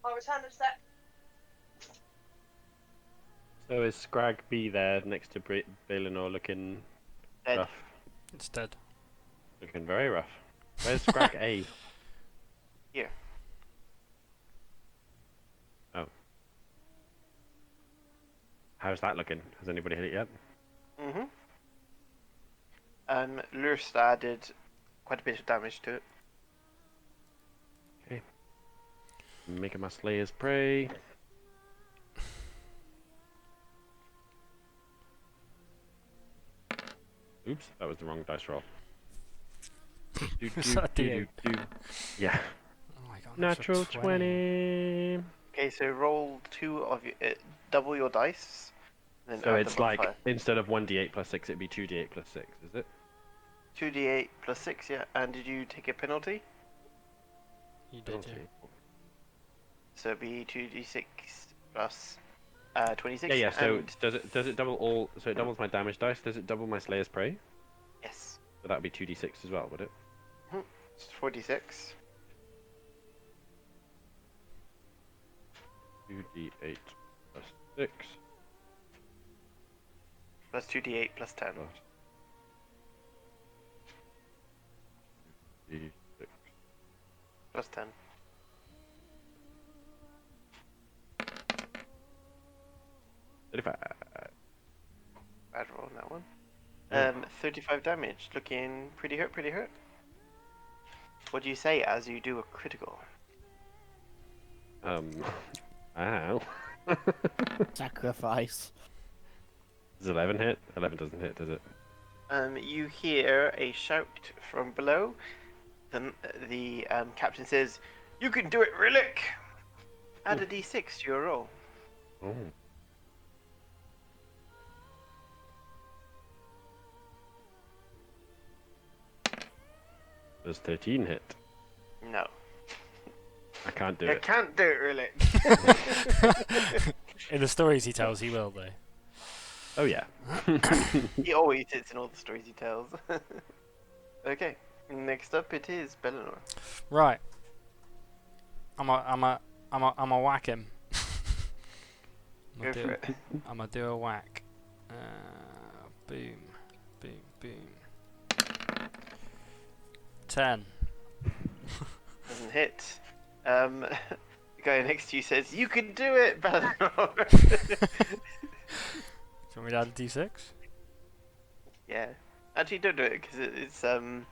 I'll return in a sec. So is Scrag B there next to Balinor looking Dead. rough? It's dead. Looking very rough. Where's Scrag A? Here. Oh. How's that looking? Has anybody hit it yet? Mm-hmm. Lursta did quite a bit of damage to it. Okay. Making my Slayer's Prey. Oops, that was the wrong dice roll. Was that a D8? Yeah. Oh my god. Natural 20. Okay, so roll 2 of your, double your dice. Then So add it's the like, modifier. instead of 1d8 plus 6, it'd be 2d8 plus 6, is it? 2d8 plus 6, yeah. And did you take a penalty? You did, yeah. So it'd be 2d6 plus 26. Yeah, so and... does it double all, so it doubles my damage dice, does it double my Slayer's Prey? Yes. So that would be 2d6 as well, would it? It's 46. 2d8 plus 6 Plus 2d8 plus 10. plus d6. Plus 10. Bad roll on that one. 35 damage. Looking pretty hurt, pretty hurt. What do you say as you do a critical? Ow. Sacrifice. Does 11 hit? 11 doesn't hit, does it? You hear a shout from below. Then the captain says, "You can do it, Rhillik! Add a d6 to your roll." Oh. Does 13 hit? No. I can't do You it. can't do it, Rhillik. In the stories he tells, he will, though. Oh yeah. He always hits in all the stories he tells. Okay. Next up, it is Bellinor. Right. I'm a I'm a whack him. Go for it. I'm gonna do a whack. Boom, boom, boom. 10. Doesn't hit. The guy next to you says, "You can do it, Balnor." Do you want me to add a d6? Yeah. Actually, don't do it because it's don't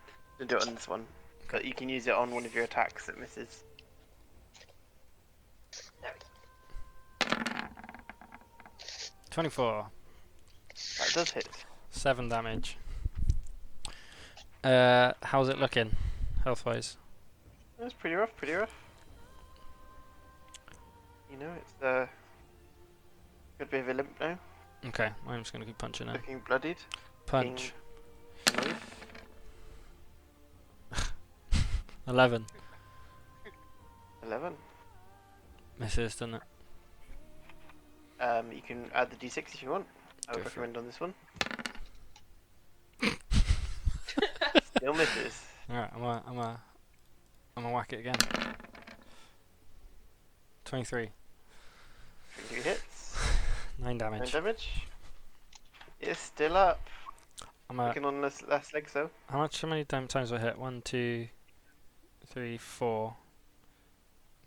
do it on this one. But you can use it on one of your attacks that misses. 24. That does hit. 7 damage. How's it looking, health-wise? That's pretty rough. Pretty rough. You know, it's got a bit of a limp now. Okay, I'm just gonna keep punching it. Looking bloodied. Punch. Annoyed. 11. 11. Misses, doesn't it? You can add the d6 if you want. I would Go for recommend on this one. Still misses. Alright, I'm gonna whack it again. 23. 3 hits. 9 9 damage. damage. It's still up. I'm Looking on this last leg, so. how many times have I hit? 1, 2, 3, 4.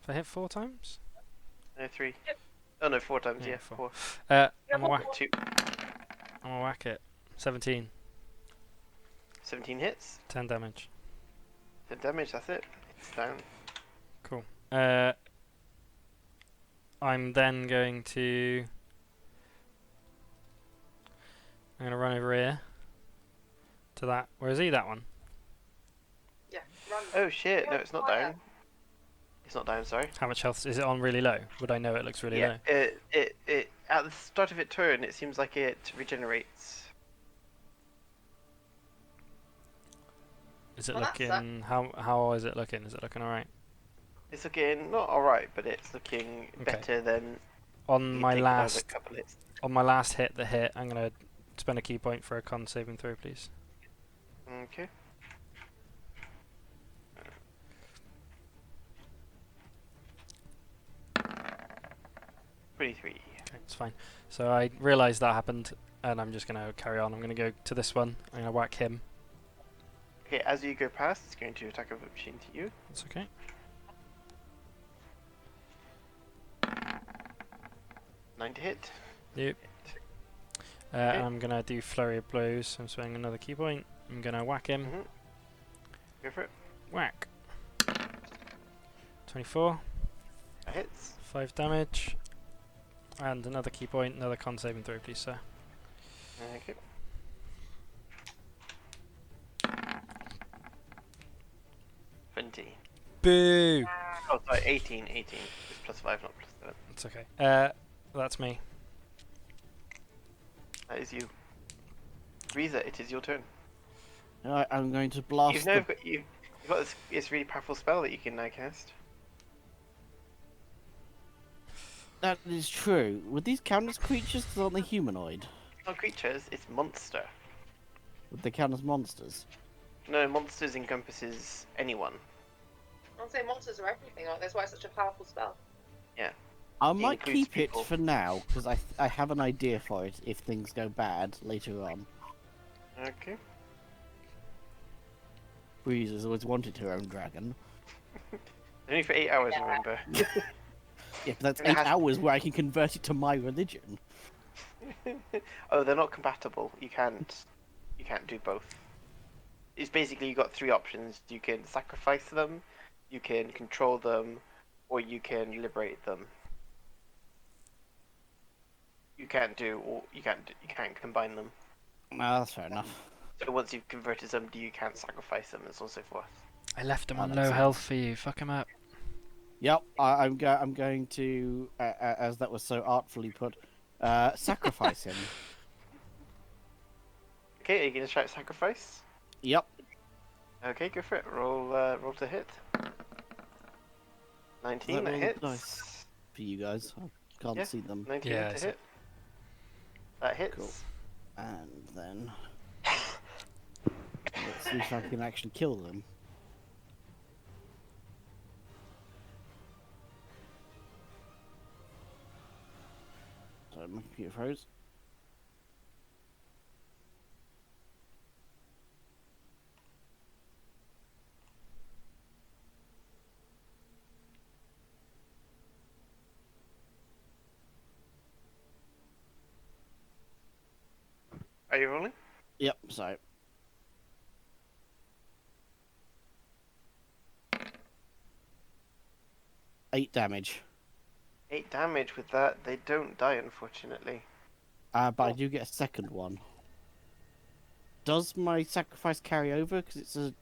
Have I hit 4 times? No, 3. Oh no, 4 times, Yeah, yeah. 4. 4. I'm gonna whack 2. I'm gonna whack it. 17. 17 hits. 10 damage. 10 damage, that's it. It's down. Cool. I'm then going to... I'm gonna run over here. To that... Where is he, that one? Yeah, run. Oh shit, no, it's not down. It's not down, sorry. How much health... Is it on really low? Would I know it looks really Yeah, low? it at the start of its turn, it seems like it regenerates. Is it Well, that's looking... How is it looking? Is it looking alright? It's looking not alright, but it's looking Okay. better than On my taking another last... couple hits. On my last hit, the hit, I'm gonna spend a key point for a con saving throw, please. Okay. $23. Okay, it's fine. So I realised that happened, and I'm just gonna carry on. I'm gonna go to this one. I'm gonna whack him. Okay, as you go past, it's going to attack of opportunity you. That's okay. 9 to hit. Yep. And I'm gonna do flurry of blows. So I'm spending another key point. I'm gonna whack him. Mhm. Go for it. Whack. 24. That hits. 5 damage. And another key point. Another con saving throw, please, sir. Okay. Boo! Oh, sorry, 18. It's +5, not +7. It's okay. That's me. That is you. Riza, it is your turn. Alright, I'm going to blast You've got this really powerful spell that you can now cast. That is true. Would these count as creatures? Because aren't they humanoid? Not creatures, it's monster. Would they count as monsters? No, monsters encompasses anyone. I'll say monsters are everything, aren't they? That's why it's such a powerful spell. I might includes keep people. it for now, because I have an idea for it if things go bad later on. Okay. Breeze has always wanted her own dragon. Only for 8 hours, remember. Yeah, but that's And it 8 has- hours where I can convert it to my religion. Oh, they're not compatible. You can't do both. It's basically you got 3 options. You can sacrifice them, you can control them, or you can liberate them. You can't combine them. Ah, that's fair enough. So once you've converted somebody, you can't sacrifice them, and so on and so forth. I left him Oh, on makes low sense. health for you. Fuck him up. Yep, I'm going to, as that was so artfully put, sacrifice him. Okay, are you gonna shout sacrifice? Yep. Okay, go for it. Roll to hit. 19, That that roll hits. dice. For you guys, I can't Yeah. see them. 19 Yeah, to it's hit. That hits. Cool. And then let's see if I can actually kill them. Sorry, my computer froze. Are you rolling? Yep, sorry. Eight damage. 8 damage with that. They don't die, unfortunately. But I do get a second one. Does my sacrifice carry over? Because it's a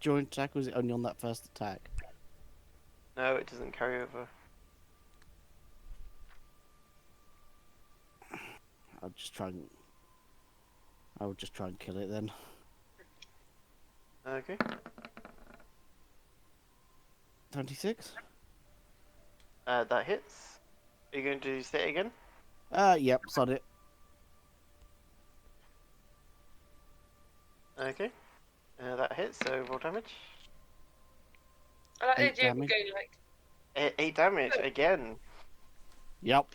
joint attack, or is it only on that first attack? No, it doesn't carry over. I'll just try and... I'll just try and kill it then. Okay. 26? That hits. Are you going to say it again? Yep, sod it. Okay. That hits, so roll damage. I like the 8 idea of damage. going like, 8 damage, again. Yep.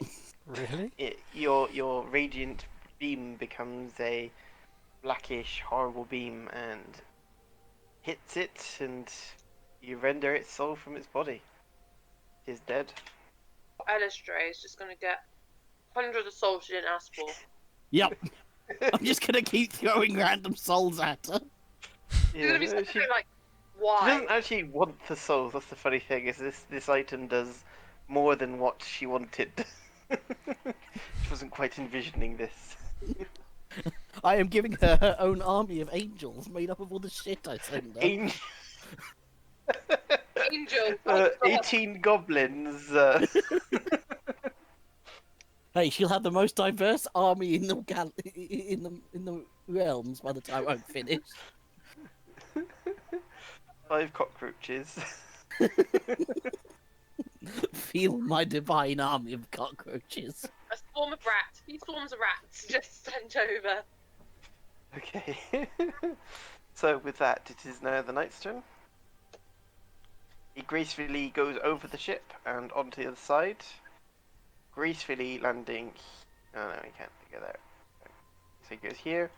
Really? Your radiant beam becomes a blackish, horrible beam and hits it, and you render its soul from its body. It is dead. Elistray is just gonna get hundreds of souls she didn't ask for. Yep. I'm just gonna keep throwing random souls at her. She's gonna be Yeah, something like, she why? doesn't actually want the souls. That's the funny thing. Is this item does more than what she wanted. She wasn't quite envisioning this. I am giving her her own army of angels made up of all the shit I send her. Angel, Angel. Oh, God. 18 goblins. Hey, she'll have the most diverse army in the in the realms by the time I'm finished. 5 cockroaches. Feel my divine army of cockroaches. A swarm of rats. A few swarms of rats just sent over. Okay. So with that, it is now the knight's turn. He gracefully goes over the ship and onto the other side. Gracefully landing. Oh no, he can't go there. So he goes here.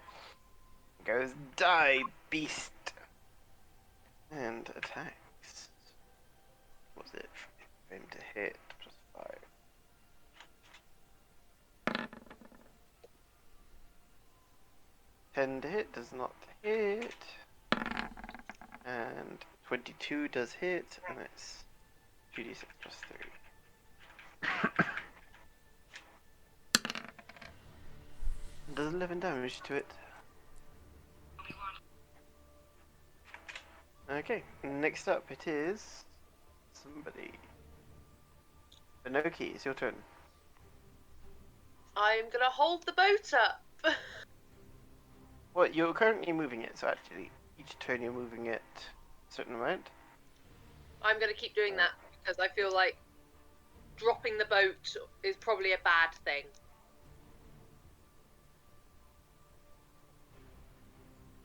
Goes die, beast. And attacks. What's it? For him to hit. +5. 10 to hit does not hit. And 22 does hit, and it's 2d6 +3. Does 11 damage to it. Okay, next up it is somebody. Binoki, it's your turn. I'm gonna hold the boat up. Well, you're currently moving it, so actually each turn you're moving it a certain amount. I'm gonna keep doing that because I feel like dropping the boat is probably a bad thing.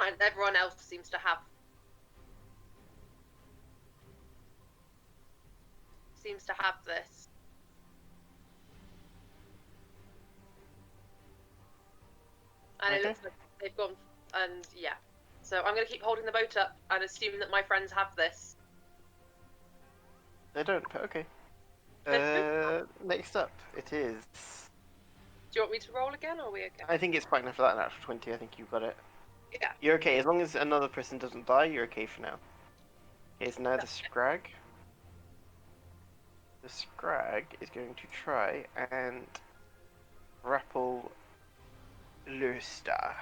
And everyone else seems to have this. And it Okay. looks like they've gone, and yeah. So I'm going to keep holding the boat up and assume that my friends have this. They don't, but okay. Next up it is. Do you want me to roll again, or are we okay? I think it's fine enough for that natural 20. I think you've got it. Yeah. You're okay as long as another person doesn't die. You're okay for now. Okay, so now the Scrag. The Scrag is going to try and grapple Lurstar.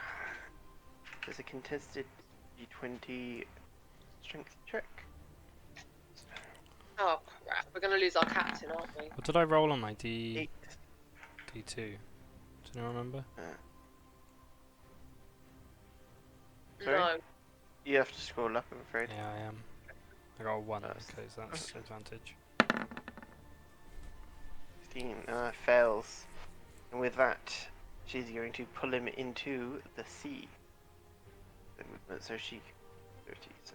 There's a contested d20 strength check. Oh crap! We're going to lose our captain, aren't we? What did I roll on my D2? 8. Do you remember? Sorry? No. You have to scroll up, I'm afraid. Yeah, I am. I got a 1 That's- because that's advantage. 15 fails. And with that, she's going to pull him into the sea. The movement, so she 30. So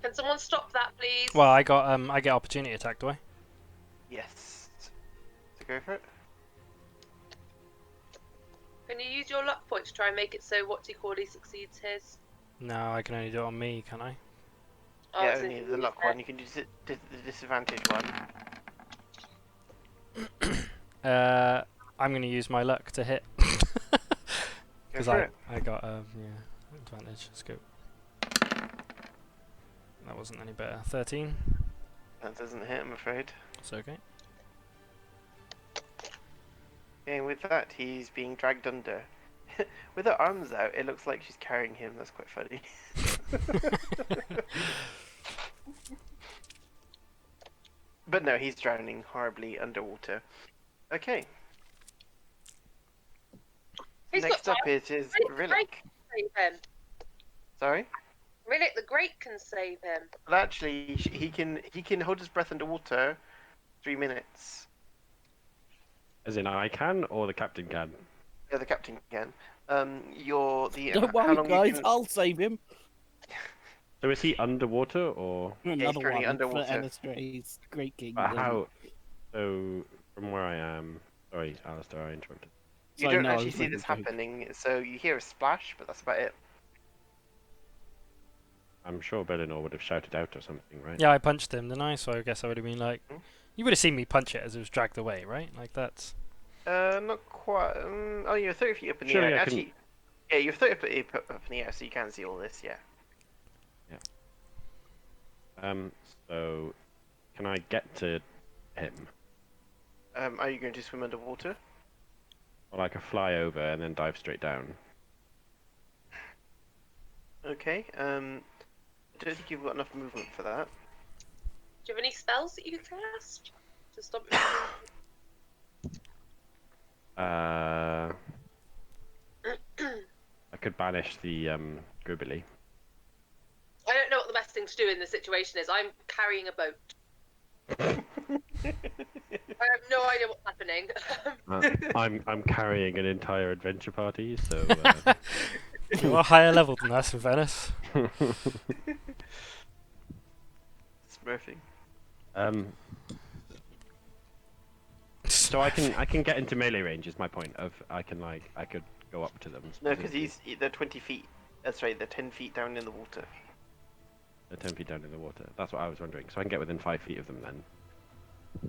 Can someone stop that, please? Well, I get opportunity attack, do I? yes. So go for it. Can you use your luck point to try and make it so what do you call he succeeds his? No, I can only do it on me, can I? Oh, Yeah, so only you the use luck it. one. You can do the disadvantage one. I'm going to use my luck to hit. Go Because for it. I got advantage. Let's go. That wasn't any better. 13. That doesn't hit, I'm afraid. It's okay. And with that, he's being dragged under. With her arms out, it looks like she's carrying him. That's quite funny. But no, he's drowning horribly underwater. Okay. He's Next got up time. it is Rhillik Rhillik. can save him. Sorry? Rhillik the Great can save him. Well, actually, he can hold his breath underwater 3 minutes. As in, I can, or the captain can? Yeah, the captain can. Don't How worry, long guys. you can... I'll save him. So is he underwater, or Another currently one underwater. for Anastray's Great Kingdom. how? So from where I am, sorry, Alistair, I interrupted. You Sorry, don't no, I actually was see making this a joke. happening, so you hear a splash, but that's about it. I'm sure Belinor would have shouted out or something, right? Yeah, I punched him, didn't I? So I guess I would have been like... Hmm? You would have seen me punch it as it was dragged away, right? Like, that's... Not quite. Oh, you're 30 feet up in the Surely air. I can- Actually, yeah, you're 30 feet up in the air, so you can see all this, yeah. So can I get to him? Are you going to swim underwater? Or like a fly over and then dive straight down? Okay, I don't think you've got enough movement for that. Do you have any spells that you can cast to stop him? I could banish the Gribbly. I don't know what the best thing to do in this situation is. I'm carrying a boat. I have no idea what's happening. I'm carrying an entire adventure party, so You're a higher level than us in Venice. Smurfing. So I can get into melee range. Is my point of I could go up to them. No, because they're 20 feet. That's right, they're 10 feet down in the water. They're 10 feet down in the water. That's what I was wondering. So I can get within 5 feet of them then.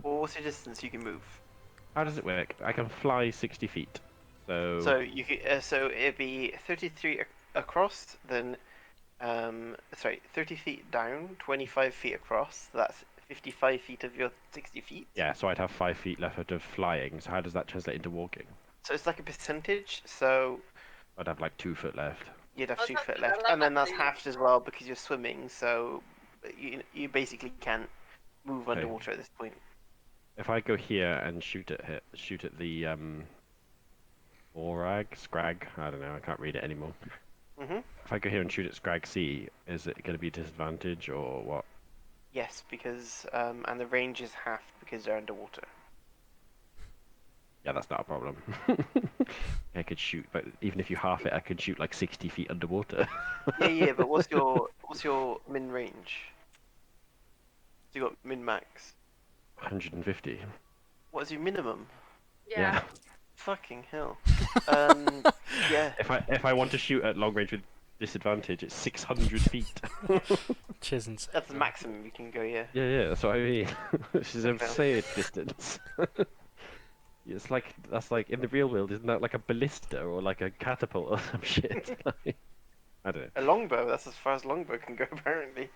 Well, what's your distance you can move? How does it work? I can fly 60 feet. So So you could, so it'd be 33 across, then 30 feet down, 25 feet across. That's 55 feet of your 60 feet. yeah, so I'd have 5 feet left of flying. So how does that translate into walking? So it's like a percentage. So I'd have like 2 foot left. you'd have Oh, 2 that's foot good. I left, like and then that that's too. halved as well because you're swimming. So you basically can't move Okay. underwater at this point. If I go here and shoot at the Scrag, I don't know, I can't read it anymore. Mhm. If I go here and shoot at Scrag C, is it going to be disadvantage or what? Yes, because and the range is halved because they're underwater. Yeah, that's not a problem. I could shoot, but even if you half it, I could shoot like 60 feet underwater. Yeah, but what's your min range? So you got min max. 150. What's your minimum? Yeah. Fucking hell. Yeah. If I want to shoot at long range with disadvantage, it's 600 feet. Which is insane. That's the maximum you can go, yeah. Yeah, that's what I mean. Which is absurd distance. That's like in the real world, isn't that like a ballista or like a catapult or some shit? I don't know. A longbow, that's as far as longbow can go, apparently.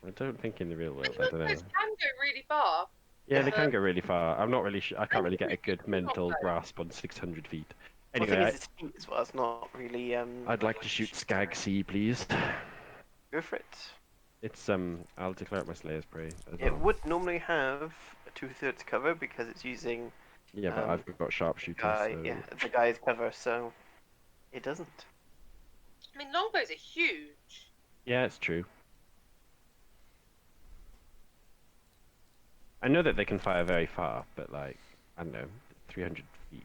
I don't think in the real world. But I don't know. those can go really far. Yeah, they can go really far. I'm not really sure. I can't really get a good mental know. grasp on 600 feet. Well, the Anyway, thing is, it's feet as well, it's not really, I'd like to shoot Skag C, please. Go for it. It's I'll declare it my Slayer's Prey. As It well. would normally have a 2/3 cover because it's using Yeah, but I've got sharpshooters. So... yeah, the guy's cover, so it doesn't. I mean, longbows are huge. Yeah, it's true. I know that they can fire very far, but like, I don't know, 300 feet.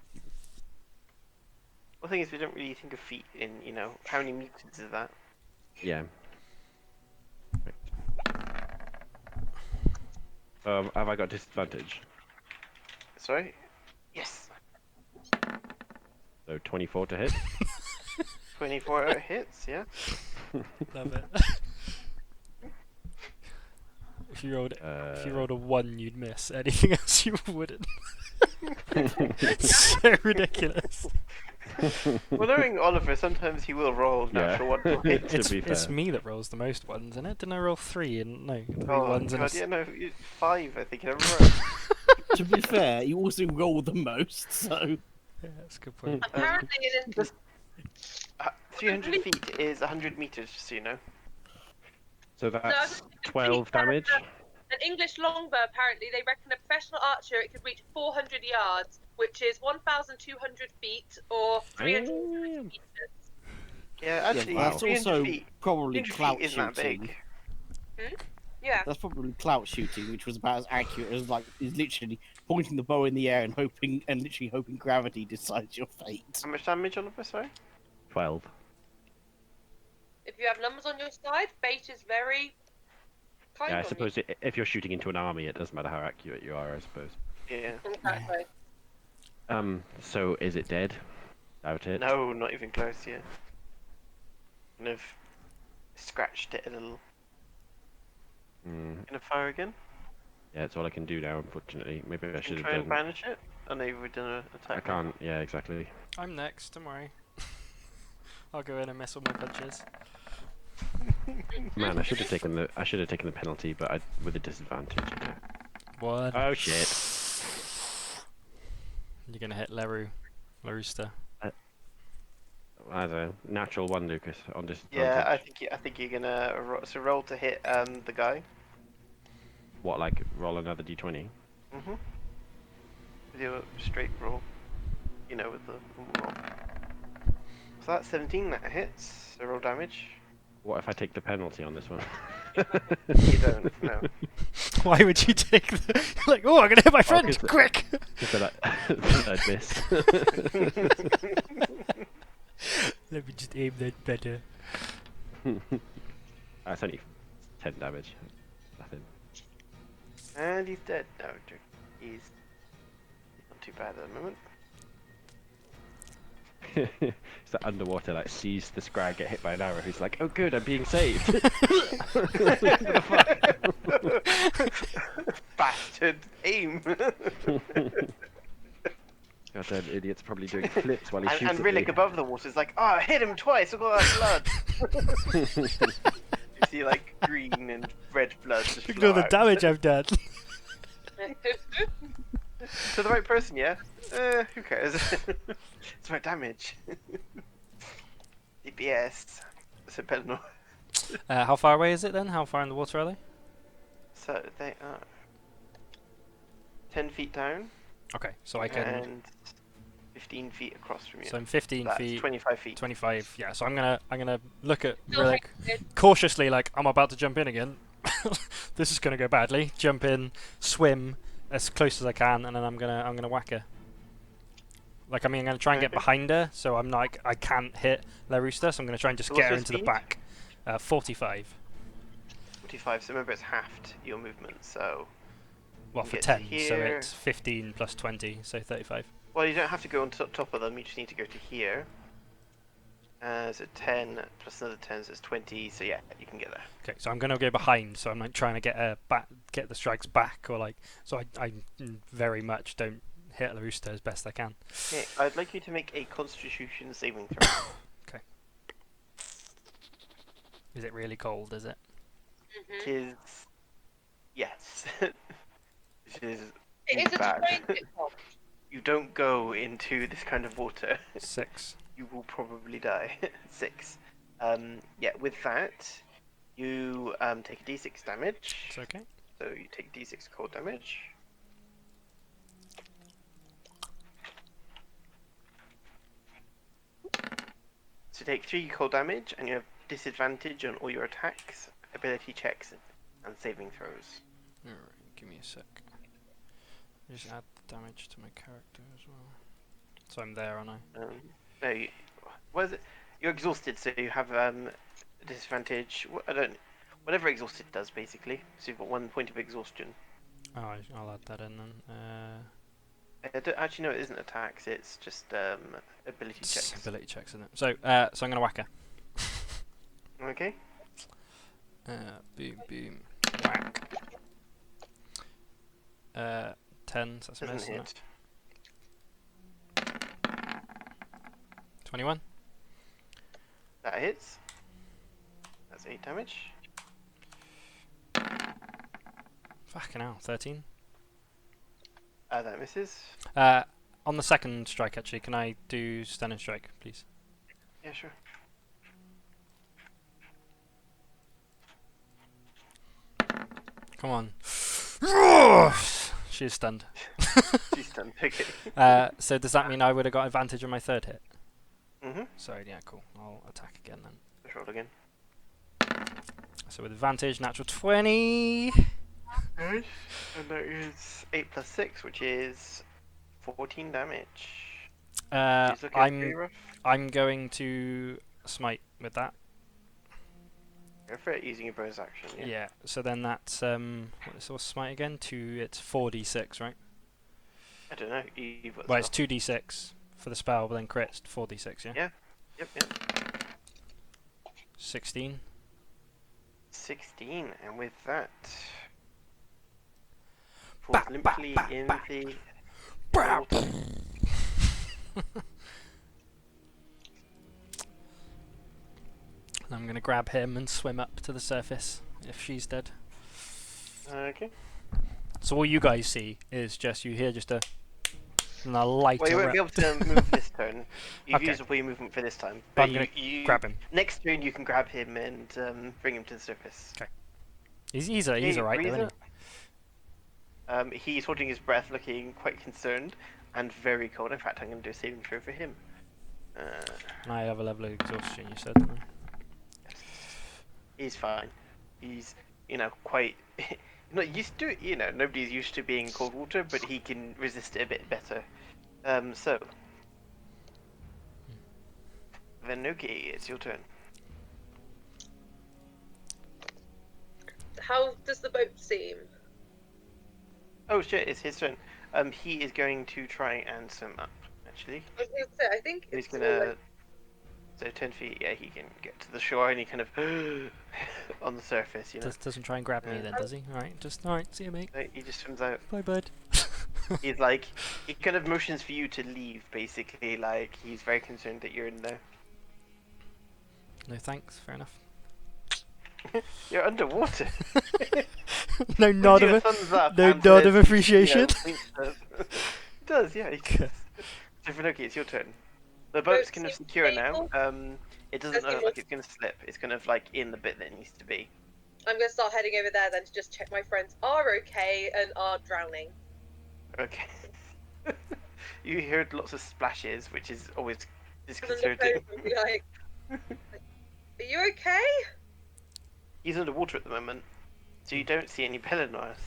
Well, the thing is, we don't really think of feet in, how many meters is that? Yeah. Have I got disadvantage? Sorry? Yes. So So 24 to hit. 24 hits, yeah. Love it. If you rolled a 1, you'd miss. Anything else, you wouldn't. It's so ridiculous. Well, knowing Oliver, sometimes he will roll natural one point. To be It's fair. me that rolls the most ones, isn't it? Didn't I roll 3 and no 3 Oh ones and a god, yeah, no, 5 I think in a row. To be fair, you also roll the most, so Yeah, that's a good point. Apparently, in 300 feet is 100 meters, just so you know. So No, that's it's 12 damage. an English longbow, apparently, they reckon a professional archer it could reach 400 yards, which is 1,200 feet or 350 Damn. meters. Yeah, actually, Wow. that's 300 also feet. probably 300 clout feet isn't that shooting. big. Yeah. That's probably clout shooting, which was about as accurate as is literally pointing the bow in the air and literally hoping gravity decides your fate. How much damage, Oliver, sorry? 12. If you have numbers on your side, fate is very kind Yeah, I on suppose if you're shooting into an army, it doesn't matter how accurate you are, I suppose. Yeah. you. Exactly. So is it dead? Doubt it. No, not even close, yeah. Kind of scratched it a little. Mm, Gonna fire again? yeah, that's all I can do now, unfortunately. Maybe I Can should you have try and done. banish it? Oh no, you've done an attack. I can't. Yeah, exactly. I'm next. Don't worry. I'll go in and miss all my punches. Man, I should have taken the penalty, but with a disadvantage. Yeah. One. Oh shit! You're gonna hit Larooster. I don't know. Natural one, Lucas, on disadvantage. Yeah, I think you're gonna roll to hit the guy. What, like roll another d20? Mhm. With your straight roll. You know, with the normal roll. So that's 17 that hits. So roll damage. What if I take the penalty on this one? You don't. No. Why would you take the... like, oh, I'm gonna hit my friend! 'cause Quick! Just that I'd miss. Let me just aim that better. That's only 10 damage. Nothing. And he's dead. No, he's not too bad at the moment. It's that underwater, like, sees the scrag get hit by an arrow. He's like, oh good, I'm being saved. Bastard! Aim! Goddamn idiot's probably doing flips while he shoots and at Rhillik me. above the water is like, oh, I hit him twice, look at that blood! You see, like, green and red blood just Look at all flow the out. damage I've done. To the right person, yeah? Who cares? It's about damage. DPS. So Pelennor. How far away is it then? How far in the water are they? So they are 10 feet down Okay, so I can... and 15 feet across from you. So I'm 15 That's feet... 25 feet. 25, yeah, so I'm gonna look at Still Rhillik cautiously, like, I'm about to jump in again. This is gonna go badly. Jump in, swim as close as I can, and then I'm gonna whack her. Like, I mean, I'm gonna try and get behind her, so I'm like, I can't hit Larooster, so I'm gonna try and just So get what's her your into the speed? back. 45. 45, so remember it's halved your movement, so... Well, You for get to 10, so here. it's 15 plus 20, so 35. Well, you don't have to go on top of them, you just need to go to here. So 10 plus another 10, so it's 20, so yeah, you can get there. Okay, so I'm gonna go behind, so I'm like trying to get her back, get the strikes back, or like, so I very much don't hit Larooster as best I can. Okay, I'd like you to make a Constitution saving throw. Is it really cold? Is it? It is... Yes. It is It really is a bad. strange one. You don't go into this kind of water. 6. You will probably die. 6. Yeah, with that, you take a d6 damage. It's okay. So you take d6 cold damage. So you take 3 cold damage, and you have disadvantage on all your attacks, ability checks, and saving throws. Alright, give me a sec. Just add the damage to my character as well. So I'm there, aren't I? No, what is it? You're exhausted, so you have disadvantage. Whatever exhausted does, basically. So you've got 1 point of exhaustion. Oh, I'll add that in then. Actually, no, it isn't attacks. It's just ability It's checks. ability checks, isn't it? So, so I'm gonna whack her. Okay. Boom, boom, whack. 10, so that's a Doesn't miss, isn't hit. it? 21. That hits. That's 8 damage. Fucking hell, 13. That misses. On the second strike, actually, can I do stunning strike, please? Yeah, sure. Come on. She's stunned. She's stunned. Okay. So does that mean I would have got advantage on my third hit? Mhm. Sorry, yeah, cool. I'll attack again then. Let's roll again. So with advantage, natural 20. Nice. And that is 8 plus 6, which is 14 damage. She's looking pretty rough. I'm going to smite with that. Go for it using your bonus action. Yeah. Yeah. So then that's what's smite again? It's 4d6, right? I don't know. You've got Well, it's spell. 2d6 for the spell, but then crits 4d6. Yeah. Yeah. Yep. 16. 16, and with that, falls limply in the water. I'm gonna grab him and swim up to the surface if she's dead. Okay. So all you guys see is just you hear just a light. Well, you won't be able to move this turn. You've Okay. used up all your movement for this time. But But I'm gonna you grab him. next turn you can grab him and bring him to the surface. He's Hey, alright though, isn't Breezer. He's holding his breath, looking quite concerned and very cold. In fact, I'm going to do a saving throw for him. he? And I have a level of exhaustion. You said. Didn't I? He's fine. He's, quite not used to it. Nobody's used to being in cold water, but he can resist it a bit better. So, Venuki, it's your turn. How does the boat seem? Oh shit, it's his turn. He is going to try and swim up, actually. I was going to say, I think He's it's gonna... So 10 feet, yeah, he can get to the shore and he kind of... on the surface, Doesn't try and grab me Yeah. then, does he? Alright, see you, mate. He just swims out. Bye, bud. He's like... He kind of motions for you to leave, basically. Like, he's very concerned that you're in there. No thanks. Fair enough. You're underwater. No nod Gives you a of thumbs up no and nod of says, appreciation. winks us. It does, yeah. He does. So Venuki, it's your turn. The boat's kind of seems secure now. stable. It doesn't Does it look like it's going to slip. It's kind of like in the bit that it needs to be. I'm going to start heading over there then to just check my friends are okay and are drowning. Okay. You heard lots of splashes, which is always And then look disconcerting. over and be like, are you okay? He's underwater at the moment, so you don't see any Pelennors.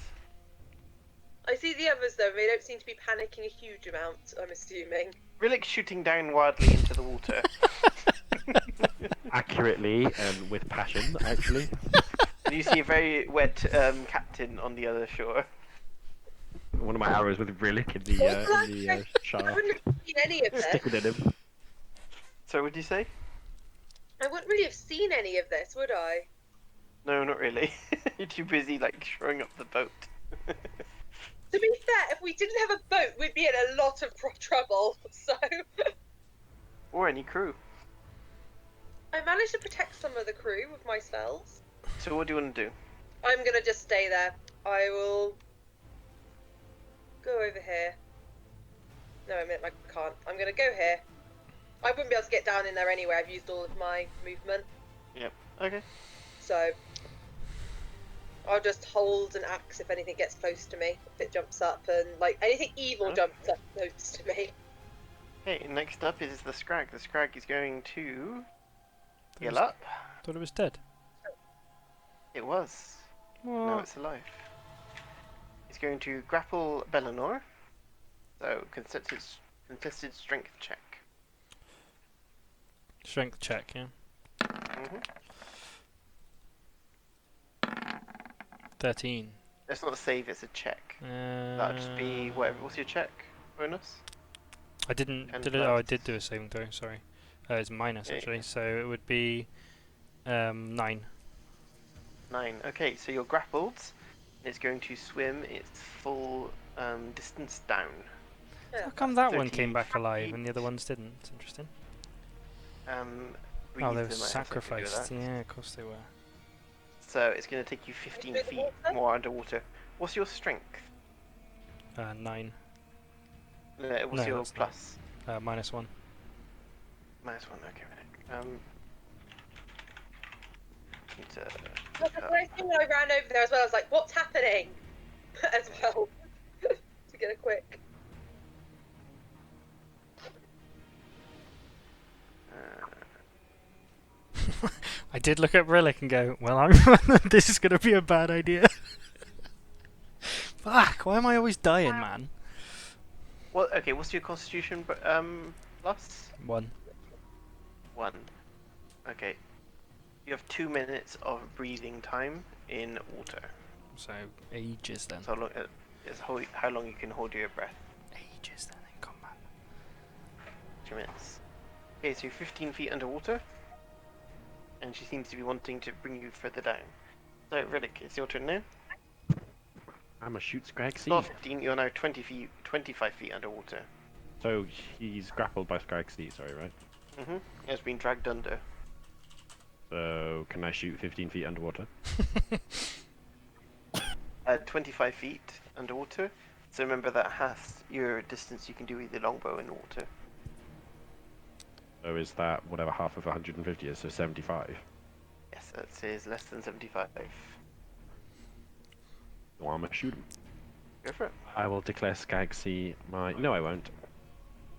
I see the others though, they don't seem to be panicking a huge amount, I'm assuming. Rhillik's shooting down wildly into the water. Accurately and with passion, actually. And you see a very wet captain on the other shore. One of my arrows with Rhillik in the I shaft. wouldn't have seen any of this. Sticking in him. So, what did you say? I wouldn't really have seen any of this, would I? No, not really. You're too busy, like, shoring up the boat. To be fair, if we didn't have a boat, we'd be in a lot of trouble, so... Or any crew. I managed to protect some of the crew with my spells. So, what do you want to do? I'm gonna just stay there. I will... go over here. No, I can't. I'm gonna go here. I wouldn't be able to get down in there anyway, I've used all of my movement. Yep. Okay. So... I'll just hold an axe if anything gets close to me. If it jumps up and, like, anything evil Okay. jumps up close to me. Okay, next up is the Scrag. The Scrag is going to heal was- up. Thought it was dead. It was. Now it's alive. He's going to grapple Bellinor. So, contested strength check. Strength check, yeah. Mm-hmm. 13. It's not a save, it's a check. That'll just be whatever. What's your check? bonus? I didn't. 10 Did it? Oh, I plus. did do a saving throw. Sorry. It's minus Yeah, actually, so it would be 9. 9. Okay, so you're grappled. It's going to swim its full distance down. How Yeah. come that one 30 came back alive feet. and the other ones didn't? It's interesting. Oh, they were Breathe might have something to do with sacrificed. that. Yeah, of course they were. So it's going to take you 15 feet more underwater. What's your strength? 9. What's No, your that's not. plus? -1. -1. Okay, right. Need to Look, look the up. first thing when I ran over there as well, I was like, what's happening? As well. To get a quick. I did look at Rhillik and go, well, this is going to be a bad idea. Fuck, why am I always dying, man? Well, okay. What's your constitution? Plus 1. 1. Okay. You have 2 minutes of breathing time in water. So, ages then. So how long you can hold your breath? Ages then in combat. 2 minutes. Okay, so you're 15 feet underwater, and she seems to be wanting to bring you further down. So, Rhillik, it's your turn now. I'm a shoot Scrag Seed. Not 15, you're now 25 feet underwater. So he's grappled by Scrag Seed, sorry, right? It's been dragged under. So can I shoot 15 feet underwater? 25 feet underwater. So remember that half your distance you can do with the longbow in water. So is that whatever half of 150 is, so 75? Yes, that says less than 75. So I'm a shoot him. Go for it. I will declare Skagsea my... No, I won't.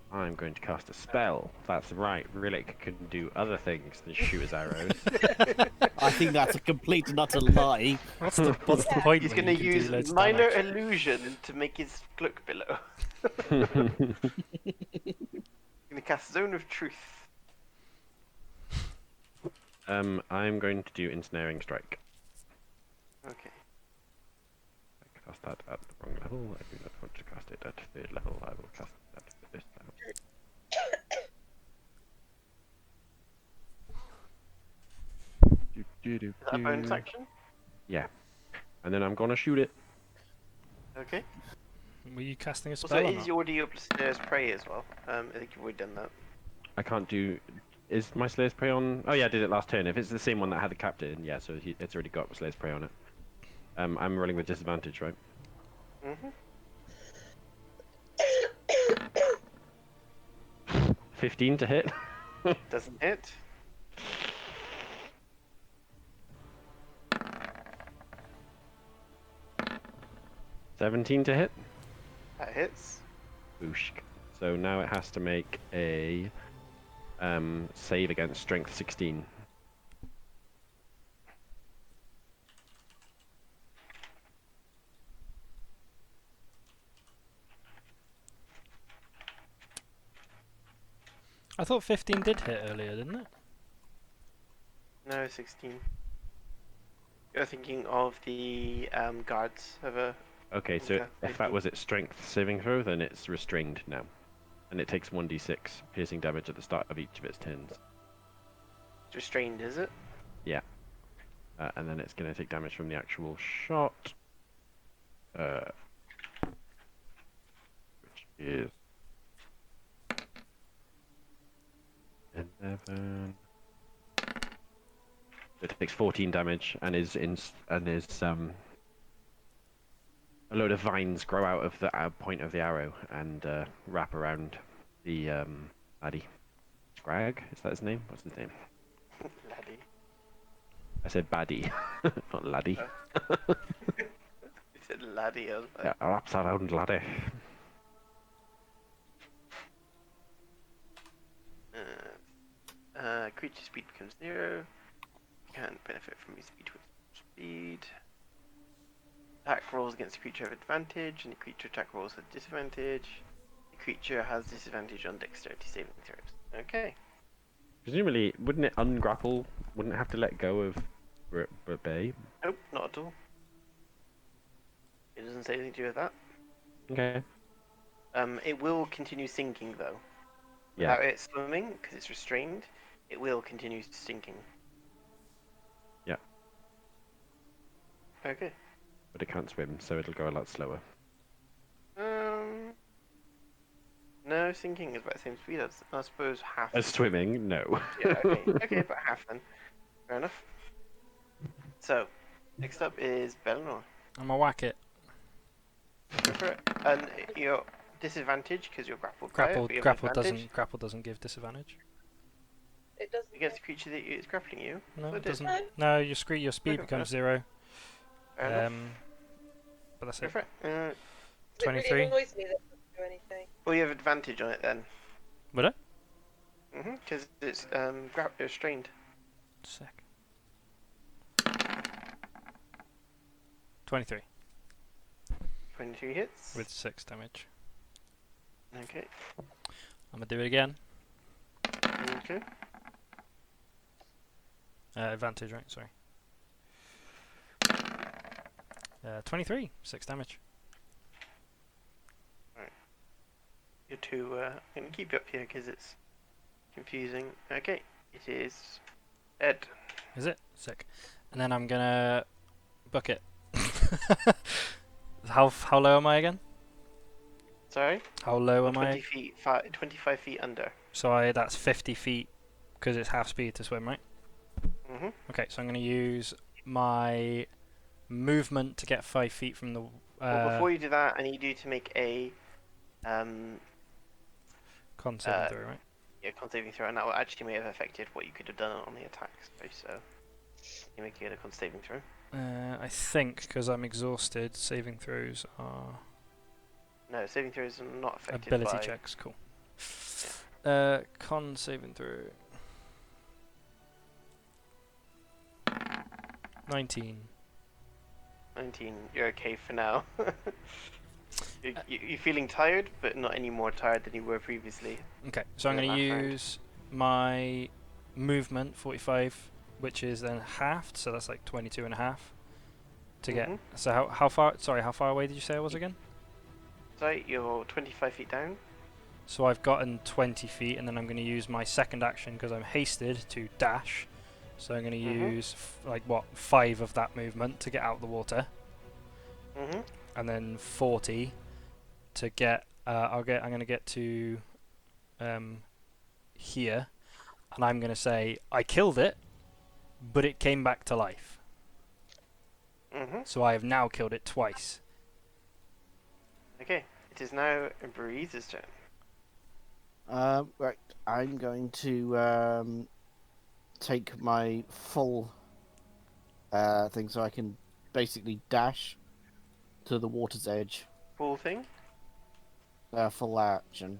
I'm going to cast a spell. That's right, Rhillik can do other things than shoot his arrows. I think that's a complete and utter lie. What's the point? He's when going to you can do use loads of minor damage? illusion to make his cloak below. Going to cast Zone of Truth. I'm going to do Ensnaring Strike. Okay. I cast that at the wrong level. I do not want to cast it at 3rd level. I will cast it at 1st level. Is that a bonus action? Yeah. And then I'm gonna shoot it. Okay. Were you casting a Also, spell or is not? your Ordeal Snare's Prey as well? I think you've already done that. I can't do... Is my Slayer's Prey on? Oh yeah, I did it last turn. If it's the same one that had the captain, yeah, so it's already got Slayer's Prey on it. I'm rolling with disadvantage, right? 15 to hit. Doesn't hit. $17 to hit. That hits. Boosh. So now it has to make a save against Strength 16. I thought 15 did hit earlier, didn't it? No, 16. You're thinking of the guards of a... Okay, so Okay, if that was its Strength saving throw, then it's restrained now. And it takes 1d6 piercing damage at the start of each of its turns. It's restrained, is it? Yeah. And then it's going to take damage from the actual shot. Which is 11. It takes 14 damage and is a load of vines grow out of the point of the arrow and wrap around the laddie. Scrag? Is that his name? What's his name? Laddie. I said baddie, not laddie. You said laddie, I was like... Yeah, wraps around laddie. Creature speed becomes 0. You can't benefit from your speed with speed. Attack rolls against the creature have advantage, and the creature attack rolls with disadvantage. The creature has disadvantage on dexterity saving throws. Okay. Presumably, wouldn't it ungrapple? Wouldn't it have to let go of Bay? Nope, not at all. It doesn't say anything to do with that. Okay. It will continue sinking though. Yeah. Without it swimming, because it's restrained, it will continue sinking. Yeah. Okay. But it can't swim, so it'll go a lot slower. No, sinking is about the same speed as, I suppose, half. As swimming, no. Yeah, okay. Okay, about half then. Fair enough. So, next up is Bellinor. I'm gonna whack it. Go for it. And your disadvantage, because you're grappled by it, but you have advantage Grapple doesn't give disadvantage. It doesn't. against the creature that is grappling you. No, So it did. doesn't. No, your speed Okay, becomes fair 0. Fair enough. But that's Go it. for it. It 23. really annoys me that it doesn't do anything. Well, you have advantage on it then. Would it? Because it's restrained. Sick. 23 22 hits. with 6 damage. Okay. I'm gonna do it again. Okay. Advantage, right? Sorry. 23, 6 damage. You're too. I'm gonna keep you up here because it's confusing. Okay. It is Ed. Is it? Sick. And then I'm gonna book it. How low am I again? Sorry. How low am 20 I? feet. 25 feet under. So that's 50 feet because it's half speed to swim, right? Mhm. Okay, so I'm gonna use my movement to get 5 feet from the. Well, before you do that, I need you to make a Con saving throw, right? con saving throw, and that will actually may have affected what you could have done on the attacks. So you make it a con saving throw. I think because I'm exhausted, saving throws are No, saving throws are not affected ability by. checks. Cool. Con saving throw. 19. 19. You're okay for now. You're feeling tired, but not any more tired than you were previously. Okay, so I'm Yeah, going to last round. use my movement 45, which is then halved, so that's like 22 and a half to get. Mhm. So how far? Sorry, how far away did you say I was again? So you're 25 feet down. So I've gotten 20 feet, and then I'm going to use my second action because I'm hasted to dash. So I'm going to Mhm. use 5 of that movement to get out the water, Mhm. and then 40 to get. I'm going to get to here, and I'm going to say I killed it, but it came back to life. Mhm. So I have now killed it twice. Okay. It is now Breeze's turn. Right, I'm going to take my full thing so I can basically dash to the water's edge. Full thing. Full action.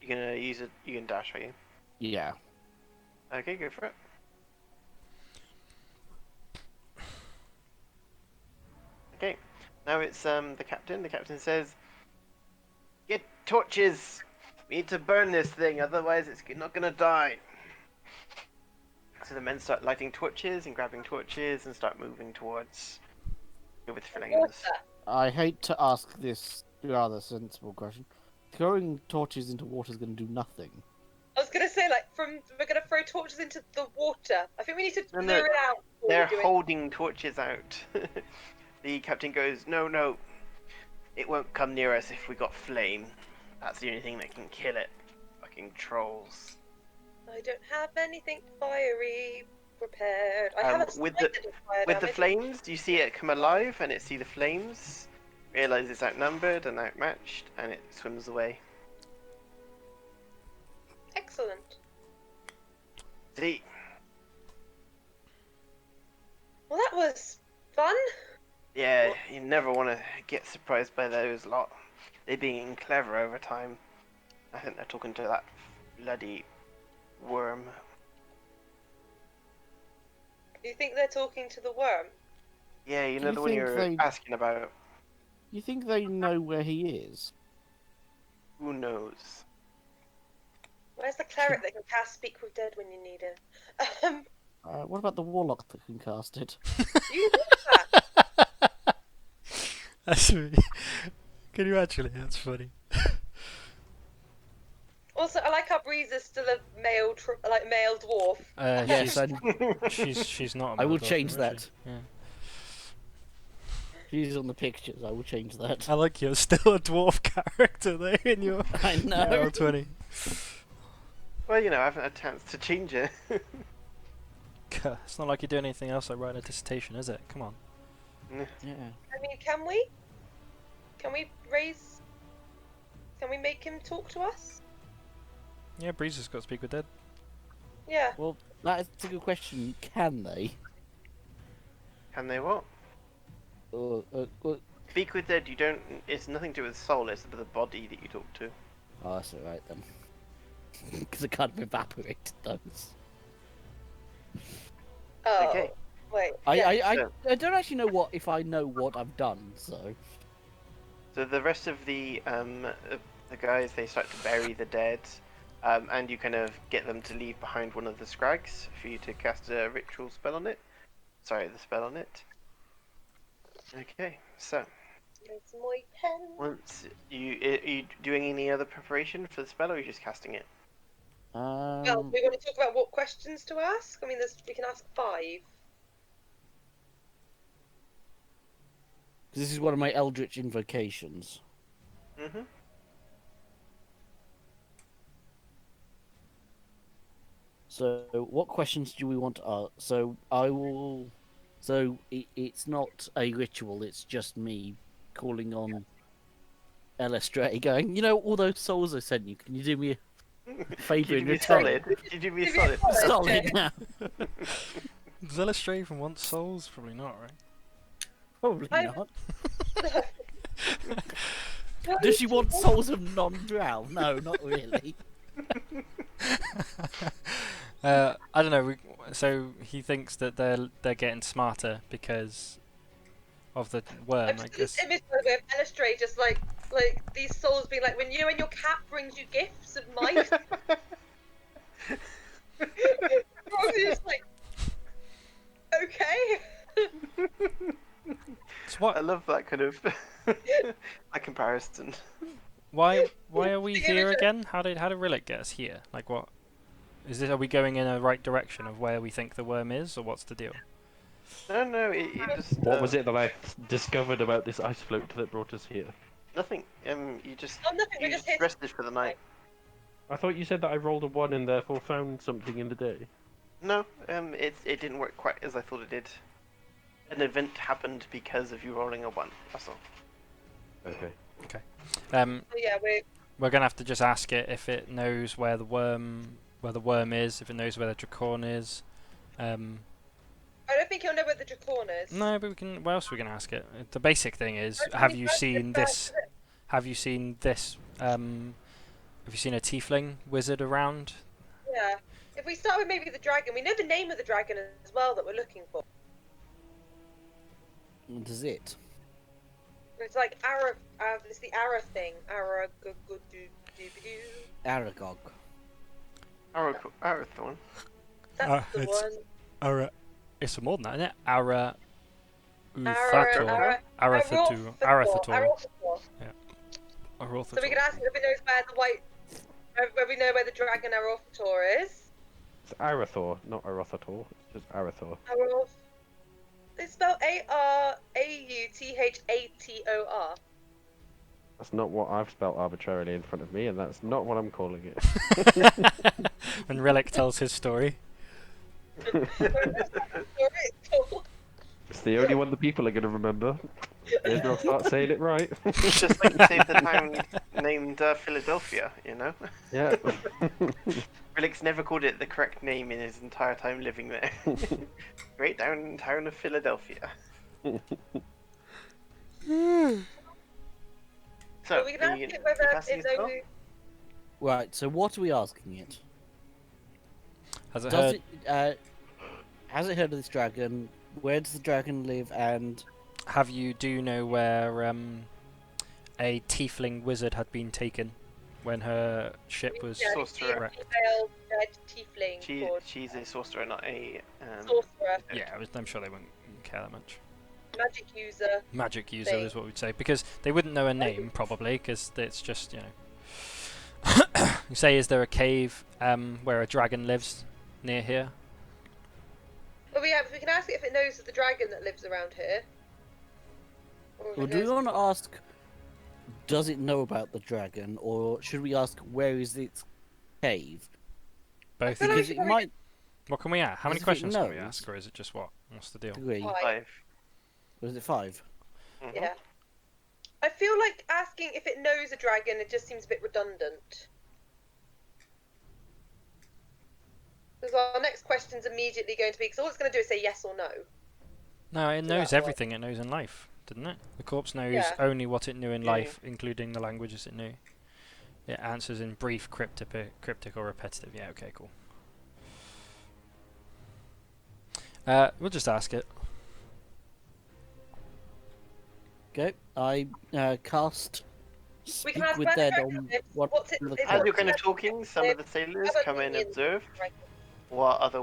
You're gonna use it. You can dash, are you? Yeah. Okay, go for it. Okay. Now it's the captain. The captain says, "Get torches. We need to burn this thing, otherwise it's not gonna die." So the men start lighting torches and grabbing torches and start moving towards with flames. Water. I hate to ask this rather sensible question. Throwing torches into water is going to do nothing. I was gonna say, we're gonna throw torches into the water. I think we need to No, lure no, it out. before they're we do it. holding torches out. The captain goes, "No, it won't come near us if we got flame. That's the only thing that can kill it. Fucking trolls." I don't have anything fiery prepared. I have a with slate that does fire With the damage. flames, you see it come alive, and it see the flames, realize it's outnumbered and outmatched, and it swims away. Excellent. See, Well, that was fun. yeah, you never want to get surprised by those lot. They're being clever over time. I think they're talking to that bloody worm. Do you think they're talking to the worm? Yeah, you Do know you the one think you're they- asking about. You think they know where he is? Who knows? Where's the cleric that can cast Speak with Dead when you need him? What about the warlock that can cast it? You know that. That's me. Can you actually? That's funny. Also, I like how Breeze is still a male, male dwarf. Yes, she's not. A I will Mordor, change is that. she? Yeah. She's on the pictures. I will change that. I like you're still a dwarf character though in your I know. L20. Well, you know, I haven't had a chance to change it. It's not like you're doing anything else like writing a dissertation, is it? Come on. Yeah. I mean, can we? Can we raise? Can we make him talk to us? Yeah, Breeze has got to speak with Dead. Yeah. Well, that's a good question. Can they? Can they what? Speak with dead. You don't. It's nothing to do with soul. It's the body that you talk to. Oh, that's alright then. Because I can't evaporate those. Oh. Okay. Wait. Yeah. I don't actually know if I know what I've done, so. So the rest of the guys, they start to bury the dead, and you kind of get them to leave behind one of the scrags for you to cast a ritual spell on it. Sorry, the spell on it. Okay, so It's my pen. once are you doing any other preparation for the spell, or are you just casting it? Well, we want to talk about what questions to ask. I mean, we can ask 5. This is one of my Eldritch invocations. Mhm. So, what questions do we want to ask? So, I will. So, it's not a ritual, it's just me calling on Elestray going, you know, all those souls I sent you, can you do me a favour in Can you do me return? solid? Can you do me solid? Solid now. Does Illustrate even want souls? Probably not, right? Probably I- not. Does she want souls of non-drow? No, not really. I don't know. So he thinks that they're getting smarter because of the worm. I'm I just guess. this image by the way of Elestray, just like these souls being like, when you and your cat brings you gifts of mice. Probably just like, okay. So what? I love that kind of that comparison. Why are we The here image of- again? How did Rhillik get us here? Like what? Is this? Are we going in a right direction of where we think the worm is, or what's the deal? No, it just. What was it that I discovered about this ice float that brought us here? Nothing. You just. Oh, nothing. We're You just here. rested for the night. I thought you said that I rolled a 1 and therefore found something in the day. No, it didn't work quite as I thought it did. An event happened because of you rolling a 1. That's all. Okay. Yeah, We're gonna have to just ask it if it knows where the worm is, if it knows where the dracorn is. I don't think he'll know where the dracorn is. No, but we can. What else are we gonna ask it? The basic thing is, I have think you that's seen the this? Have you seen this? Have you seen a tiefling wizard around? Yeah. If we start with maybe the dragon, we know the name of the dragon as well that we're looking for. What is it? It's like it's the Ara thing. Aragog. Arathorn. That's the it's- one. Ara. It's more than that, isn't it? Ara. Ara- Arathator. Arathator. So we can ask him if he knows where we know where the dragon Arathator is. It's Arathor, not Arothator. It's just Arathor. It's spelled Arauthator. That's not what I've spelt arbitrarily in front of me, and that's not what I'm calling it. When Rhillik tells his story. It's the only one the people are going to remember. Maybe I'll start saying it right. Just like you saved the town named Philadelphia, you know? Yeah. Rhillik's never called it the correct name in his entire time living there. Great town of Philadelphia. So, we can ask you it whether casting it a spell? knows. Right, so what are we asking it? Has it Does heard? it, has it heard of this dragon? Where does the dragon live? And Do you know where a tiefling wizard had been taken when her ship was Yeah, Sorcerer. wrecked? Female red tiefling called She's a sorcerer, not a sorcerer, Yeah, I'm sure they wouldn't care that much. magic user. Magic user Thing. is what we'd say, because they wouldn't know her name probably, because it's just You say, is there a cave where a dragon lives near here? Well, yeah, we can ask it if it knows of the dragon that lives around here. Or if Well, it do we knows- want to ask, does it know about the dragon, or should we ask where is its cave? Both. feel like Because we it should might What can we ask? How many Because if it questions can we knows- ask, or is it just what? What's the deal? agree. Five. 5. Was it 5? Mhm. Yeah. I feel like asking if it knows a dragon, it just seems a bit redundant. Because our next question's immediately going to be, because all it's going to do is say yes or no. No, it So knows that one. everything it knows in life, didn't it? The corpse knows Yeah. only what it knew in Yeah, life, including the languages it knew. It answers in brief, cryptic, or repetitive. Yeah, okay, cool. We'll just ask it. Okay, I cast We Speak can ask with Bernard Dead about on this. one What's it- of the it's As what- you're cards. kind of talking, some of the sailors Other come and minions- observe what other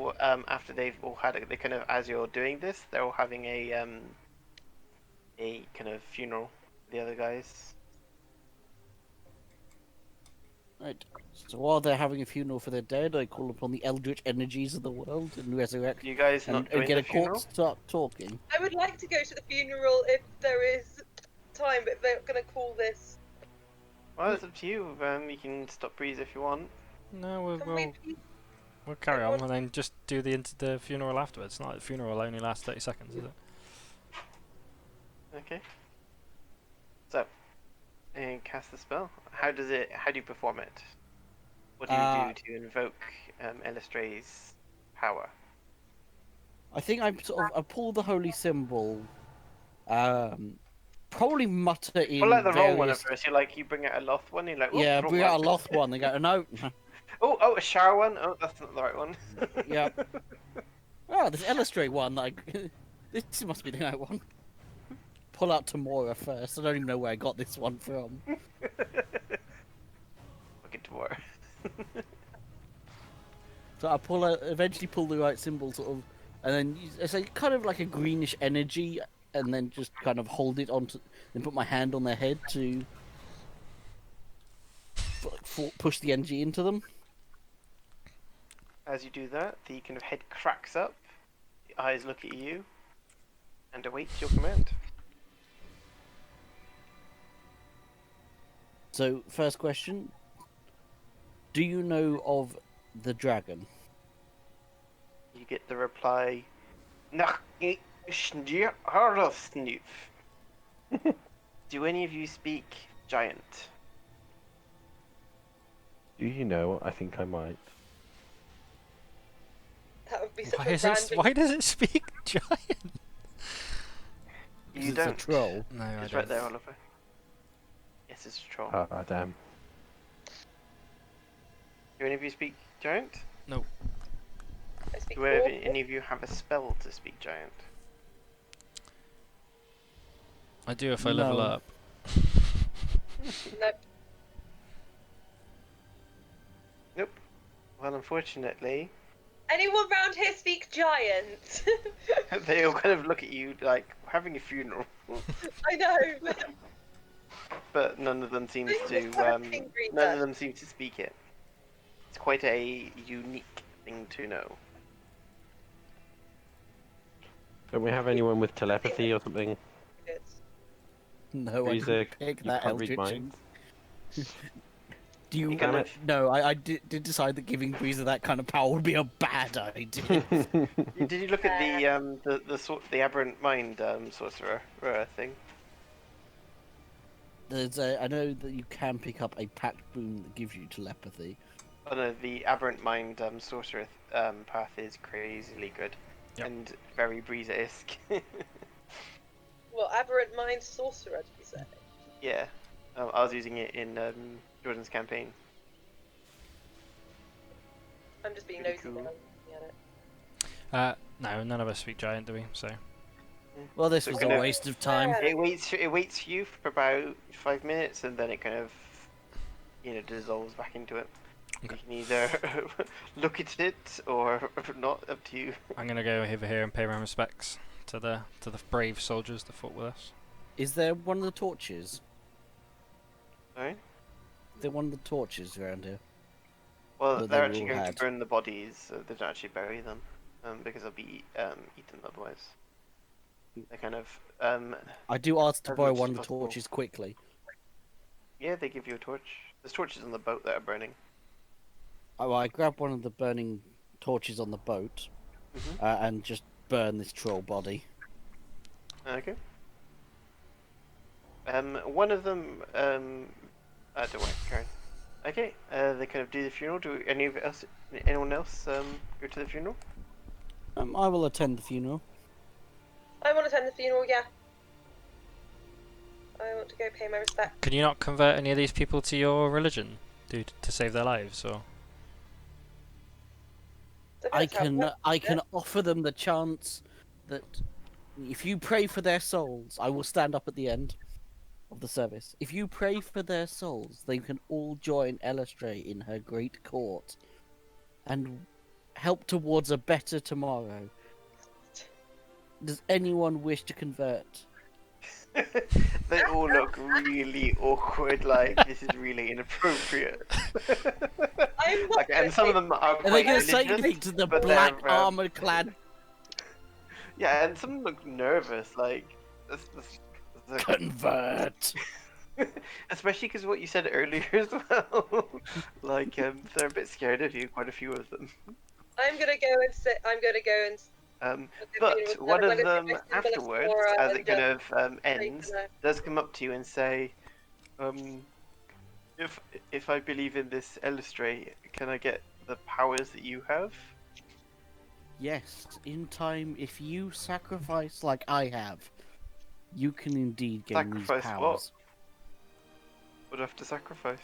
after they've all had they kind of as you're doing this, they're all having a kind of funeral. The other guys. Right. So while they're having a funeral for their dead, I call upon the eldritch energies of the world and resurrect You guys not and doing get the a funeral? corpse to start talking. I would like to go to the funeral if there is time, but if they're going to call this. Well, it's up to you. You can stop Breeze if you want. No, we'll Can we'll, we please? we'll carry on everyone- and then just do the funeral afterwards. It's not like the funeral will only last 30 seconds, is it? Okay. So, and cast the spell. How do you perform it? What do you do to invoke Elistray's power? I think I pull the holy symbol. Probably mutter in Well, like the wrong one at various. first. You bring out a Loth one. You're like, oh, Yeah, wrong bring out a one. loth one. They go, no. Oh, a shower one. Oh, that's not the right one. Yeah. Oh, this Elistray one. Like, this must be the right one. Pull out Tamora first. I don't even know where I got this one from. Look at tomorrow. So I eventually pull the right symbol, sort of, and then it's like kind of like a greenish energy, and then just kind of hold it onto, then put my hand on their head to push the energy into them. As you do that, the kind of head cracks up, the eyes look at you, and awaits your command. So, first question: do you know of the dragon? You get the reply, "Nach Do any of you speak giant? Do you know? I think I might. That would be such a random. Why does it speak giant? You It's don't. a troll. No, I It's don't. right there, Oliver. Yes, it's a troll. Ah, damn. Do any of you speak giant? I speak Do Dwarf. any of you have a spell to speak giant? I do if I level No. up. No, Nope. Well, unfortunately, anyone round here speak giant? they all kind of look at you like having a funeral, I know. but none of them seems This is to. hurting, Green None of Dad. them seem to speak it. It's quite a unique thing to know. Don't we have anyone with telepathy or something? Good. No, I Breezer, didn't pick you that can't read eldritch. minds. Do you? You can- No, I did decide that giving Breezer that kind of power would be a bad idea. Did you look at the aberrant mind sorcerer thing? I know that you can pick up a packed boon that gives you telepathy. Oh no, the aberrant mind sorcerer path is crazily good Yep. and very Breezer-esque. Well, aberrant mind sorcerer, did you say? Yeah, I was using it in Jordan's campaign. I'm just being Pretty nosy cool. now, looking at it. No, none of us speak giant, do we? So Well, this So was kind a of- waste of time. Yeah. It waits for you for about 5 minutes, and then it kind of, dissolves back into it. Okay. You can either look at it or not. Up to you. I'm gonna go over here and pay my respects to the brave soldiers that fought with us. Is there one of the torches? Sorry. Is there one of the torches around here? Well, that they they're were actually all going to had. burn the bodies, so they don't actually bury them, because they'll be eaten otherwise. They kind of I do ask to as borrow much one as of the possible. torches quickly. Yeah, they give you a torch. There's torches on the boat that are burning. Oh, I grab one of the burning torches on the boat Mhm. and just burn this troll body. Okay. One of them, don't worry, Karen. Okay, they kind of do the funeral. Do anyone else, go to the funeral? I will attend the funeral. I want to attend the funeral, yeah. I want to go pay my respects. Can you not convert any of these people to your religion, to save their lives, or? I can offer them the chance that if you pray for their souls, I will stand up at the end of the service. If you pray for their souls, they can all join Elestre in her great court and help towards a better tomorrow. Does anyone wish to convert? They all look really awkward, like this is really inappropriate. I'm not Like, and some of them are Are they quite going to say religious, anything to the but black they're, armor-clad yeah, and some of them look nervous, like this- convert? especially because what you said earlier as well. Like, they're a bit scared of you, quite a few of them. I'm gonna go and sit. I'm gonna go and. But funeral one service. of I'm gonna them do my symbolist afterwards, aura as and it kind just of ends, know. does come up to you and say, if I believe in this Illustrate, can I get the powers that you have? Yes, in time, if you sacrifice like I have, you can indeed gain these Sacrifice powers. what? What do I have to sacrifice?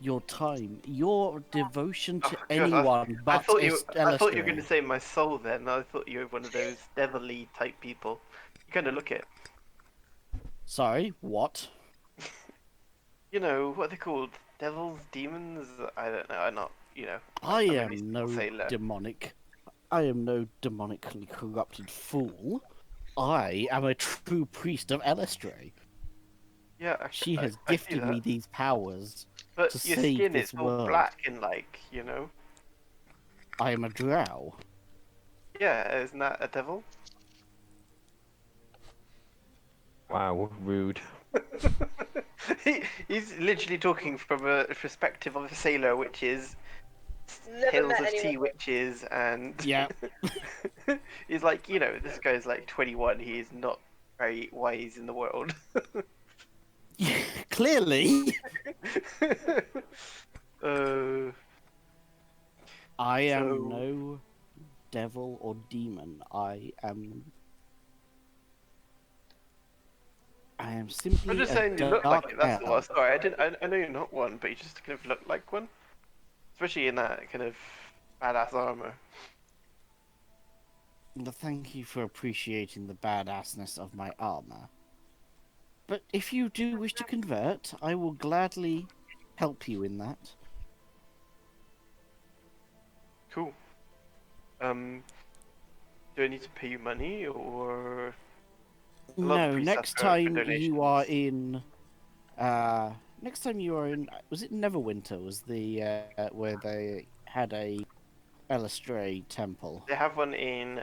Your time, your devotion to Oh, God, anyone I but thought you were Elestre. going to say my soul then. I thought you were one of those devilly type people. You kind of look it. Sorry, what? You know, what are they called? Devils? Demons? I don't know. I'm not, you know. I I'm a am mystical no sailor. demonic. I am no demonically corrupted fool. I am a true priest of Elestre. Yeah, She has I see gifted me that. these powers. But to your save skin this is all world. black and like, you know. I am a drow. Yeah, isn't that a devil? Wow, rude. He's literally talking from a perspective of a sailor, which is Never tales met of sea anyone. witches, and Yeah. he's like, you know, this guy's like 21. He is not very wise in the world. Clearly. uh, I am So- no devil or demon. I am simply I'm just a saying you look like dark it. That's all. elf. Sorry, I didn't. I know you're not one, but you just kind of look like one, especially in that kind of badass armor. Thank you for appreciating the badassness of my armor. But if you do wish to convert, I will gladly help you in that. Cool. Do I need to pay you money or? A lot of No, priests next ask for time donations. you are in next time you are in, was it Neverwinter? Was the where they had a Elestre temple? They have one in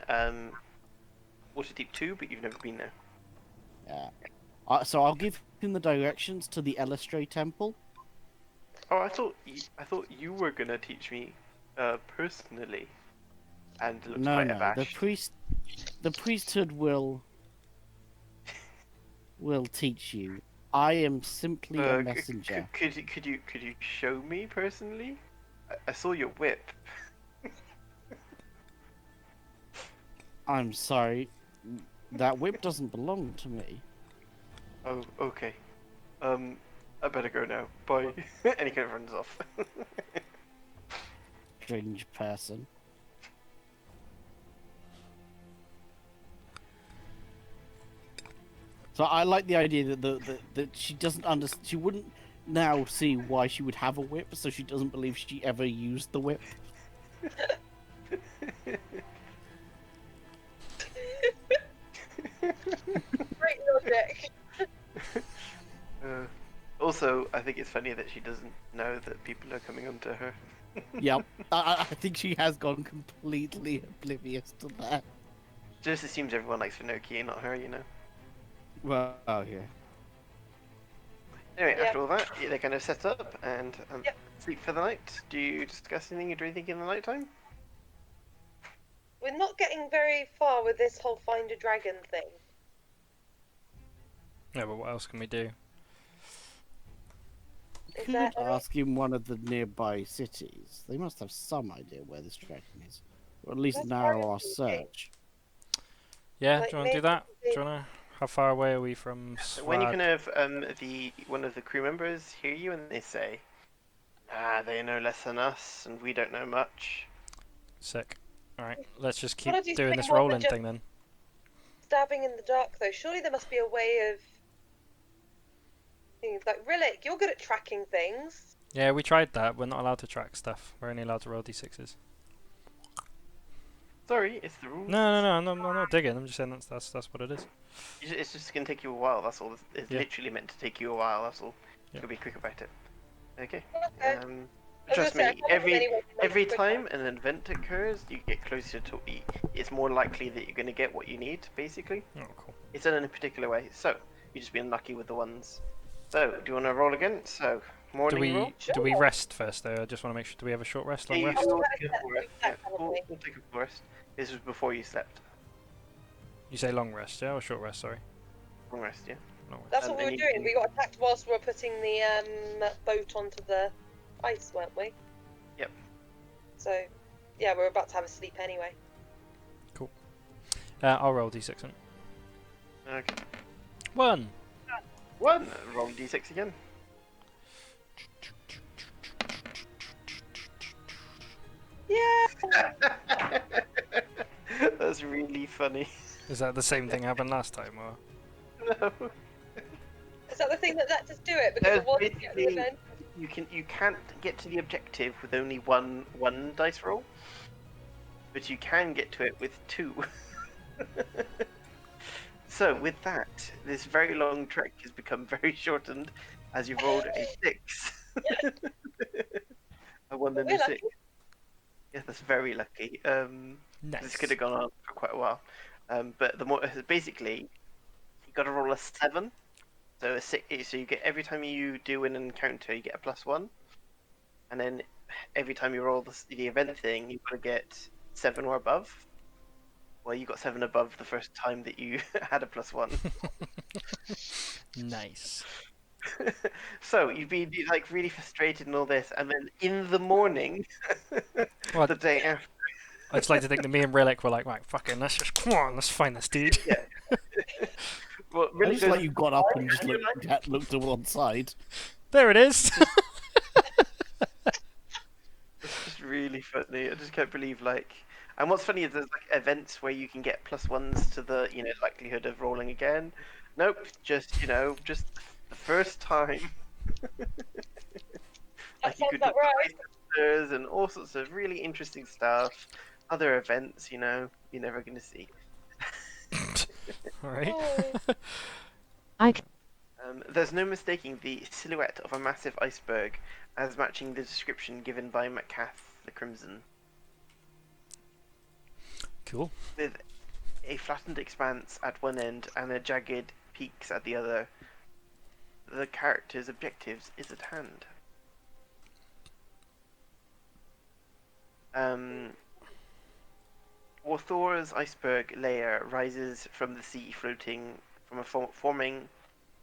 Waterdeep 2, but you've never been there. Yeah. So I'll give him the directions to the Elestre temple. Oh, I thought you were gonna teach me, personally, and looked No, quite no, abashed. the priesthood will teach you. I am simply a messenger. Could you show me personally? I saw your whip. I'm sorry, that whip doesn't belong to me. Oh, okay. I better go now. Bye. And he kind of runs off. Strange person. So I like the idea that she doesn't understand. She wouldn't now see why she would have a whip, so she doesn't believe she ever used the whip. Great logic. Also, I think it's funny that she doesn't know that people are coming onto her. Yep. I think she has gone completely oblivious to that. Just assumes everyone likes Finoki and not her, you know. Well, oh yeah. Anyway, Yeah. after all that, they kind of set up and Yep. sleep for the night. Do you discuss anything or do anything in the night time? We're not getting very far with this whole find a dragon thing. Yeah, but what else can we do? Is Could there any... ask in one of the nearby cities. They must have some idea where this dragon is, or at least That's narrow very our search. Yeah, Like, do you want to do maybe that? they- Do you want to? How far away are we from When you Swad? kind of one of the crew members hear you and they say, they know less than us and we don't know much. Sick. Alright, let's just keep Gotta do doing something this more than rolling just- thing then. Stabbing in the dark, though. Surely there must be a way of... Things like, Rhillik, you're good at tracking things. Yeah, we tried that. We're not allowed to track stuff. We're only allowed to roll d6s. Sorry, it's the rules. No, I'm not digging. I'm just saying that's what it is. It's just gonna take you a while. That's all. It's Yeah. literally meant to take you a while. That's all. Yeah. You'll be quick about it. Okay. Okay. Trust I was gonna say, I me. can't think of any way to make Every it quicker. time an event occurs, you get closer to. It's more likely that you're gonna get what you need. Basically, Oh, cool. it's done in a particular way. So you just be unlucky with the ones. So do you want to roll again? So Do morning roll. we Sure. rest first though? I just want to make sure. Do we have a short rest, long Yeah, rest? we'll Yeah, take a full rest. that Yeah, kind of we'll, thing. we'll take a full rest. This was before you slept. You say long rest, yeah, or short rest? Sorry, Long rest, yeah. long rest. That's And what we then were you doing. can- We got attacked whilst we were putting the boat onto the ice, weren't we? Yep. So, yeah, we were about to have a sleep anyway. I'll roll d6 then. Okay. 1. 1. Roll d6 again. Yeah. That's really funny. Is that the same thing happened last time, or? No. Is that the thing that let us do it? Because it wasn't at the basically- event. You can't get to the objective with only one dice roll, but you can get to it with 2. So with that, this very long trek has become very shortened as you've rolled a 6. A 1 and We're a 6. lucky. Yeah, that's very lucky. Nice. This could have gone on for quite a while. But the more basically, you got to roll a 7. So a 6. So you get every time you do an encounter, you get a +1, and then every time you roll the event thing, you've got to get 7 or above. Well, you got 7 above the first time that you had a +1. Nice. So you'd be like really frustrated and all this, and then in the morning, Well, the day after. I just like to think that me and Rhillik were like, right, fucking, come on, let's find this dude. Yeah. Well, I really just like you got up and just you're looked to one side. There it is. It's just really funny. I just can't believe and what's funny is there's like events where you can get +1s to the likelihood of rolling again. Nope, just just the first time. That you sounds could about do right. monsters and all sorts of really interesting stuff. Other events, you're never going to see. All right. Oh. There's no mistaking the silhouette of a massive iceberg as matching the description given by Maccath the Crimson, Cool. with a flattened expanse at one end and a jagged peaks at the other. The character's objectives is at hand. Thor's iceberg layer rises from the sea, floating from forming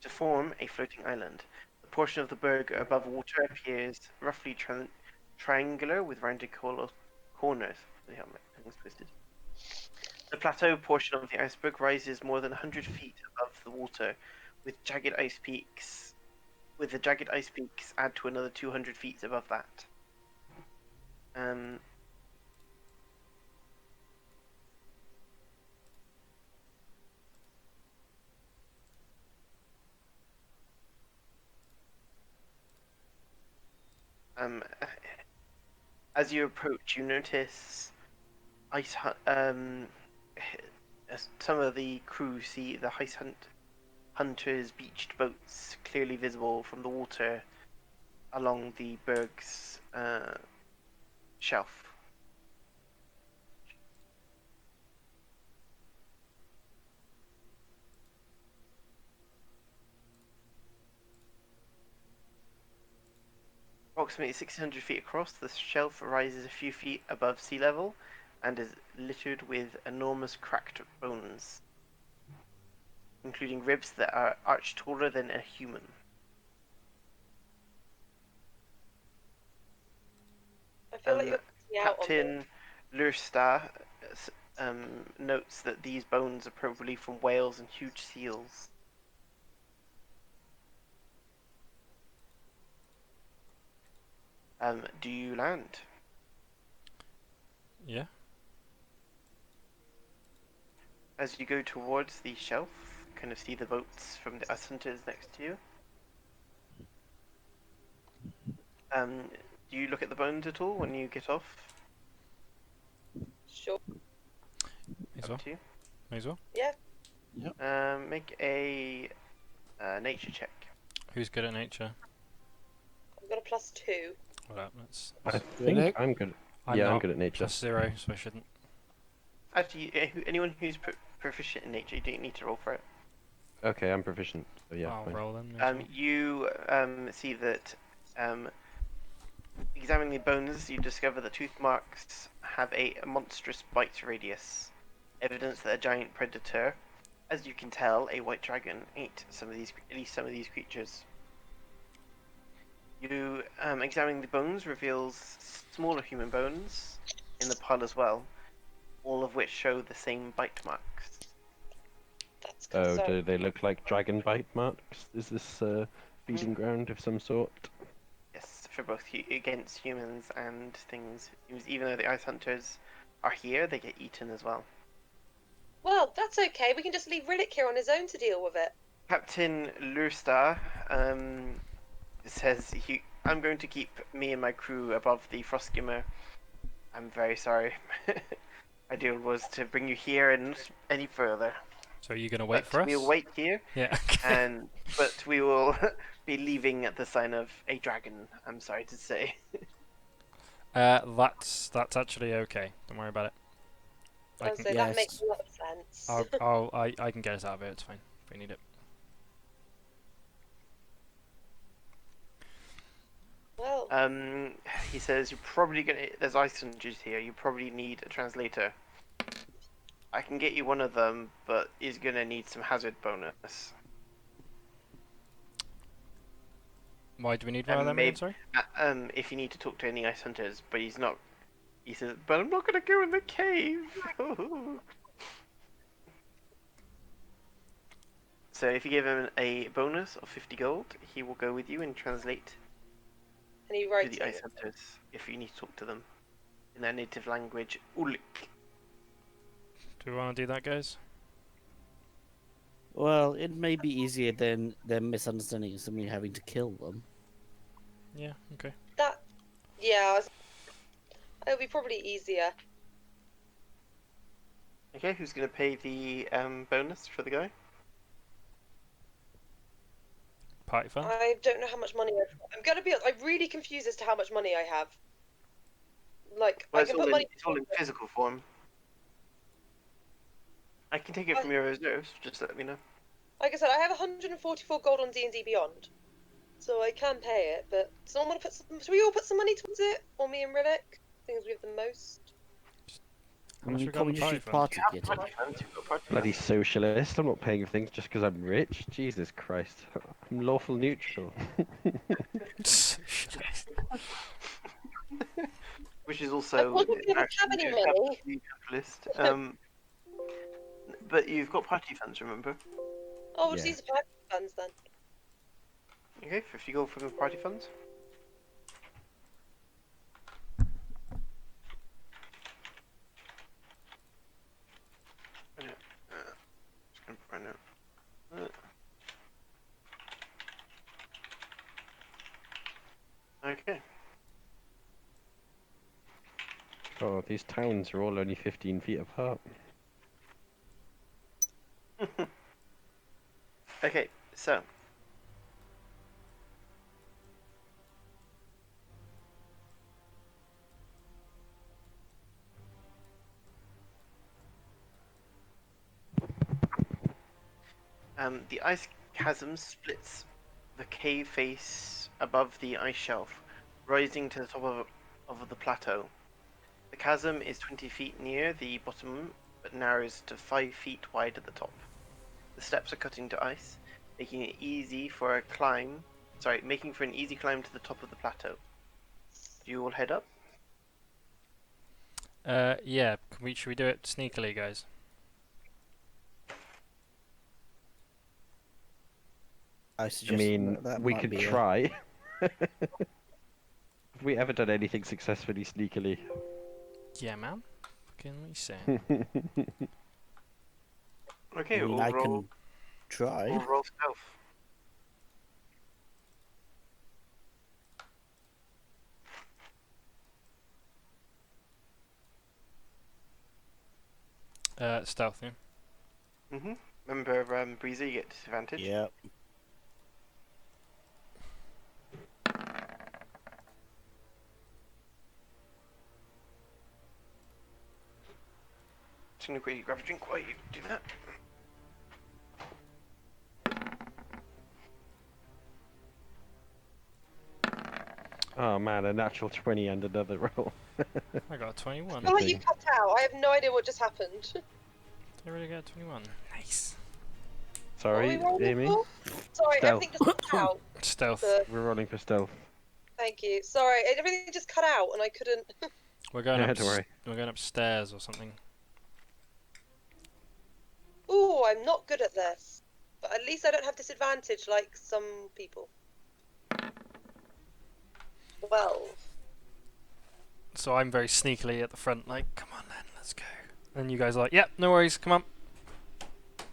to form a floating island. The portion of the berg above water appears roughly triangular with rounded corners. Bloody hell, my tongue's twisted. The plateau portion of the iceberg rises more than 100 feet above the water, with the jagged ice peaks add to another 200 feet above that. As you approach, you notice some of the crew see the hunters' beached boats clearly visible from the water along the berg's shelf. Approximately 600 feet across, the shelf rises a few feet above sea level and is littered with enormous cracked bones, including ribs that are arched taller than a human. I feel like you're missing out on me. Captain Lursta notes that these bones are probably from whales and huge seals. Do you land? Yeah. As you go towards the shelf, you kind of see the boats from the ice hunters next to you. Do you look at the bones at all when you get off? Sure. May as Up well. to you. May as well. Yeah. Make a nature check. Who's good at nature? I've got a +2. Well, that's. I Rhillik? think I'm good. I'm Yeah, I'm not good at nature. +0, so I shouldn't. Actually, anyone who's proficient in nature, you don't need to roll for it. Okay, I'm proficient. So yeah, I'll fine. roll then. May as well. You see that examining the bones, you discover that tooth marks have a monstrous bite radius, evidence that a giant predator, as you can tell, a white dragon, ate at least some of these creatures. You examining the bones reveals smaller human bones in the pile as well, all of which show the same bite marks. That's Oh, concerning. do they look like dragon bite marks? Is this feeding ground of some sort? Yes, for both against humans and things. Even though the ice hunters are here, they get eaten as well. Well, that's okay. We can just leave Rhillik here on his own to deal with it. Captain Lursta says, I'm going to keep me and my crew above the frost skimmer. I'm very sorry. My deal was to bring you here and not any further. So are you gonna wait But for us? we'll wait here, Yeah. but we will be leaving at the sign of a dragon, I'm sorry to say. That's actually okay. Don't worry about it. I can So that makes Yes. a lot of sense. I can get us out of it. It's fine. If we need it. Well, He says you're probably there's ice hunters here. You probably need a translator. I can get you one of them, but he's gonna need some hazard bonus. Why do we need one of them again? Sorry. If you need to talk to any ice hunters, but he's not. He says, but I'm not gonna go in the cave. So if you give him a bonus of 50 gold, he will go with you and translate and he to writes the ice hunters if you need to talk to them in their native language, Rhillik. Do we want to do that, guys? Well, it may be easier than them misunderstanding us and me having to kill them. Yeah. Okay. that. Yeah, it'll be probably easier. Okay, who's gonna pay the bonus for the guy? Party fun. I don't know how much money I'm gonna be. I'm really confused as to how much money I have. Like, Well, I can put money. it's all in physical form. I can take it from your reserves. Just let me know. Like I said, I have 144 gold on D&D Beyond, so I can pay it. But someone want to put some? Should we all put some money towards it, or me and Rhillik? Things we have the most. How much we got Probably in just party use fund? party Have kit. party funds, you've got party Bloody funds. socialist! I'm not paying for things just because I'm rich. Jesus Christ! I'm lawful neutral. Which is I also wasn't gonna have any money. capitalist. But you've got party funds, remember? Oh, we'll Yeah. just use the party funds then. Okay, 50 gold from the party funds. Just gonna find out. Okay. Oh, these towns are all only 15 feet apart. Okay. So, the ice chasm splits the cave face above the ice shelf, rising to the top of the plateau. The chasm is 20 feet near the bottom, but narrows to 5 feet wide at the top. The steps are cut into ice, making it easy for a climb. Sorry, making for an easy climb to the top of the plateau. Do you all head up? Yeah. Should we do it sneakily, guys? I I suggest mean, that we might could be try. Have we ever done anything successfully sneakily? Yeah, man. Fucking what you saying? Okay, I mean, we'll I roll. can try. We'll roll stealth. Stealth. Yeah. Remember, Breezer, you get disadvantage. Yeah. Just gonna quickly grab a drink while you do that. Oh man, a natural 20 and another roll. I got a 21. I feel like you cut out. I have no idea what just happened. Did I really get a 21? Nice. What are we Sorry, rolling Amy. for? Sorry, Stealth. everything just cut out. Stealth. We're rolling for stealth. Thank you. Sorry, everything just cut out and I couldn't. We're going Yeah, up. don't worry. We're going upstairs or something. Ooh, I'm not good at this. But at least I don't have disadvantage like some people. 12. So I'm very sneakily at the front, like, come on then, let's go. And you guys are like, yep, no worries, come on.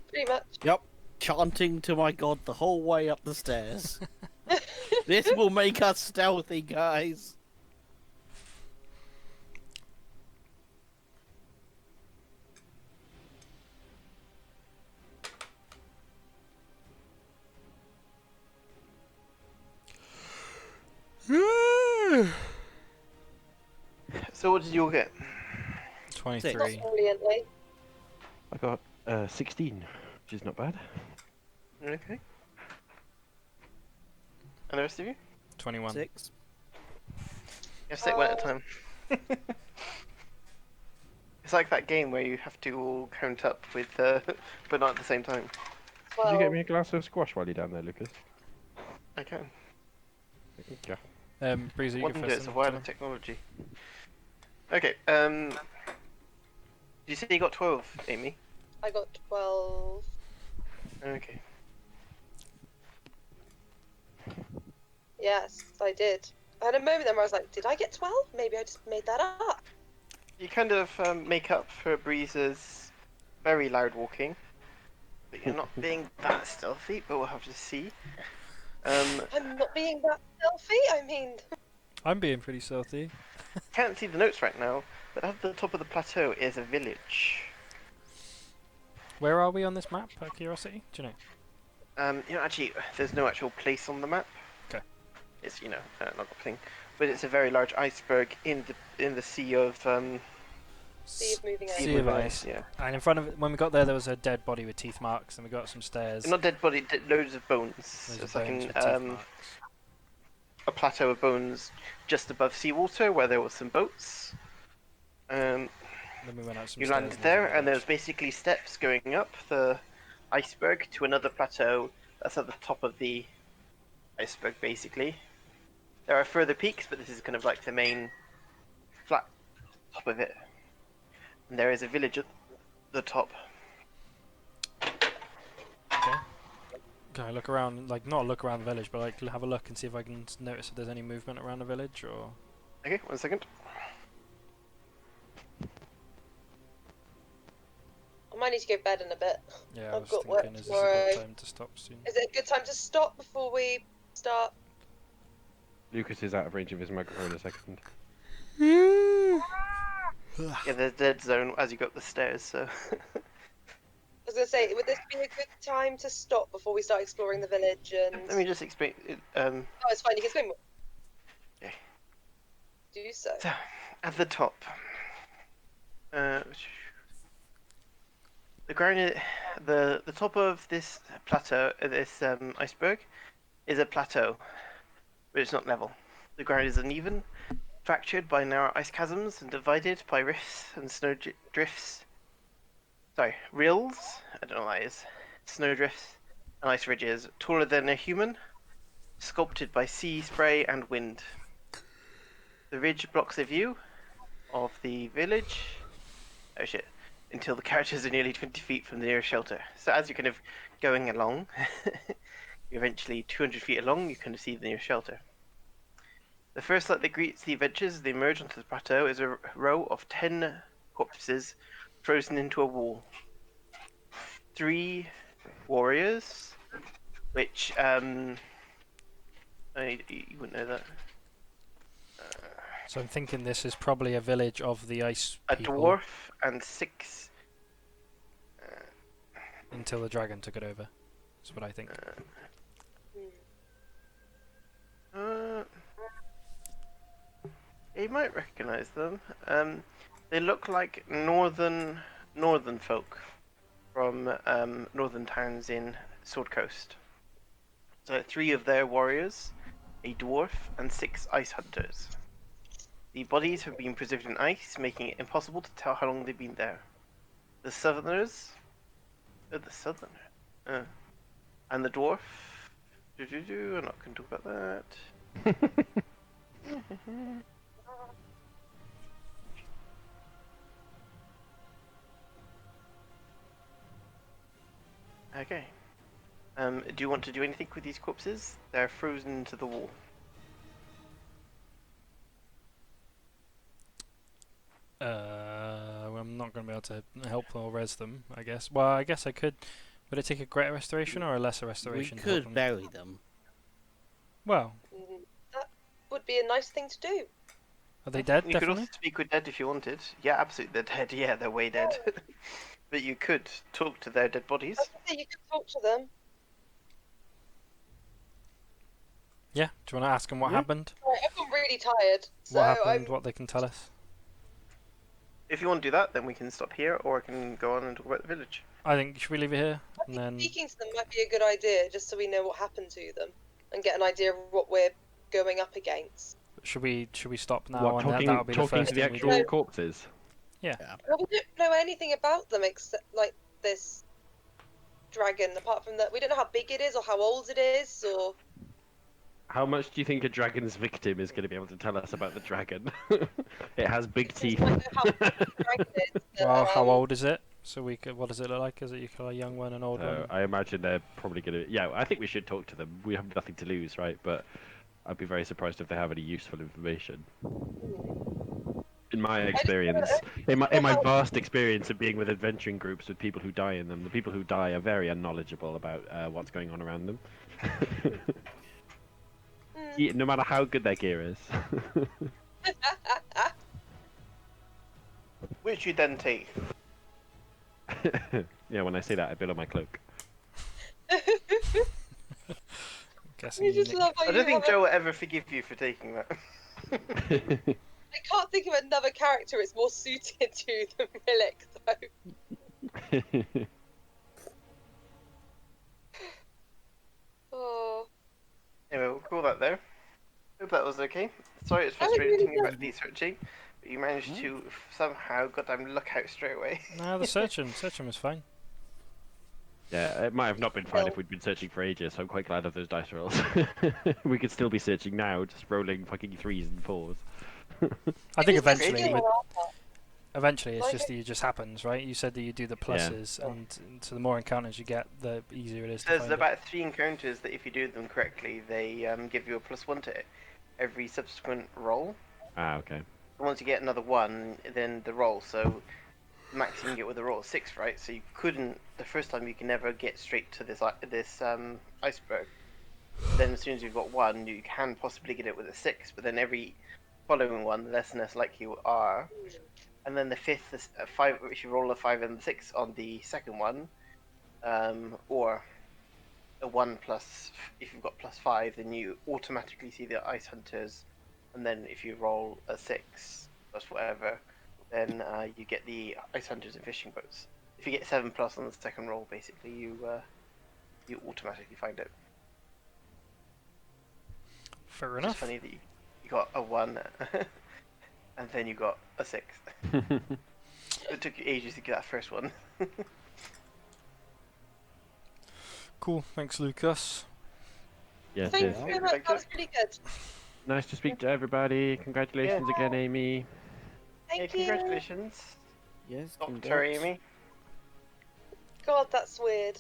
Pretty much. Yep. Chanting to my god the whole way up the stairs. This will make us stealthy, guys. So what did you all get? 23. Not brilliantly. I got 16, which is not bad. Okay. And the rest of you? 21. 6. You have to take one at a time. It's like that game where you have to all count up with, but not at the same time. Did you get 12. me a glass of squash while you're down there, Lucas? I can. Yeah. Breezer, you go Wonder first. it's a then. wider technology. Okay, did you say you got 12, Amy? I got 12. Okay. Yes, I did. I had a moment then where I was like, did I get 12? Maybe I just made that up. You kind of make up for Breezer's very loud walking. But you're not being that stealthy, but we'll have to see. I'm not being that stealthy. I mean, I'm being pretty stealthy. Can't see the notes right now, but at the top of the plateau is a village. Where are we on this map, out of curiosity? Do you know? Actually, there's no actual place on the map. Okay. It's not a thing, but it's a very large iceberg in the sea of sea of moving Sea ice. of ice. Yeah, And in front of it, when we got there was a dead body with teeth marks, and we got some stairs. not dead body, loads of bones. Loads of It's like bones with teeth marks. a plateau of bones just above seawater where there were some boats. Then we went up some You stairs landed and there, a and there's village. basically steps going up the iceberg to another plateau that's at the top of the iceberg, basically. There are further peaks, but this is kind of like the main flat top of it. And there is a village at the top. Okay. Can I look around, like, not look around the village, but like have a look and see if I can notice if there's any movement around the village, or... Okay, 1 second. I might need to go to bed in a bit. Yeah, I I've was got work thinking, is this a tomorrow. good time to stop soon? Is it a good time to stop before we start? Lucas is out of range of his microphone in a second. Yeah, there's dead zone as you go up the stairs, so. was gonna say, would this be a good time to stop before we start exploring the village? And Let me just explain. oh, it's fine. You can explain more. Okay. Do so. So, at the top, the ground, the top of this plateau, this iceberg, is a plateau, but it's not level. The ground is uneven, fractured by narrow ice chasms, and divided by rifts and snow drifts. Sorry, rills. I don't know what that is. Snow drifts and ice ridges, taller than a human, sculpted by sea spray and wind. The ridge blocks the view of the village. Oh shit. Until the characters are nearly 20 feet from the nearest shelter. So as you're kind of going along, you're eventually 200 feet along, you kind of see the nearest shelter. The first sight that greets the adventurers as they emerge onto the plateau is a row of 10 corpses frozen into a wall. 3 warriors, which, you wouldn't know that. So I'm thinking this is probably a village of the ice A people dwarf and 6 until the dragon took it over. That's what I think. You might recognize them. They look like northern folk from northern towns in Sword Coast. So 3 of their warriors, a dwarf, and 6 ice hunters. The bodies have been preserved in ice, making it impossible to tell how long they've been there. The southerners, and the dwarf. I'm not going to talk about that. Okay. Do you want to do anything with these corpses? They're frozen to the wall. I'm not going to be able to help or res them, I guess. Well, I guess I could. Would it take a greater restoration or a lesser We restoration? to help could them? bury them. Well, That would be a nice thing to do. are they dead? You could Definitely. also speak with dead if you wanted. Yeah, absolutely, they're dead. Yeah, they're way dead. But you could talk to their dead bodies. I was gonna say you could talk to them. Yeah. Do you want to ask them what Yeah. happened? Right, I've gone really tired, so What happened? I'm. What they can tell us? If you want to do that, then we can stop here, or I can go on and talk about the village. I think should we leave it here I and think then speaking to them might be a good idea, just so we know what happened to them and get an idea of what we're going up against. should we stop now What, and that'll be the talking first to the thing we actual do? corpses? Well, we don't know anything about them except like this dragon. Apart from that, we don't know how big it is or how old it is, or How much do you think a dragon's victim is going to be able to tell us about the dragon? It has big we teeth. just might know how big the dragon is. But, Well, how old is it? So we could. What does it look like? Is it you call a young one, an old one? I imagine they're probably going to. Yeah, I think we should talk to them. We have nothing to lose, right? But I'd be very surprised if they have any useful information. In my experience, in my vast experience of being with adventuring groups with people who die in them, the people who die are very unknowledgeable about what's going on around them. Yeah, no matter how good their gear is. Which you then take. Yeah, when I say that, I bill on my cloak. Guessing I you just nick- love how I you don't think have Joe will ever forgive you for taking that. I can't think of another character it's more suited to than Rhillik, though. Oh, Anyway, we'll call that there. Hope that was okay. Sorry it's I would frustrating really about researching, but you managed to somehow goddamn look out straight away. No, the searching was fine. Yeah, it might have not been fine No. if we'd been searching for ages, so I'm quite glad of those dice rolls. We could still be searching now, just rolling fucking 3s and 4s. I think It was eventually, really hard. eventually it's Like just that it just happens, right? You said that you do the pluses, and so the more encounters you get, the easier it is to There's find it. about 3 encounters that if you do them correctly, they give you a +1 to every subsequent roll. Ah, okay. Once you get another 1, then the roll. So the maximum you get with a roll is 6, right? So you couldn't the first time you can never get straight to this iceberg. Then as soon as you've got 1, you can possibly get it with a 6, but then every following one, the less and less likely you are. And then the 5th is 5. If you roll a 5 and a 6 on the second one, or a 1 plus. If you've got +5, then you automatically see the ice hunters, and then if you roll a 6 plus whatever, then you get the ice hunters and fishing boats. If you get 7 plus on the second roll, basically you automatically find it. Fair It's enough. just funny that you got a 1 and then you got a 6. It took you ages to get that first one. Cool. Thanks, Lucas. Yes, Thank yes. you very much. That was really good. Nice to speak to everybody. Congratulations again, Amy. Thank Yeah, you. congratulations, Yes, Dr. congrats. Amy. God, that's weird.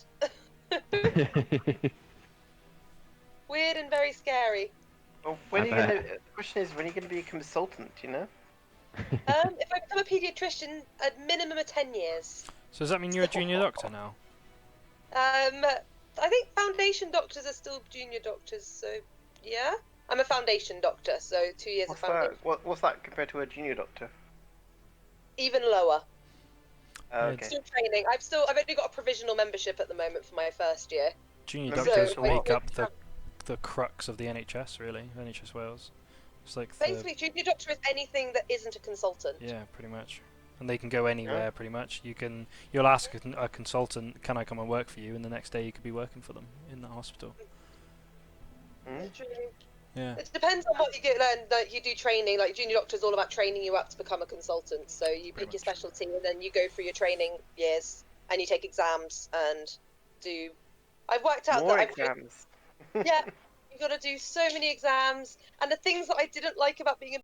Weird and very scary. Well, when I are you gonna? bet. The question is, when are you gonna be a consultant? You know. If I become a paediatrician, a minimum of 10 years. So does that mean you're a junior doctor now? I think foundation doctors are still junior doctors, so yeah. I'm a foundation doctor, so 2 years What's of foundation. that? What's that compared to a junior doctor? Even lower. Yeah, Okay. Still training. I've only got a provisional membership at the moment for my first year. Junior Membership doctors So, for make what? up the crux of the NHS, really. NHS Wales. It's like the basically, junior doctor is anything that isn't a consultant. yeah, pretty much. And they can go Yeah. anywhere, pretty much. You'll ask a consultant, "Can I come and work for you?" And the next day you could be working for them in the hospital. Hmm? Literally. Yeah. It depends on what you get. Like you do training. Like junior doctor is all about training you up to become a consultant. So you Pretty pick your much. specialty, and then you go through your training years, and you take exams and do. I've worked out More that exams. yeah, you've got to do so many exams, and the things that I didn't like about being a